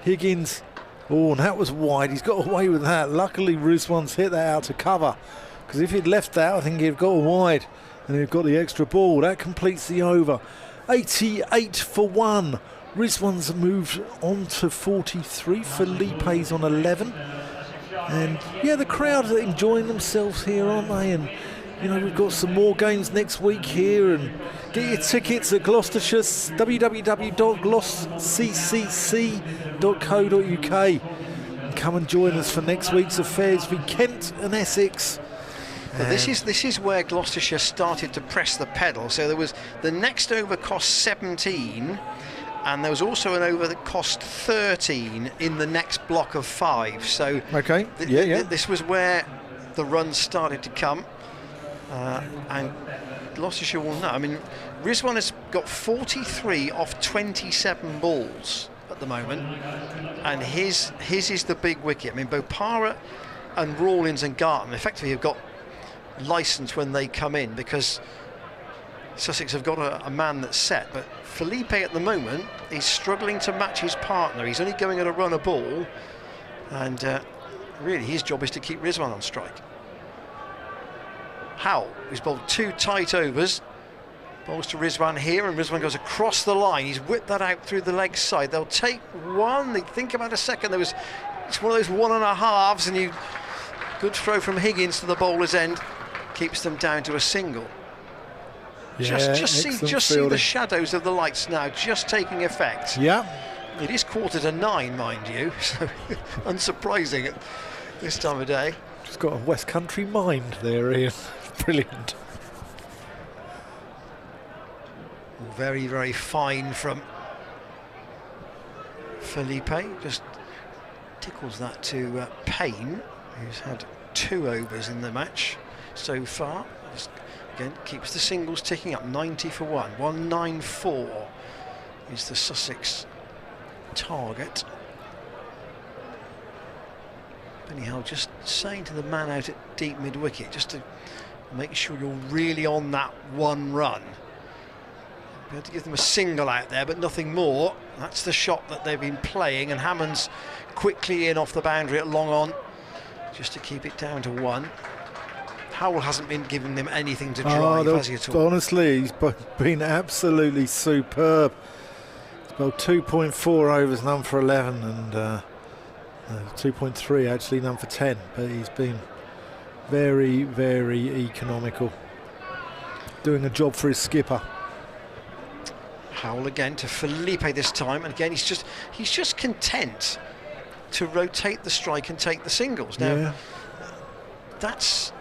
Higgins. Oh, and that was wide. He's got away with that. Luckily, Rizwan's hit that out to cover. Because if he'd left that, I think he'd got wide. And he'd got the extra ball. That completes the over. 88 for 1. Rizwan's moved on to 43. Felipe's on 11. And yeah, the crowd are enjoying themselves here, aren't they? And you know, we've got some more games next week here. And get your tickets at Gloucestershire, www.glossccc.co.uk. And come and join us for next week's affairs with Kent and Essex. But this is where Gloucestershire started to press the pedal. So there was the next over cost 17, and there was also an over that cost 13 in the next block of 5. So okay, this was where the runs started to come, and Gloucestershire will know. I mean, Rizwan has got 43 off 27 balls at the moment, and his is the big wicket. I mean, Bopara and Rawlins and Garton effectively have got licence when they come in, because Sussex have got a man that's set, but Felipe at the moment is struggling to match his partner. He's only going at a run a ball, and really his job is to keep Rizwan on strike. Howell, who's bowled 2 tight overs, bowls to Rizwan here, and Rizwan goes across the line. He's whipped that out through the leg side. They'll take one. They think about a second. It's one of those 1.5s, and good throw from Higgins to the bowler's end. Keeps them down to a single. Yeah, just see the shadows of the lights now just taking effect. Yeah. It is 9:15, mind you, so unsurprising at this time of day. Just got a West Country mind there, Ian. Brilliant. Very, very fine from Felipe. Just tickles that to Payne, who's had 2 overs in the match so far. Just, again, keeps the singles ticking up. 90 for 1. 194 is the Sussex target. Anyhow, just saying to the man out at deep mid-wicket, just to make sure you're really on that one run. We had to give them a single out there, but nothing more. That's the shot that they've been playing, and Hammond's quickly in off the boundary at long on, just to keep it down to 1. Howell hasn't been giving them anything to drive, has he at all? Honestly, he's been absolutely superb. He's bowled 2.4 overs, none for 11, and 2.3 actually, none for 10. But he's been very, very economical, doing a job for his skipper. Howell again to Felipe this time, and again he's just content to rotate the strike and take the singles. Now, that's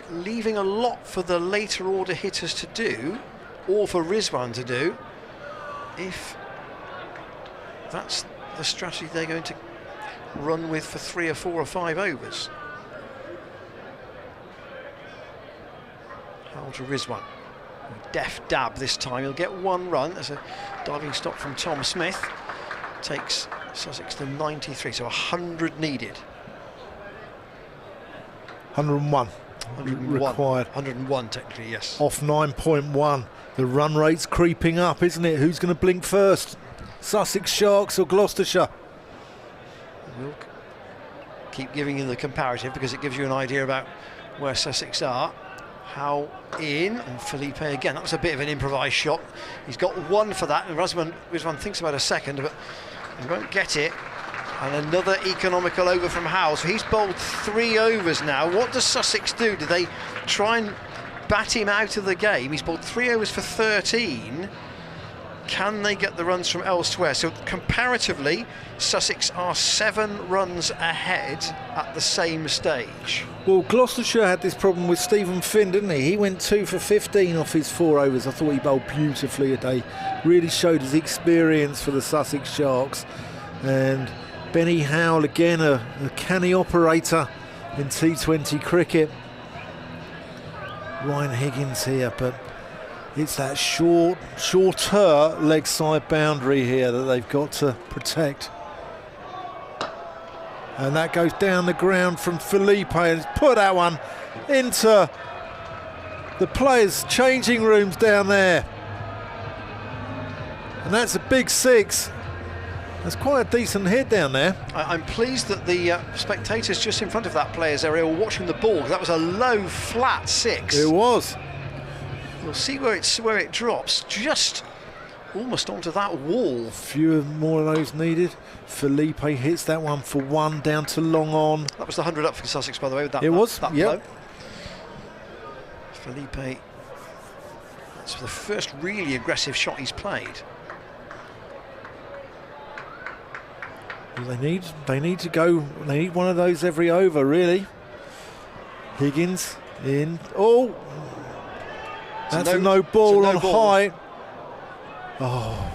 leaving a lot for the later order hitters to do, or for Rizwan to do, if that's the strategy they're going to run with for 3 or 4 or 5 overs. Howell to Rizwan. Deft dab this time. He'll get 1 run. There's a diving stop from Tom Smith. Takes Sussex to 93, so 100 needed. 101 required. 101 technically, yes. Off 9.1. The run rate's creeping up, isn't it? Who's going to blink first? Sussex Sharks or Gloucestershire? We'll keep giving you the comparative because it gives you an idea about where Sussex are. How in, and Felipe again. That was a bit of an improvised shot. He's got 1 for that, and Rizwan thinks about a second, but he won't get it. And another economical over from Howell. So he's bowled 3 overs now. What does Sussex do? Do they try and bat him out of the game? He's bowled 3 overs for 13. Can they get the runs from elsewhere? So comparatively, Sussex are 7 runs ahead at the same stage. Well, Gloucestershire had this problem with Stephen Finn, didn't he? He went 2 for 15 off his 4 overs. I thought he bowled beautifully today. Really showed his experience for the Sussex Sharks. And Benny Howell, again, a canny operator in T20 cricket. Ryan Higgins here, but it's that shorter leg side boundary here that they've got to protect. And that goes down the ground from Felipe, and he's put that one into the players' changing rooms down there. And that's a big 6. That's quite a decent hit down there. I'm pleased that the spectators just in front of that players area were watching the ball. That was a low, flat 6. It was. We'll see where it drops, just almost onto that wall. Fewer more of those needed. Felipe hits that one for 1 down to long on. That was the 100 up for Sussex, by the way. With that, it was, that yep. blow. Felipe, that's the first really aggressive shot he's played. They need to go. They need one of those every over, really. Higgins in. Oh, that's a no ball on high. Oh,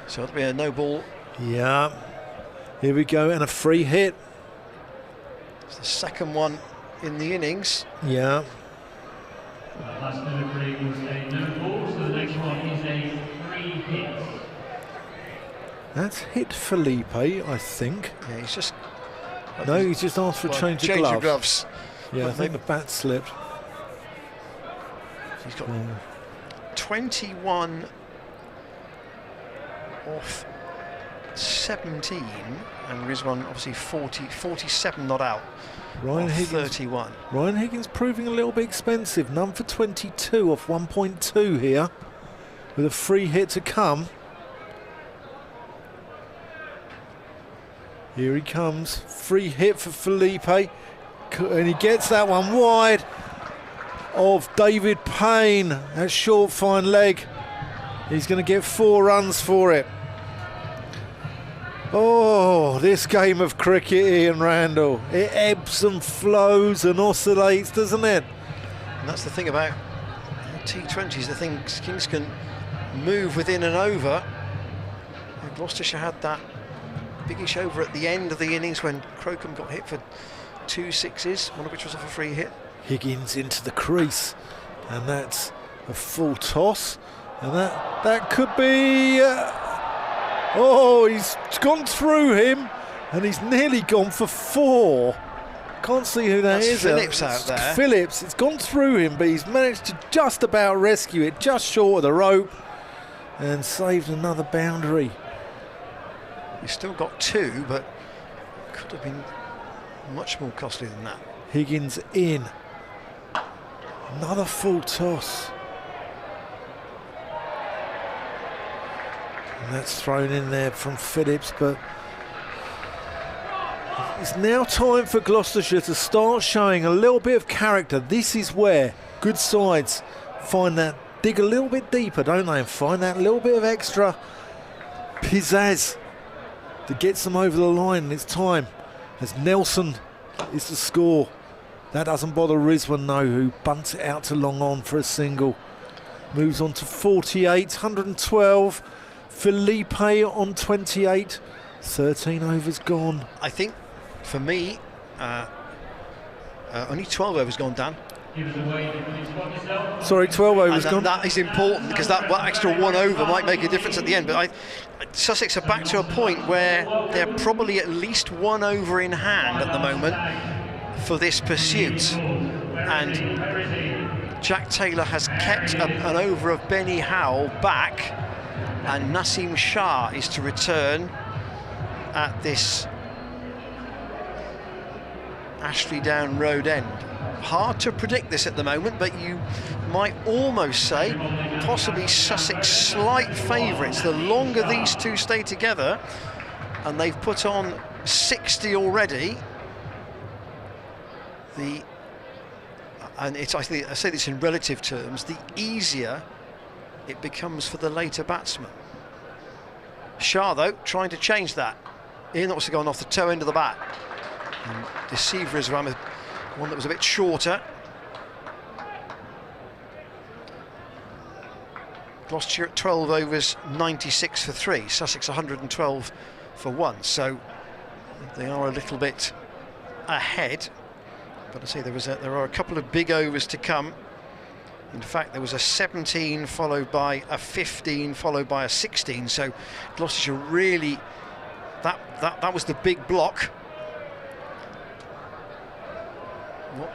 so it'll be a no ball. Yeah. Here we go, and a free hit. It's the second one in the innings. Yeah. Last delivery was a no ball, so the next one is a free hit. That's hit Felipe, I think. Yeah, he's just. No, he's just asked for a change of gloves. Yeah, I think the bat slipped. He's got 21 off 17, and Rizwan obviously 47 not out. Ryan Higgins, 31. Ryan Higgins proving a little bit expensive. None for 22 off 1.2 here, with a free hit to come. Here he comes, free hit for Felipe, and he gets that one wide of David Payne. That short fine leg. He's going to get 4 runs for it. Oh, this game of cricket, Ian Randall. It ebbs and flows and oscillates, doesn't it? And that's the thing about T20s, the things can move within an over. And Gloucestershire had that biggish over at the end of the innings when Crocombe got hit for 2 6s, one of which was off a free hit. Higgins into the crease, and that's a full toss, and that could be oh, he's gone through him, and he's nearly gone for 4. Can't see who that is. Phillips out there. Phillips, it's gone through him, but he's managed to just about rescue it, just short of the rope, and saved another boundary. He's still got 2, but could have been much more costly than that. Higgins in. Another full toss. And that's thrown in there from Phillips, but it's now time for Gloucestershire to start showing a little bit of character. This is where good sides find that, dig a little bit deeper, don't they, and find that little bit of extra pizzazz that gets them over the line. And it's time, as Nelson is the score. That doesn't bother Rizwan, though, who bunts it out to long on for a single. Moves on to 48, 112. Felipe on 28. 13 overs gone. I think, for me, only 12 overs gone, Dan. Sorry, 12 overs gone. That is important, because that extra 1 over might make a difference at the end. But Sussex are back to a point where they're probably at least 1 over in hand at the moment for this pursuit. And Jack Taylor has kept an over of Benny Howell back, and Naseem Shah is to return at this Ashley Down Road end. Hard to predict this at the moment, but you might almost say possibly Sussex slight favourites the longer these two stay together, and they've put on 60 already. And it's, I say this in relative terms, the easier it becomes for the later batsman. Shah, though, trying to change that. Ian also gone off the toe end of the bat. And deceiver is one that was a bit shorter. Gloucestershire at 12 overs, 96 for 3. Sussex 112 for 1. So they are a little bit ahead. But I say there are a couple of big overs to come. In fact, there was a 17 followed by a 15 followed by a 16. So Gloucestershire really, that was the big block. What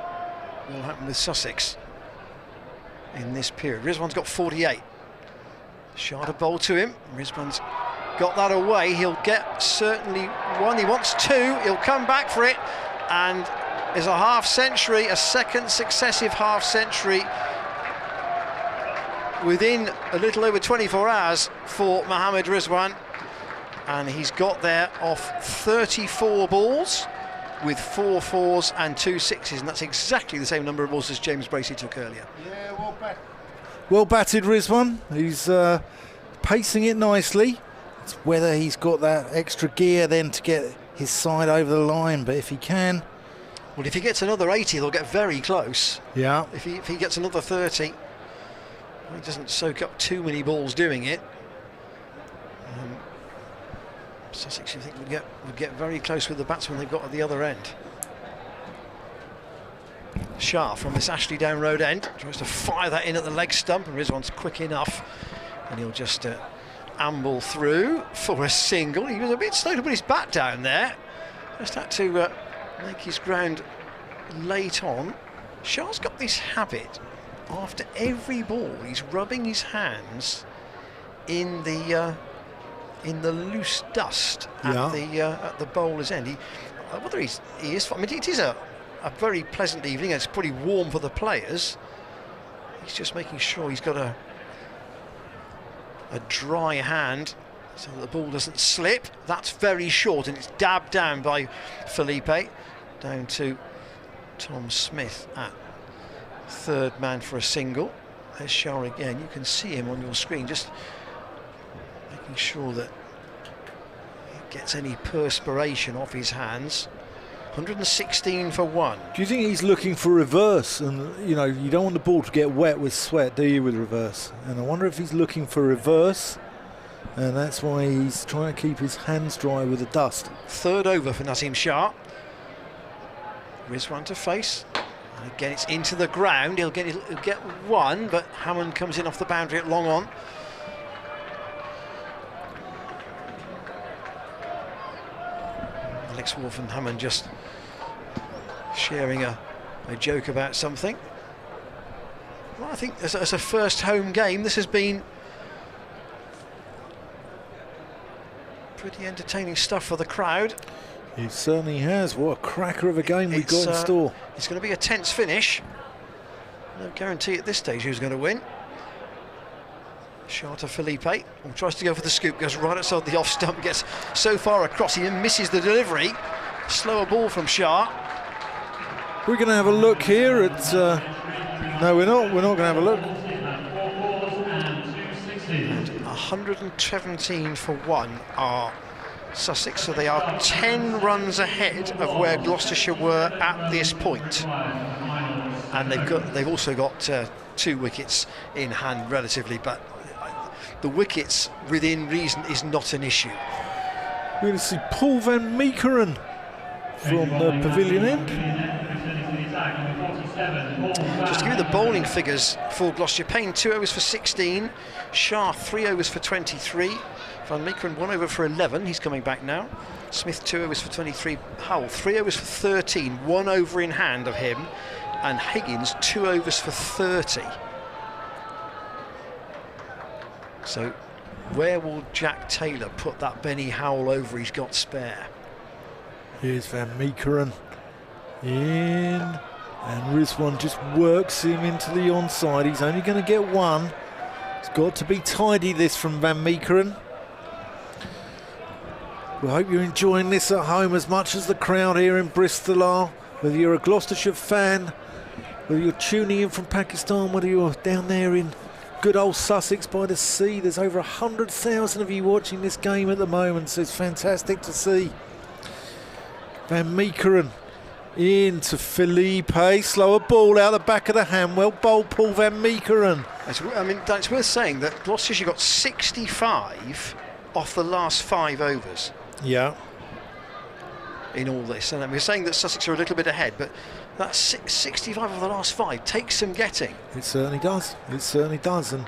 will happen with Sussex in this period? Rizwan's got 48. Shah to bowl to him. Rizwan's got that away. He'll get certainly one. He wants two. He'll come back for it. And is a half century, a second successive half century within a little over 24 hours for Mohammad Rizwan. And he's got there off 34 balls with 4 fours and 2 sixes, and that's exactly the same number of balls as James Bracey took earlier. Yeah, well batted Rizwan. He's pacing it nicely. It's whether he's got that extra gear then to get his side over the line, but if he can. Well, if he gets another 80, they'll get very close. Yeah. If he gets another 30, he doesn't soak up too many balls doing it. Sussex, you think, would get very close with the batsman they've got at the other end. Shah from this Ashley Down Road end tries to fire that in at the leg stump, and Rizwan's quick enough, and he'll just amble through for a single. He was a bit slow to put his bat down there. Just had to make his ground late on. Shah's got this habit, after every ball, he's rubbing his hands in the loose dust at the bowler's end. Whether he is, I mean, it is a very pleasant evening. It's pretty warm for the players. He's just making sure he's got a dry hand so that the ball doesn't slip. That's very short, and it's dabbed down by Felipe, down to Tom Smith at third man for a single. There's Shah again. You can see him on your screen, just making sure that he gets any perspiration off his hands. 116 for 1. Do you think he's looking for reverse? And you know, you don't want the ball to get wet with sweat, do you, with reverse? And I wonder if he's looking for reverse, and that's why he's trying to keep his hands dry with the dust. Third over for Naseem Shah. Rizwan to face. And again, it's into the ground. He'll get one, but Hammond comes in off the boundary at long on. Alex Wolf and Hammond just sharing a joke about something. Well, I think as a first home game, this has been pretty entertaining stuff for the crowd. It certainly has. What a cracker of a game we've got in store. It's going to be a tense finish. No guarantee at this stage who's going to win. Shah to Felipe, who tries to go for the scoop, goes right outside the off stump, gets so far across, he misses the delivery. Slower ball from Shah. We're going to have a look here at... no, we're not going to have a look. And 117 for 1 are Sussex, so they are 10 runs ahead of where Gloucestershire were at this point. And they've also got 2 wickets in hand relatively, but the wickets within reason is not an issue. We're going to see Paul van Meekeren from the pavilion end. Just to give you the bowling figures for Gloucestershire: Payne 2 overs for 16, Shah 3 overs for 23, Van Meekeren 1 over for 11, he's coming back now, Smith 2 overs for 23, Howell 3 overs for 13, 1 over in hand of him, and Higgins 2 overs for 30. So where will Jack Taylor put that Benny Howell over he's got spare? Here's Van Meekeren in, and Rizwan just works him into the onside. He's only going to get 1. It's got to be tidy, this from Van Meekeren. We hope you're enjoying this at home as much as the crowd here in Bristol are. Whether you're a Gloucestershire fan, whether you're tuning in from Pakistan, whether you're down there in Good old Sussex by the sea. There's over 100,000 of you watching this game at the moment, so it's fantastic to see. Van Meekeren into Felipe. Slower ball out the back of the hand. Well bowled, Paul Van Meekeren. I mean, that's worth saying that Gloucestershire got 65 off the last 5 overs. Yeah. In all this, and we're saying that Sussex are a little bit ahead, but that's 65 of the last 5 takes some getting. It certainly does. It certainly does, and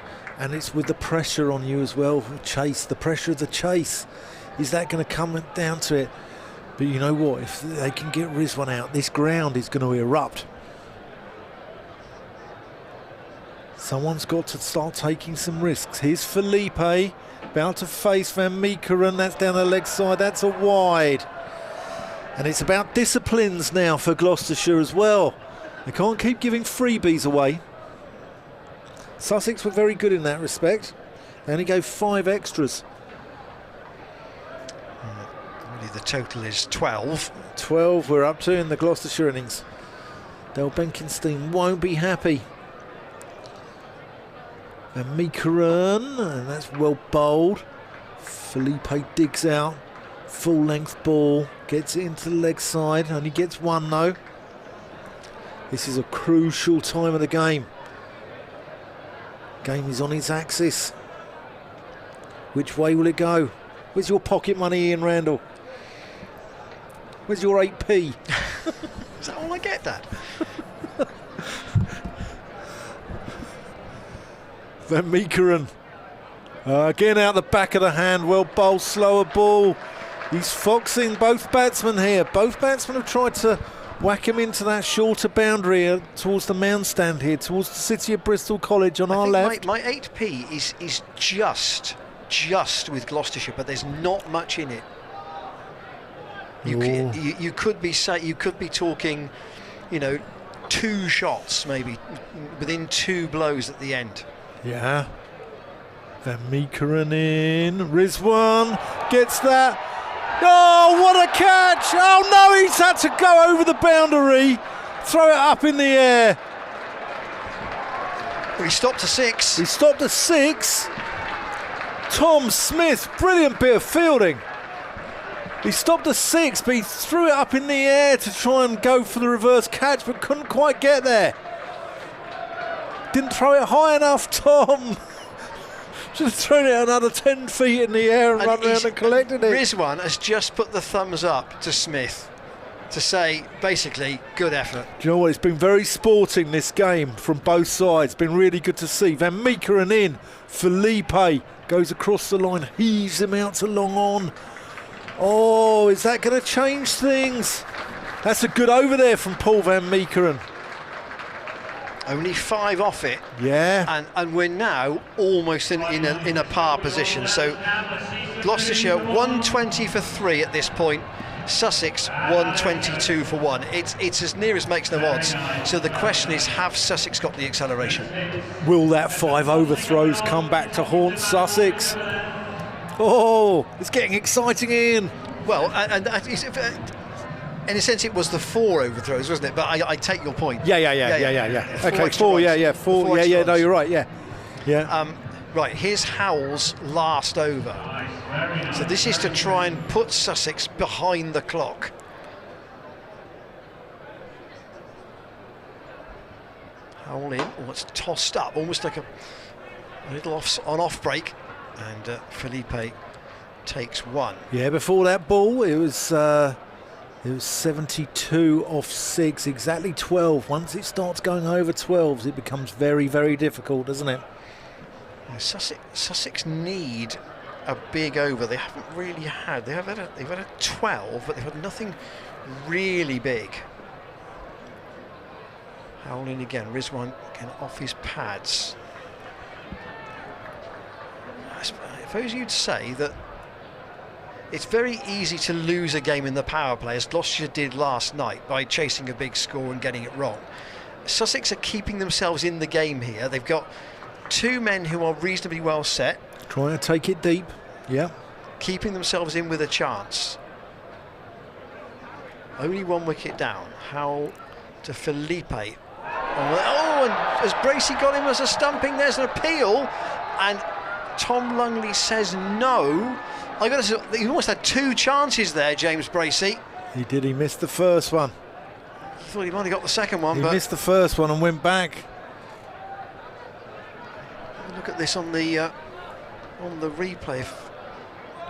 it's with the pressure on you as well. Chase, the pressure of the chase. Is that going to come down to it? But you know what? If they can get Rizwan out, this ground is going to erupt. Someone's got to start taking some risks. Here's Felipe, about to face Van Meekeren. That's down the leg side. That's a wide. And it's about disciplines now for Gloucestershire as well. They can't keep giving freebies away. Sussex were very good in that respect. They only gave 5 extras. Really, the total is 12. 12 we're up to in the Gloucestershire innings. Del Benkenstein won't be happy. And Meekeren, and that's well bowled. Felipe digs out. Full length ball, gets it into the leg side, only gets 1 though. This is a crucial time of the game. Game is on its axis. Which way will it go? Where's your pocket money, Ian Randall? Where's your 8p? Is that all I get, Dad? Van Meekeren. Again out the back of the hand, well bowled, slower ball. He's foxing both batsmen here. Both batsmen have tried to whack him into that shorter boundary towards the mound stand here, towards the City of Bristol College on our left. My 8p is just with Gloucestershire, but there's not much in it. You could be talking, 2 shots maybe within 2 blows at the end. Yeah. Van Meekeren in. Rizwan gets that. Oh, what a catch! Oh no, he's had to go over the boundary, throw it up in the air. Well, he stopped to 6. He stopped at 6. Tom Smith, brilliant bit of fielding. He stopped at 6, but he threw it up in the air to try and go for the reverse catch, but couldn't quite get there. Didn't throw it high enough, Tom. Should have thrown it another 10 feet in the air and run around and collected it. Rizwan has just put the thumbs up to Smith to say, basically, good effort. Do you know what? It's been very sporting, this game, from both sides. Been really good to see. Van Meekeren in. Felipe goes across the line, heaves him out to long on. Oh, is that going to change things? That's a good over there from Paul Van Meekeren. Only 5 off it. Yeah. And we're now almost in a par position. So Gloucestershire 120 for 3 at this point. Sussex 122 for 1. It's as near as makes no odds. So the question is, have Sussex got the acceleration? Will that 5 overthrows come back to haunt Sussex? Oh, it's getting exciting, Ian. Well, in a sense, it was the 4 overthrows, wasn't it? But I take your point. Yeah. Okay, 4, yeah, 4. Yeah, no, you're right, yeah. Right, here's Howell's last over. So this is to try and put Sussex behind the clock. Howell in, it's tossed up, almost like a little off break, and Felipe takes 1. Yeah, before that ball, it was 72 off 6, exactly 12. Once it starts going over 12s, it becomes very, very difficult, doesn't it? Sussex need a big over. They haven't really had. They've had a 12, but they've had nothing really big. Howell in again. Rizwan again off his pads. I suppose you'd say that it's very easy to lose a game in the power play, as Gloucestershire did last night, by chasing a big score and getting it wrong. Sussex are keeping themselves in the game here. They've got 2 men who are reasonably well set. Trying to take it deep, yeah. Keeping themselves in with a chance. Only 1 wicket down. Howell to Felipe. Oh, and has Bracey got him as a stumping? There's an appeal, and Tom Lungley says no. I got to say, he almost had 2 chances there, James Bracey. He did. He missed the first one. I thought he might have got the second one, He but missed the first one and went back. look at this on the replay. If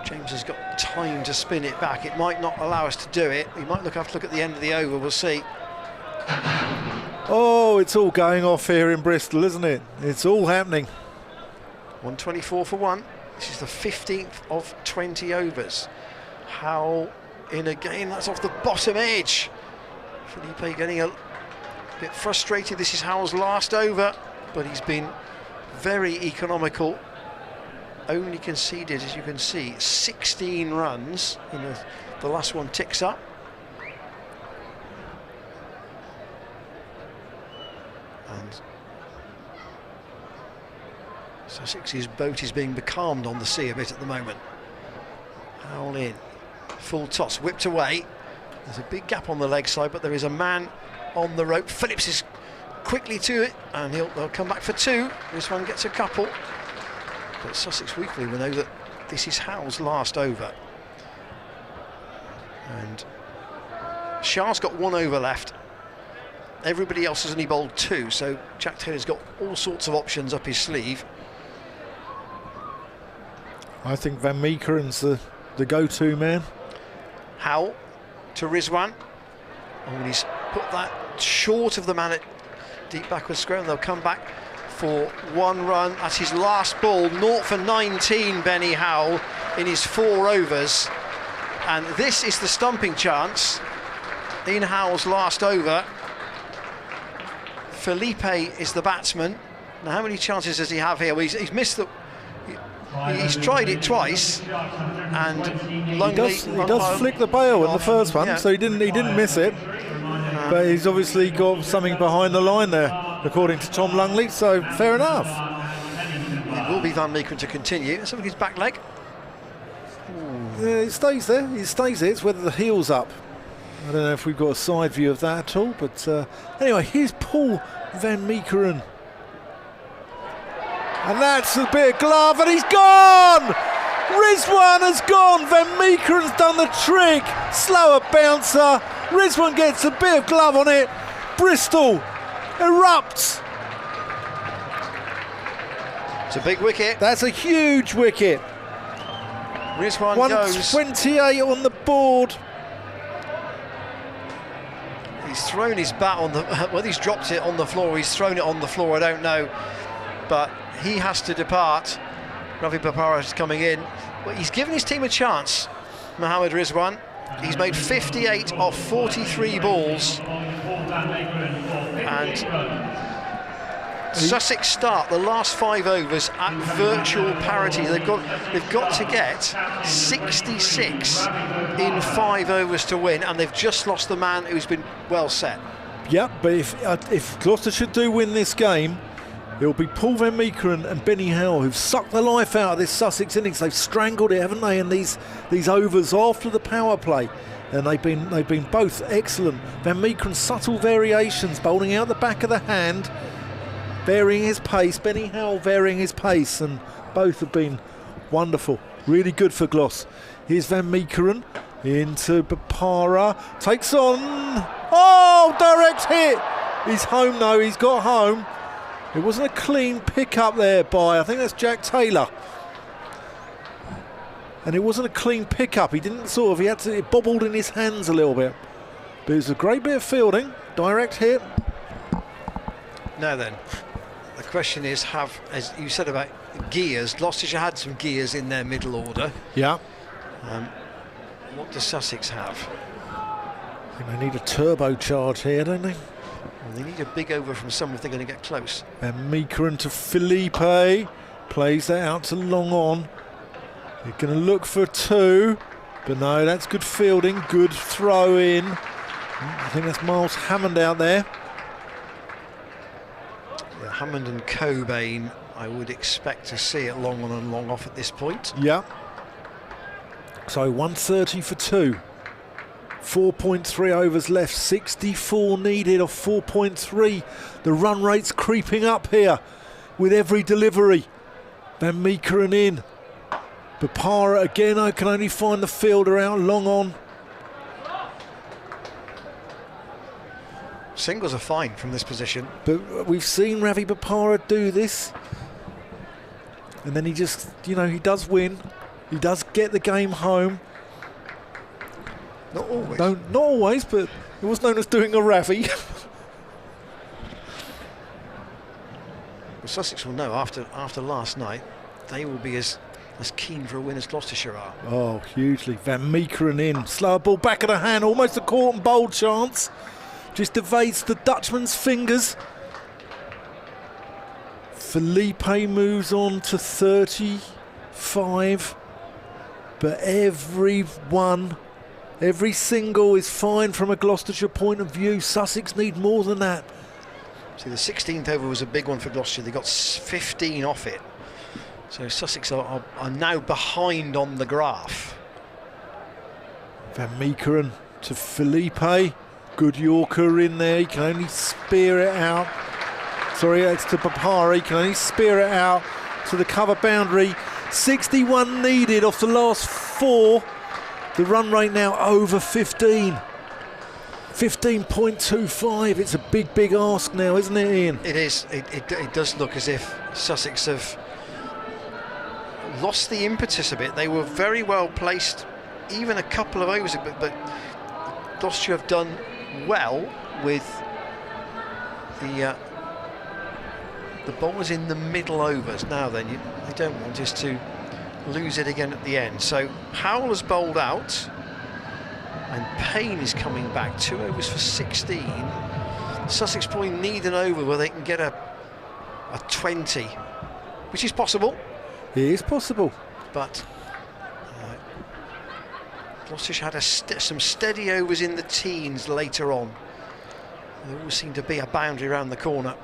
James has got time to spin it back, it might not allow us to do it. We might have to look at the end of the over. We'll see. Oh, it's all going off here in Bristol, isn't it? It's all happening. 124 for 1. This is the 15th of 20 overs. Howe in again. That's off the bottom edge. Felipe getting a bit frustrated. This is Howe's last over, but he's been very economical. Only conceded, as you can see, 16 runs. The last one ticks up. And Sussex's boat is being becalmed on the sea a bit at the moment. Howell in, full toss, whipped away. There's a big gap on the leg side, but there is a man on the rope. Phillips is quickly to it, and they'll come back for 2. This one gets a couple. But Sussex Weekly will know that this is Howell's last over. And Shah's got 1 over left. Everybody else has only bowled 2, so Jack Taylor's got all sorts of options up his sleeve. I think Van Meekeren's the go-to man. Howell to Rizwan. Oh, and he's put that short of the man at deep backward square, and they'll come back for 1 run. That's his last ball. 0 for 19, Benny Howell, in his 4 overs. And this is the stumping chance in Howell's last over. Felipe is the batsman. Now, how many chances does he have here? Well, he's missed the... He's tried it twice, and Lungley... He does flick the bail in the first one, so he didn't miss it. But he's obviously got something behind the line there, according to Tom Lungley, so fair enough. It will be Van Meekeren to continue. Something his back leg. Yeah, it stays there. It stays there. It's whether the heel's up. I don't know if we've got a side view of that at all, but anyway, here's Paul Van Meekeren. And that's a bit of glove, and he's gone! Rizwan has gone. Van Meekeren's done the trick. Slower bouncer. Rizwan gets a bit of glove on it. Bristol erupts. It's a big wicket. That's a huge wicket. Rizwan 128 on the board. He's thrown his bat on the... Whether he's dropped it on the floor or he's thrown it on the floor, I don't know. But he has to depart. Ravi Bopara is coming in. Well, he's given his team a chance, Mohammad Rizwan. He's made 58 off 43 balls. And Sussex start the last 5 overs at virtual parity. They've got to get 66 in 5 overs to win, and they've just lost the man who's been well set. Yeah, but if Gloucestershire do win this game, it'll be Paul Van Meekeren and Benny Howell who've sucked the life out of this Sussex innings. They've strangled it, haven't they, in these overs after the power play, and they've been both excellent. Van Meekeren's subtle variations, bowling out the back of the hand, varying his pace. Benny Howell varying his pace, and both have been wonderful. Really good for Glos. Here's Van Meekeren into Bopara, takes on. Oh, direct hit. He's home though. He's got home. It wasn't a clean pick up there by, I think that's Jack Taylor. And it wasn't a clean pick up. He didn't it bobbled in his hands a little bit. But it was a great bit of fielding. Direct hit. Now then, the question is, as you said about gears, Gloucestershire had some gears in their middle order. Yeah. What does Sussex have? I think they need a turbocharge here, don't they? Well, they need a big over from someone if they're going to get close. And Meekeren to Felipe. Plays that out to long on. They're going to look for 2. But no, that's good fielding. Good throw in. I think that's Miles Hammond out there. Yeah, Hammond and Cobain, I would expect to see it long on and long off at this point. Yeah. So 130 for 2. 4.3 overs left, 64 needed off 4.3. The run rate's creeping up here with every delivery. Van Meekeren in. Bopara again, I can only find the fielder out long on. Singles are fine from this position. But we've seen Ravi Bopara do this. And then he just, he does win. He does get the game home. Not always. No, not always, but it was known as doing a Ravi. Well, Sussex will know after last night, they will be as keen for a win as Gloucestershire are. Oh, hugely. Van Meekeren in. Slow ball back of the hand, almost a caught and bowled chance. Just evades the Dutchman's fingers. Felipe moves on to 35. But every single is fine from a Gloucestershire point of view. Sussex need more than that. See, the 16th over was a big one for Gloucestershire. They got 15 off it. So Sussex are now behind on the graph. Van Meekeren to Felipe. Good Yorker in there. He can only spear it out. Sorry, it's to Bopara. He can only spear it out to the cover boundary. 61 needed off the last 4. The run rate now over 15. 15.25. It's a big ask now, isn't it, Ian? It is. It does look as if Sussex have lost the impetus a bit. They were very well placed even a couple of overs, but Gloucestershire have done well with the bowlers in the middle overs. Now then, they don't want us to lose it again at the end. So Howell has bowled out and Payne is coming back, 2 overs for 16. Sussex probably need an over where they can get a 20, which is possible. It is possible. But Gloucestershire had some steady overs in the teens later on. There always seemed to be a boundary around the corner.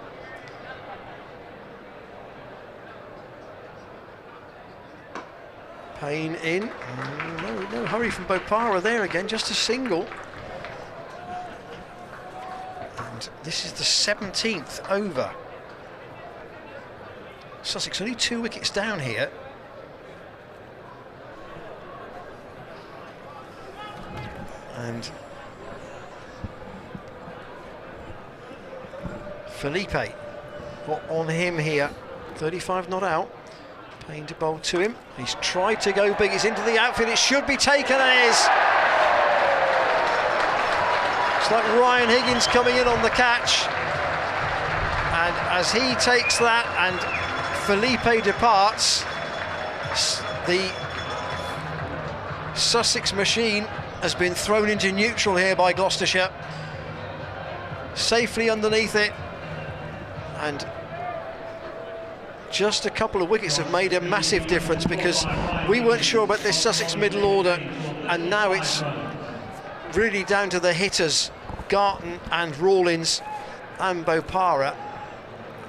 Payne in. No hurry from Bopara there again, just a single. And this is the 17th over. Sussex only 2 wickets down here. And Felipe, what on him here? 35 not out. Payne to bowl to him. He's tried to go big. He's into the outfield. It should be taken, and it is. It's like Ryan Higgins coming in on the catch. And as he takes that and Felipe departs, the Sussex machine has been thrown into neutral here by Gloucestershire. Safely underneath it, and just a couple of wickets have made a massive difference, because we weren't sure about this Sussex middle order, and now it's really down to the hitters, Garton and Rawlins and Bopara,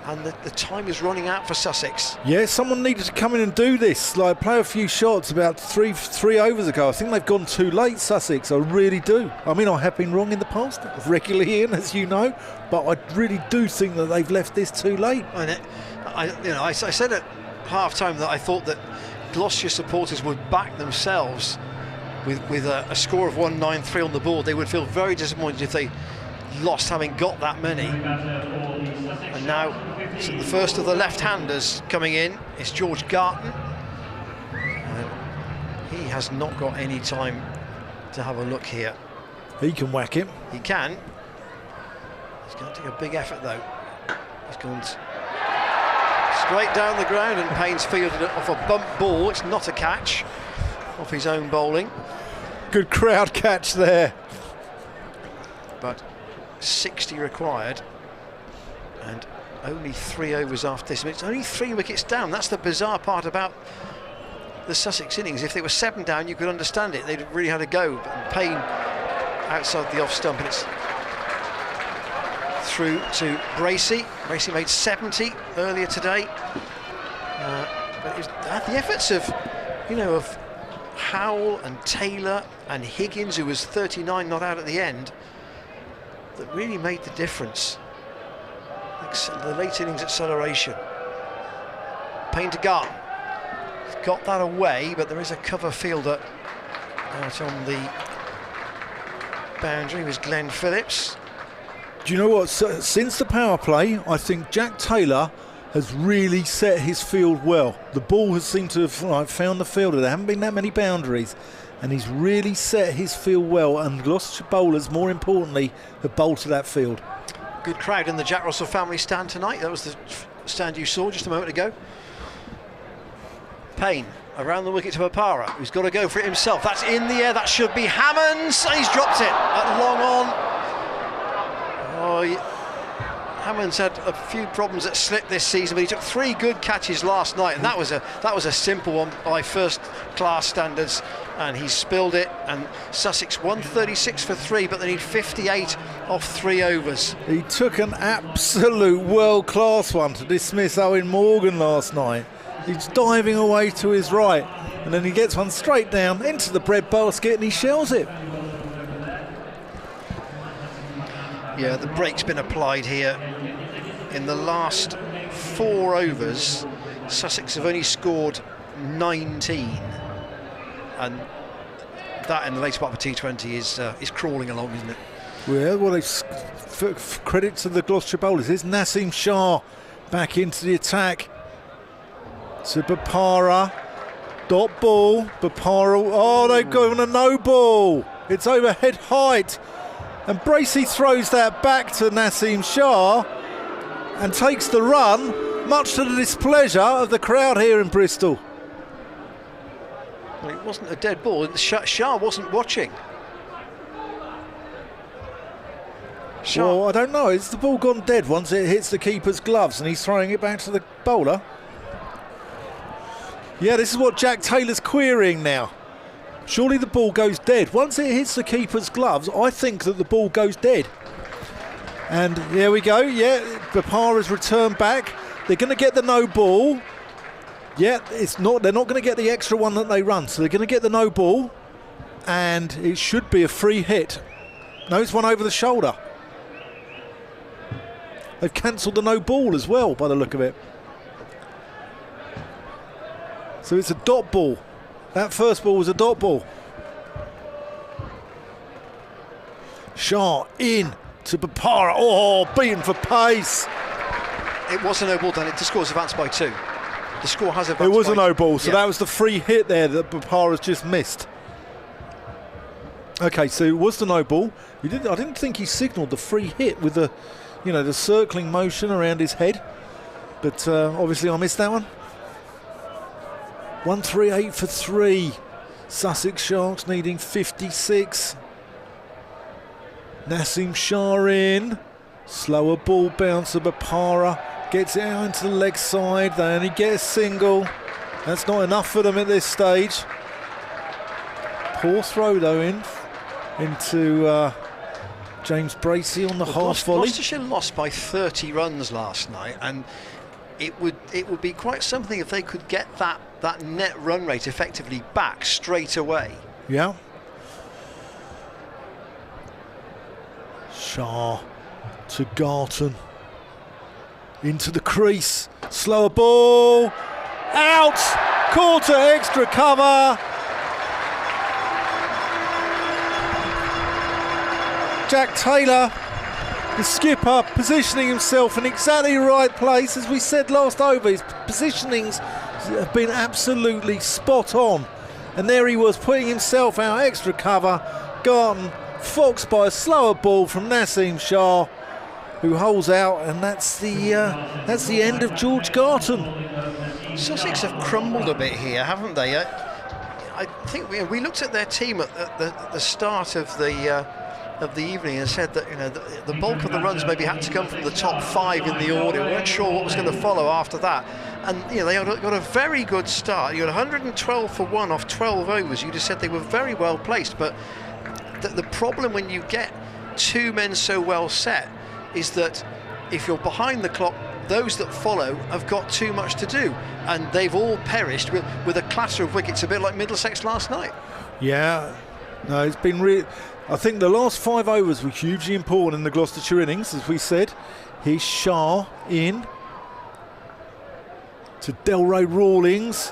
and the time is running out for Sussex. Yeah, someone needed to come in and do this, like play a few shots about three overs ago. I think they've gone too late, Sussex. I really do. I mean, I have been wrong in the past, regularly, Ian, as you know, but I really do think that they've left this too late. I said at half-time that I thought that Gloucestershire supporters would back themselves with a score of 193 on the board. They would feel very disappointed if they lost having got that many. And now the first of the left-handers coming in is George Garton. He has not got any time to have a look here. He can whack him. He can. He's going to take a big effort though. He's gone straight down the ground, and Payne's fielded it off a bump ball. It's not a catch, off his own bowling. Good crowd catch there. But 60 required, and only 3 overs after this. It's only 3 wickets down. That's the bizarre part about the Sussex innings. If they were 7 down, you could understand it. They'd really had a go. But Payne outside the off stump, and it's through to Bracey. Bracey made 70 earlier today. But it was the efforts of Howell and Taylor and Higgins, who was 39 not out at the end, that really made the difference. The late innings acceleration. Payne to Garton. He's got that away, but there is a cover fielder out on the boundary. Was Glenn Phillips. Do you know what? Since the power play, I think Jack Taylor has really set his field well. The ball has seemed to have found the fielder. There haven't been that many boundaries, and he's really set his field well. And Gloucestershire bowlers, more importantly, have bowled to that field. Good crowd in the Jack Russell family stand tonight. That was the stand you saw just a moment ago. Payne around the wicket to Bopara, who's got to go for it himself. That's in the air. That should be Hammonds. He's dropped it at long on. Hammonds had a few problems at slip this season, but he took 3 good catches last night, and that was a simple one by first-class standards, and he spilled it. And Sussex 136 for 3, but they need 58 off 3 overs. He took an absolute world-class one to dismiss Owen Morgan last night. He's diving away to his right, and then he gets one straight down into the bread basket, and he shells it. Yeah, the brake's been applied here. In the last 4 overs, Sussex have only scored 19, and that in the later part of the T20 is crawling along, isn't it? Well, credit to the Gloucestershire bowlers. Here's Naseem Shah back into the attack. To Bopara, dot ball. Bopara, they've given a no ball. It's over head height. And Bracey throws that back to Naseem Shah and takes the run, much to the displeasure of the crowd here in Bristol. Well, it wasn't a dead ball. Shah wasn't watching. Well, I don't know. Is the ball gone dead once it hits the keeper's gloves and he's throwing it back to the bowler? Yeah, this is what Jack Taylor's querying now. Surely the ball goes dead. Once it hits the keeper's gloves, I think that the ball goes dead. And there we go. Yeah, Bopara's returned back. They're going to get the no ball. Yeah, it's not. They're not going to get the extra one that they run. So they're going to get the no ball. And it should be a free hit. No, it's one over the shoulder. They've cancelled the no ball as well, by the look of it. So it's a dot ball. That first ball was a dot ball. Shah in to Bopara. Oh, beaten for pace. It was a no ball done. The score's advanced by 2. The score has advanced. It was a no ball, so yeah. That was the free hit there that Bopara's just missed. Okay, so it was the no ball. I didn't think he signalled the free hit with the, the circling motion around his head. But obviously I missed that one. 138 for 3. Sussex Sharks needing 56. Naseem Shah in. Slower ball bouncer. Bopara gets it out into the leg side. They only get a single. That's not enough for them at this stage. Poor throw though into James Bracey on the half volley. Gloucestershire lost by 30 runs last night, and it would be quite something if they could get that net run rate effectively back straight away. Yeah. Shah to Garton. Into the crease. Slower ball. Out. Caught to extra cover. Jack Taylor, the skipper, positioning himself in exactly the right place. As we said last over, his positionings have been absolutely spot on. And there he was, putting himself out extra cover. Garton foxed by a slower ball from Naseem Shah, who holds out, and that's the end of George Garton. Sussex have crumbled a bit here, haven't they? I think we looked at their team at the start of the evening and said that the bulk of the runs maybe had to come from the top 5 in the order. We weren't sure what was going to follow after that, and they got a very good start. You got 112 for 1 off 12 overs. You just said they were very well placed, but the problem when you get 2 men so well set is that if you're behind the clock those that follow have got too much to do, and they've all perished with a clatter of wickets, a bit like Middlesex last night. Yeah, no, it's been I think the last 5 overs were hugely important in the Gloucestershire innings, as we said. Here's Shah in to Delray Rawlings.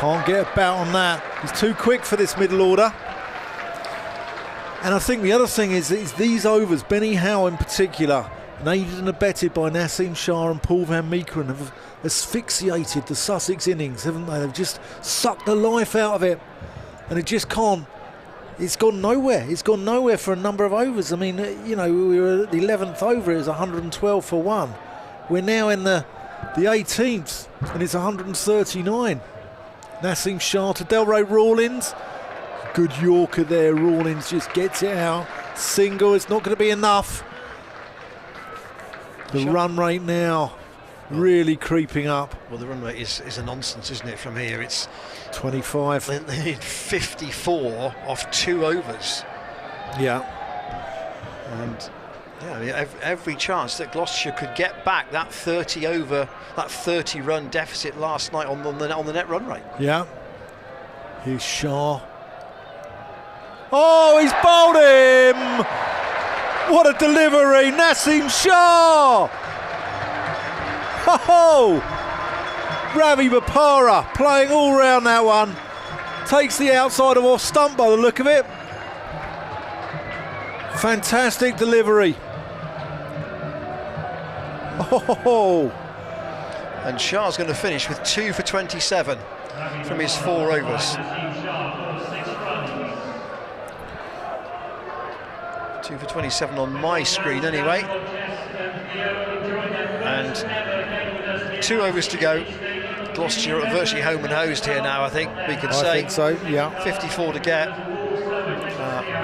Can't get a bout on that. He's too quick for this middle order. And I think the other thing is these overs, Benny Howe in particular, and aided and abetted by Naseem Shah and Paul van Meekeren, have asphyxiated the Sussex innings, haven't they? They've just sucked the life out of it, and it just can't. It's gone nowhere. It's gone nowhere for a number of overs. I mean, you know, we were at the 11th over, it was 112 for 1. We're now in the 18th, and it's 139. Naseem Shah to Delray Rawlings. Good Yorker there. Rawlings just gets it out. Single. It's not going to be enough. The run rate now really creeping up. Well, the run rate is a nonsense, isn't it, from here? It's 25. They need 54 off 2 overs. Yeah. And yeah, I mean, every chance that Gloucestershire could get back that 30 run deficit last night on the net run rate. Yeah. Here's Shah. Oh, he's bowled him! What a delivery, Naseem Shah! Oh! Ravi Bopara playing all round that one. Takes the outside of off stump by the look of it. Fantastic delivery. Oh! And Shah's going to finish with 2 for 27 from his 4 overs. 2 for 27 on my screen anyway. And 2 overs to go. Gloucestershire are virtually home and hosed here now, I think we can say. I think so, yeah. 54 to get.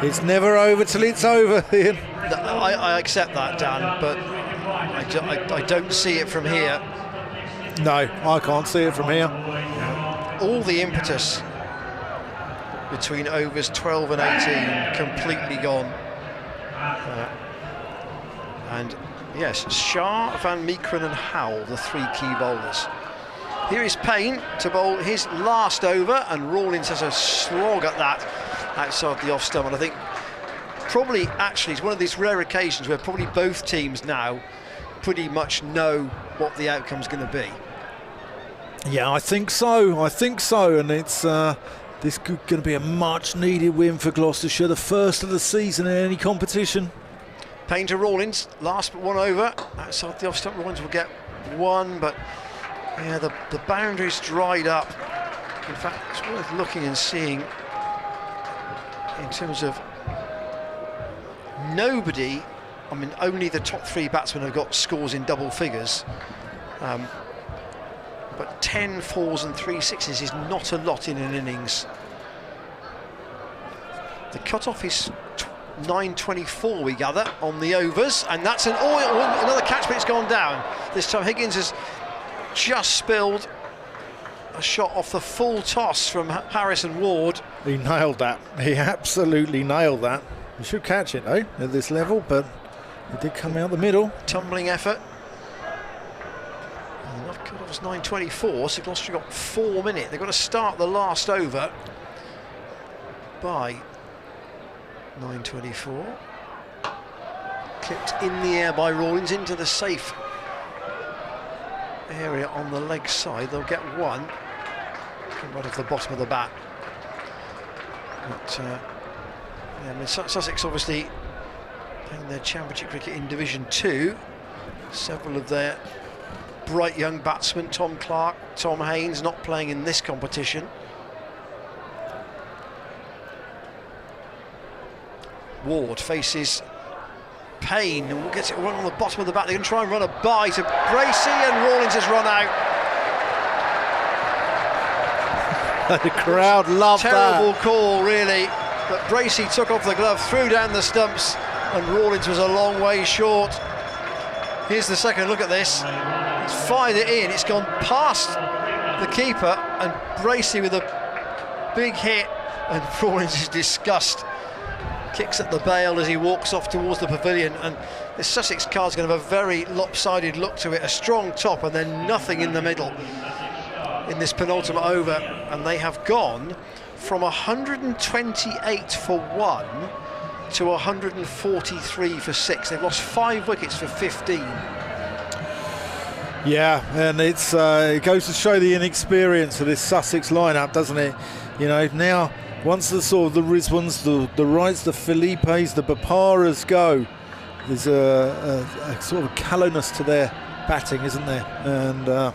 It's never over till it's over, Ian. I accept that, Dan, but I don't see it from here. No, I can't see it from here. All the impetus between overs 12 and 18 completely gone. And yes, Shah, Van Meekeren and Howell, the 3 key bowlers. Here is Payne to bowl his last over, and Rawlings has a slog at that outside the off stump. And I think probably actually it's one of these rare occasions where probably both teams now pretty much know what the outcome's going to be. Yeah, I think so. And it's this going to be a much needed win for Gloucestershire, the first of the season in any competition. Payne to Rawlings, last but 1 over. Outside the off stump, Rawlings will get 1, but yeah, the boundary's dried up. In fact, it's worth looking and seeing in terms of nobody. I mean, only the top 3 batsmen have got scores in double figures. But 10 4s and 3 6s is not a lot in an innings. The cut-off is 9:24, we gather, on the overs, and that's another catch, but it's gone down. This time Higgins has just spilled a shot off the full toss from Harrison Ward. He nailed that. He absolutely nailed that. You should catch it though at this level, but it did come out the middle. Tumbling effort. And the cut-off was 9:24, so Gloucester got 4 minutes. They've got to start the last over by 9:24. Clipped in the air by Rawlings into the safe area on the leg side. They'll get 1. Come right off the bottom of the bat. But yeah, I mean, Sussex obviously playing their championship cricket in Division 2. Several of their bright young batsmen, Tom Clark, Tom Haynes, not playing in this competition. Ward faces Payne and gets it run on the bottom of the bat. They're going to try and run a bye to Bracey, and Rawlings has run out. The crowd loved that. Terrible call, really. But Bracey took off the glove, threw down the stumps, and Rawlings was a long way short. Here's the second look at this. He's fired it in. It's gone past the keeper, and Bracey with a big hit, and Rawlings is disgust. kicks at the bail as he walks off towards the pavilion, and this Sussex card's going to have a very lopsided look to it. A strong top and then nothing in the middle in this penultimate over, and they have gone from 128 for 1 to 143 for 6. They've lost 5 wickets for 15. Yeah, and it goes to show the inexperience of this Sussex lineup, doesn't it? You know, now once the sort of the Rizwans, the Wrights, the Filipes, the Baparas go, there's a sort of callousness to their batting, isn't there? And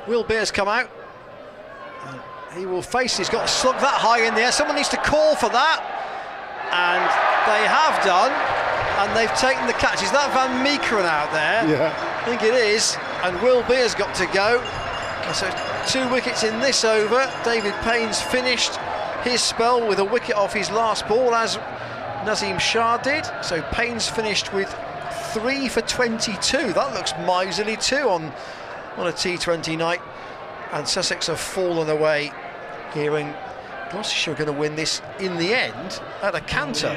Will Beers come out. He will face, he's got a slug that high in the air. Someone needs to call for that, and they have done, and they've taken the catch. Is that Van Meekeren out there? yeah, I think it is, and Will Beers got to go. And so 2 wickets in this over. David Payne's finished his spell with a wicket off his last ball, as Nazim Shah did. So Payne's finished with 3 for 22. That looks miserly too on a T20 night. And Sussex have fallen away here, and Gloucestershire are going to win this in the end at a canter.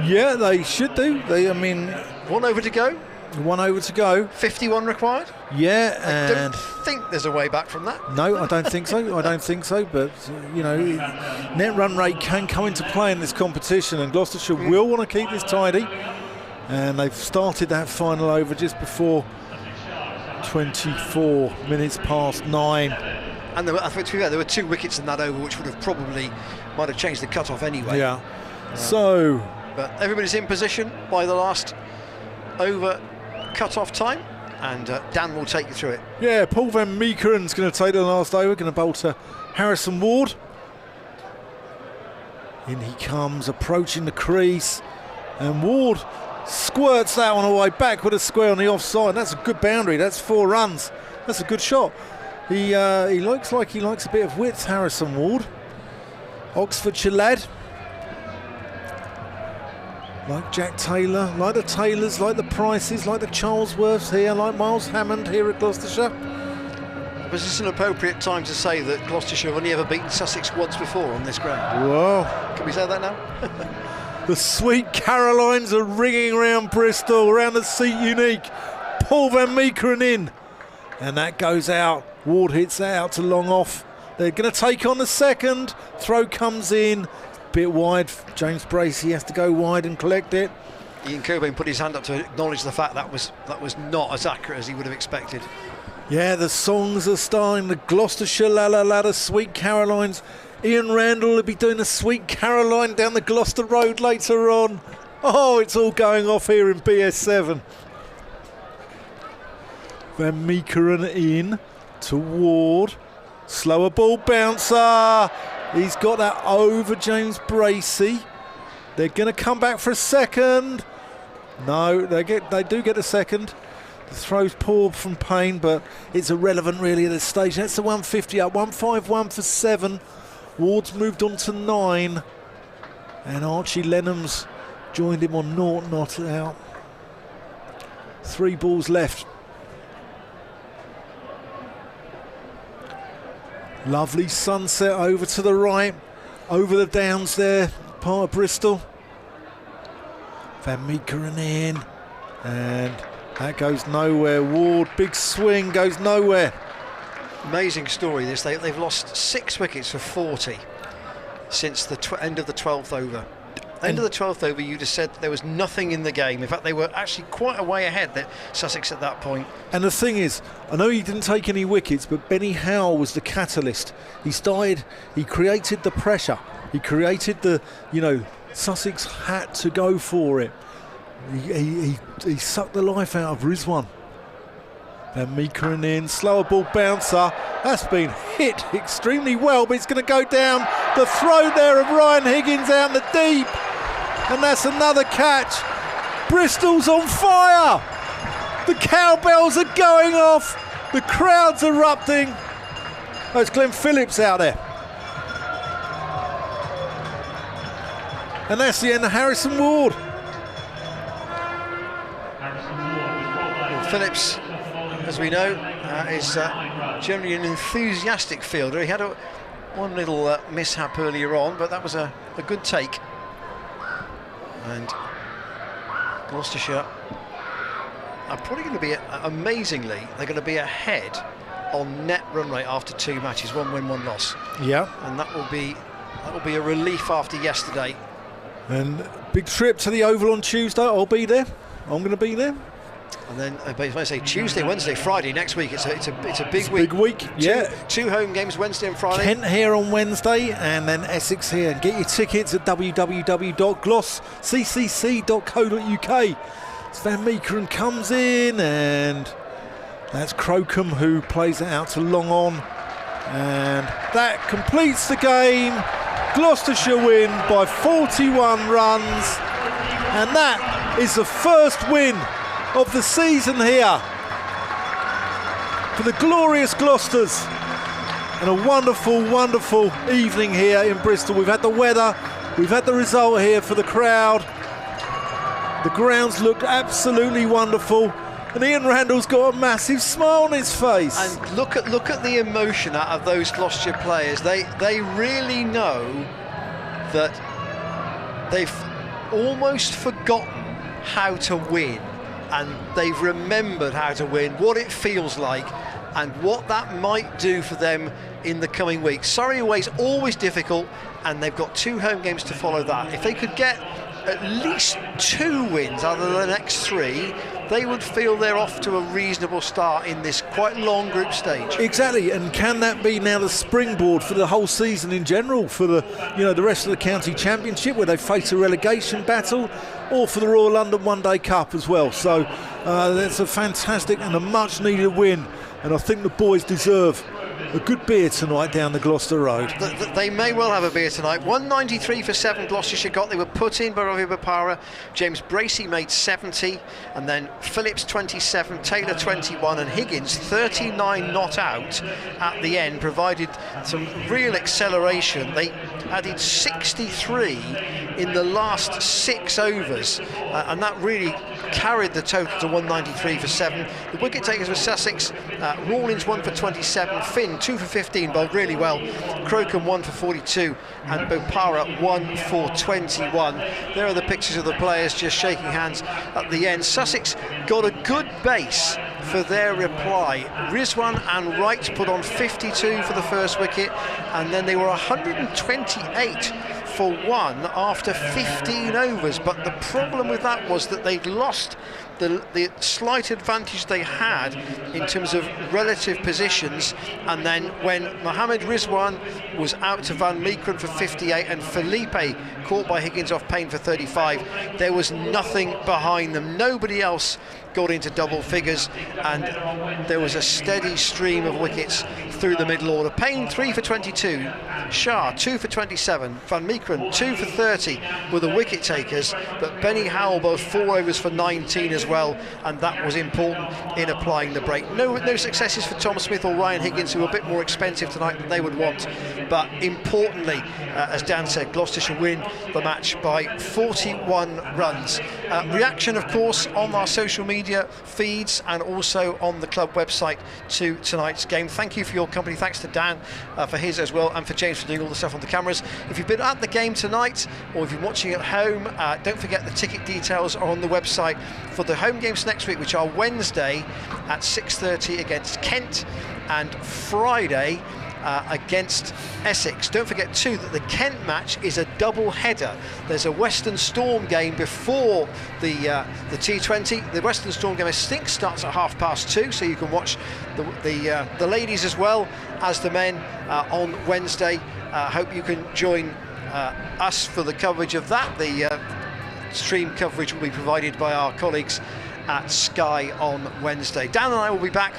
yeah, they should do. I mean, 1 over to go. 1 over to go. 51 required. Yeah, I and don't think there's a way back from that. no, I don't think so. I don't think so. But you know, net run rate can come into play in this competition, and Gloucestershire will want to keep this tidy. And they've started that final over just before 24 minutes past 9. And I think, to be fair, there were 2 wickets in that over, which would have probably might have changed the cut-off anyway. Yeah. So, But everybody's in position by the last over cut-off time, and Dan will take you through it. yeah, Paul Van Meekeren's going to take the last over, going to bowl to Harrison Ward. In he comes, approaching the crease, and Ward squirts that one away back with a square on the offside. That's a good boundary. That's 4 runs. That's a good shot. He looks like he likes a bit of width, Harrison Ward. Oxfordshire lad. Like Jack Taylor, like the Taylors, like the Prices, like the Charlesworths here, like Miles Hammond here at Gloucestershire. Was this an appropriate time to say that Gloucestershire have only ever beaten Sussex once before on this ground? Whoa. Can we say that now? The Sweet Carolines are ringing around Bristol, around the seat unique. Paul Van Meekeren in. And that goes out. Ward hits that out to long off. They're going to take on the second. Throw comes in. Bit wide. James Bracey has to go wide and collect it. Ian Cobain put his hand up to acknowledge the fact that was not as accurate as he would have expected. Yeah, the songs are starting. The Gloucestershire La La La, the Sweet Carolines. Ian Randall will be doing a Sweet Caroline down the Gloucester Road later on. Oh, it's all going off here in BS7. Van Meekeren in to Ward. Slower ball bouncer. He's got that over James Bracey. They're going to come back for a second. No, they do get a second. The throw's poor from Payne, but it's irrelevant really at this stage. That's the 150 up. 151 for 7. Ward's moved on to 9. And Archie Lenham's joined him on 0 not out. 3 balls left. Lovely sunset over to the right, over the downs there, part of Bristol. Van Meekeren in, and that goes nowhere. Ward, big swing, goes nowhere. Amazing story this. They've lost 6 wickets for 40 since the end of the 12th over. End of the 12th over, you just said there was nothing in the game. In fact, they were actually quite a way ahead, that Sussex at that point. And the thing is, I know he didn't take any wickets, but Benny Howe was the catalyst. He created the pressure. He created the, Sussex had to go for it. He sucked the life out of Rizwan. Van Meekeren in, slower ball bouncer. That's been hit extremely well, but it's going to go down. The throw there of Ryan Higgins out in the deep. And that's another catch. Bristol's on fire. The cowbells are going off. The crowd's erupting. Oh, it's Glenn Phillips out there. And that's the end of Harrison Ward. Well, Phillips, as we know, is generally an enthusiastic fielder. He had One little mishap earlier on, but that was a good take. And Gloucestershire are probably going to be, amazingly, they're going to be ahead on net run rate after 2 matches, 1 win, 1 loss. Yeah. And that will be a relief after yesterday. And big trip to the Oval on Tuesday. I'll be there. I'm going to be there. And then, if I say Tuesday, Wednesday, Friday next week, it's a big Big week. week, yeah. Two home games, Wednesday and Friday. Kent here on Wednesday, and then Essex here. And get your tickets at www.glossccc.co.uk. Van Meekeren comes in, and that's Crocombe who plays it out to long on. And that completes the game. Gloucestershire win by 41 runs. And that is the first win of the season here for the glorious Gloucesters, and a wonderful, wonderful evening here in Bristol. We've had the weather, we've had the result here for the crowd. The grounds looked absolutely wonderful, and Ian Randall's got a massive smile on his face. And look at the emotion out of those Gloucestershire players. They really know that they've almost forgotten how to win. And they've remembered how to win, what it feels like, and what that might do for them in the coming weeks. Surrey away is always difficult, and they've got 2 home games to follow that. If they could get at least 2 wins out of the next 3, they would feel they're off to a reasonable start in this quite long group stage. Exactly, and can that be now the springboard for the whole season in general, for the rest of the county championship where they face a relegation battle, or for the Royal London One Day Cup as well? So that's a fantastic and a much needed win, and I think the boys deserve a good beer tonight down the Gloucester Road. They may well have a beer tonight. 193 for 7 Gloucestershire got. They were put in by Ravi Bopara. James Bracey made 70, and then Phillips 27, Taylor 21, and Higgins 39 not out at the end, provided some real acceleration. They added 63 in the last 6 overs, and that really carried the total to 193 for 7. The wicket takers were Sussex. Rawlins 1 for 27, Finn 2 for 15, bowled really well. Crocombe 1 for 42, and Bopara 1 for 21. There are the pictures of the players just shaking hands at the end. Sussex got a good base for their reply. Rizwan and Wright put on 52 for the first wicket, and then they were 128 for 1 after 15 overs. But the problem with that was that they'd lost the slight advantage they had in terms of relative positions, and then when Mohammed Rizwan was out to Van Meekeren for 58 and Felipe caught by Higgins off Payne for 35, there was nothing behind them. Nobody else got into double figures, and there was a steady stream of wickets through the middle order. Payne 3 for 22, Shah 2 for 27, Van Meekeren 2 for 30 were the wicket takers, but Benny Howell bowled 4 overs for 19 as well, and that was important in applying the break. No successes for Tom Smith or Ryan Higgins, who were a bit more expensive tonight than they would want, but importantly, as Dan said, Gloucestershire win the match by 41 runs. Reaction, of course, on our social media feeds and also on the club website to tonight's game. Thank you for your company. Thanks to Dan for his as well, and for James for doing all the stuff on the cameras. If you've been at the game tonight, or if you're watching at home, don't forget the ticket details are on the website for the home games next week, which are Wednesday at 6:30 against Kent, and Friday against Essex. Don't forget too that the Kent match is a double header. There's a Western Storm game before the T20. The Western Storm game, I think, starts at 2:30, so you can watch the ladies as well as the men on Wednesday. Hope you can join us for the coverage of that. The stream coverage will be provided by our colleagues at Sky on Wednesday. Dan and I will be back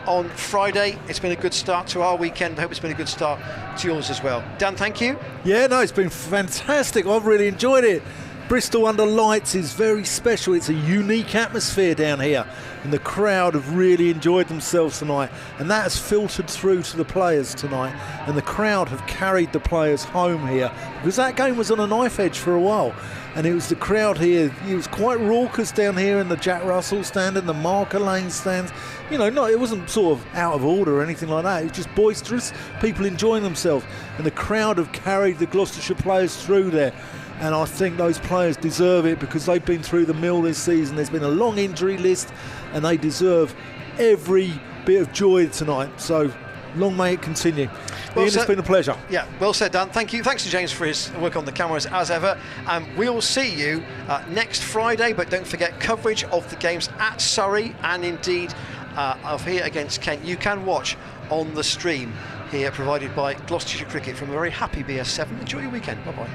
on Friday. It's been a good start to our weekend. I hope it's been a good start to yours as well. Dan, thank you. Yeah, no, it's been fantastic. I've really enjoyed it. Bristol under lights is very special. It's a unique atmosphere down here, and the crowd have really enjoyed themselves tonight, and that has filtered through to the players tonight, and the crowd have carried the players home here, because that game was on a knife edge for a while, and it was the crowd here. It was quite raucous down here in the Jack Russell stand and the Marker Lane stands. You know, it wasn't sort of out of order or anything like that. It was just boisterous, people enjoying themselves, and the crowd have carried the Gloucestershire players through there. And I think those players deserve it, because they've been through the mill this season. There's been a long injury list, and they deserve every bit of joy tonight. So long may it continue. Ian, it's been a pleasure. Yeah, well said, Dan. Thank you. Thanks to James for his work on the cameras as ever. We'll see you next Friday, but don't forget coverage of the games at Surrey and indeed of here against Kent. You can watch on the stream here provided by Gloucestershire Cricket from a very happy BS7. Enjoy your weekend. Bye-bye.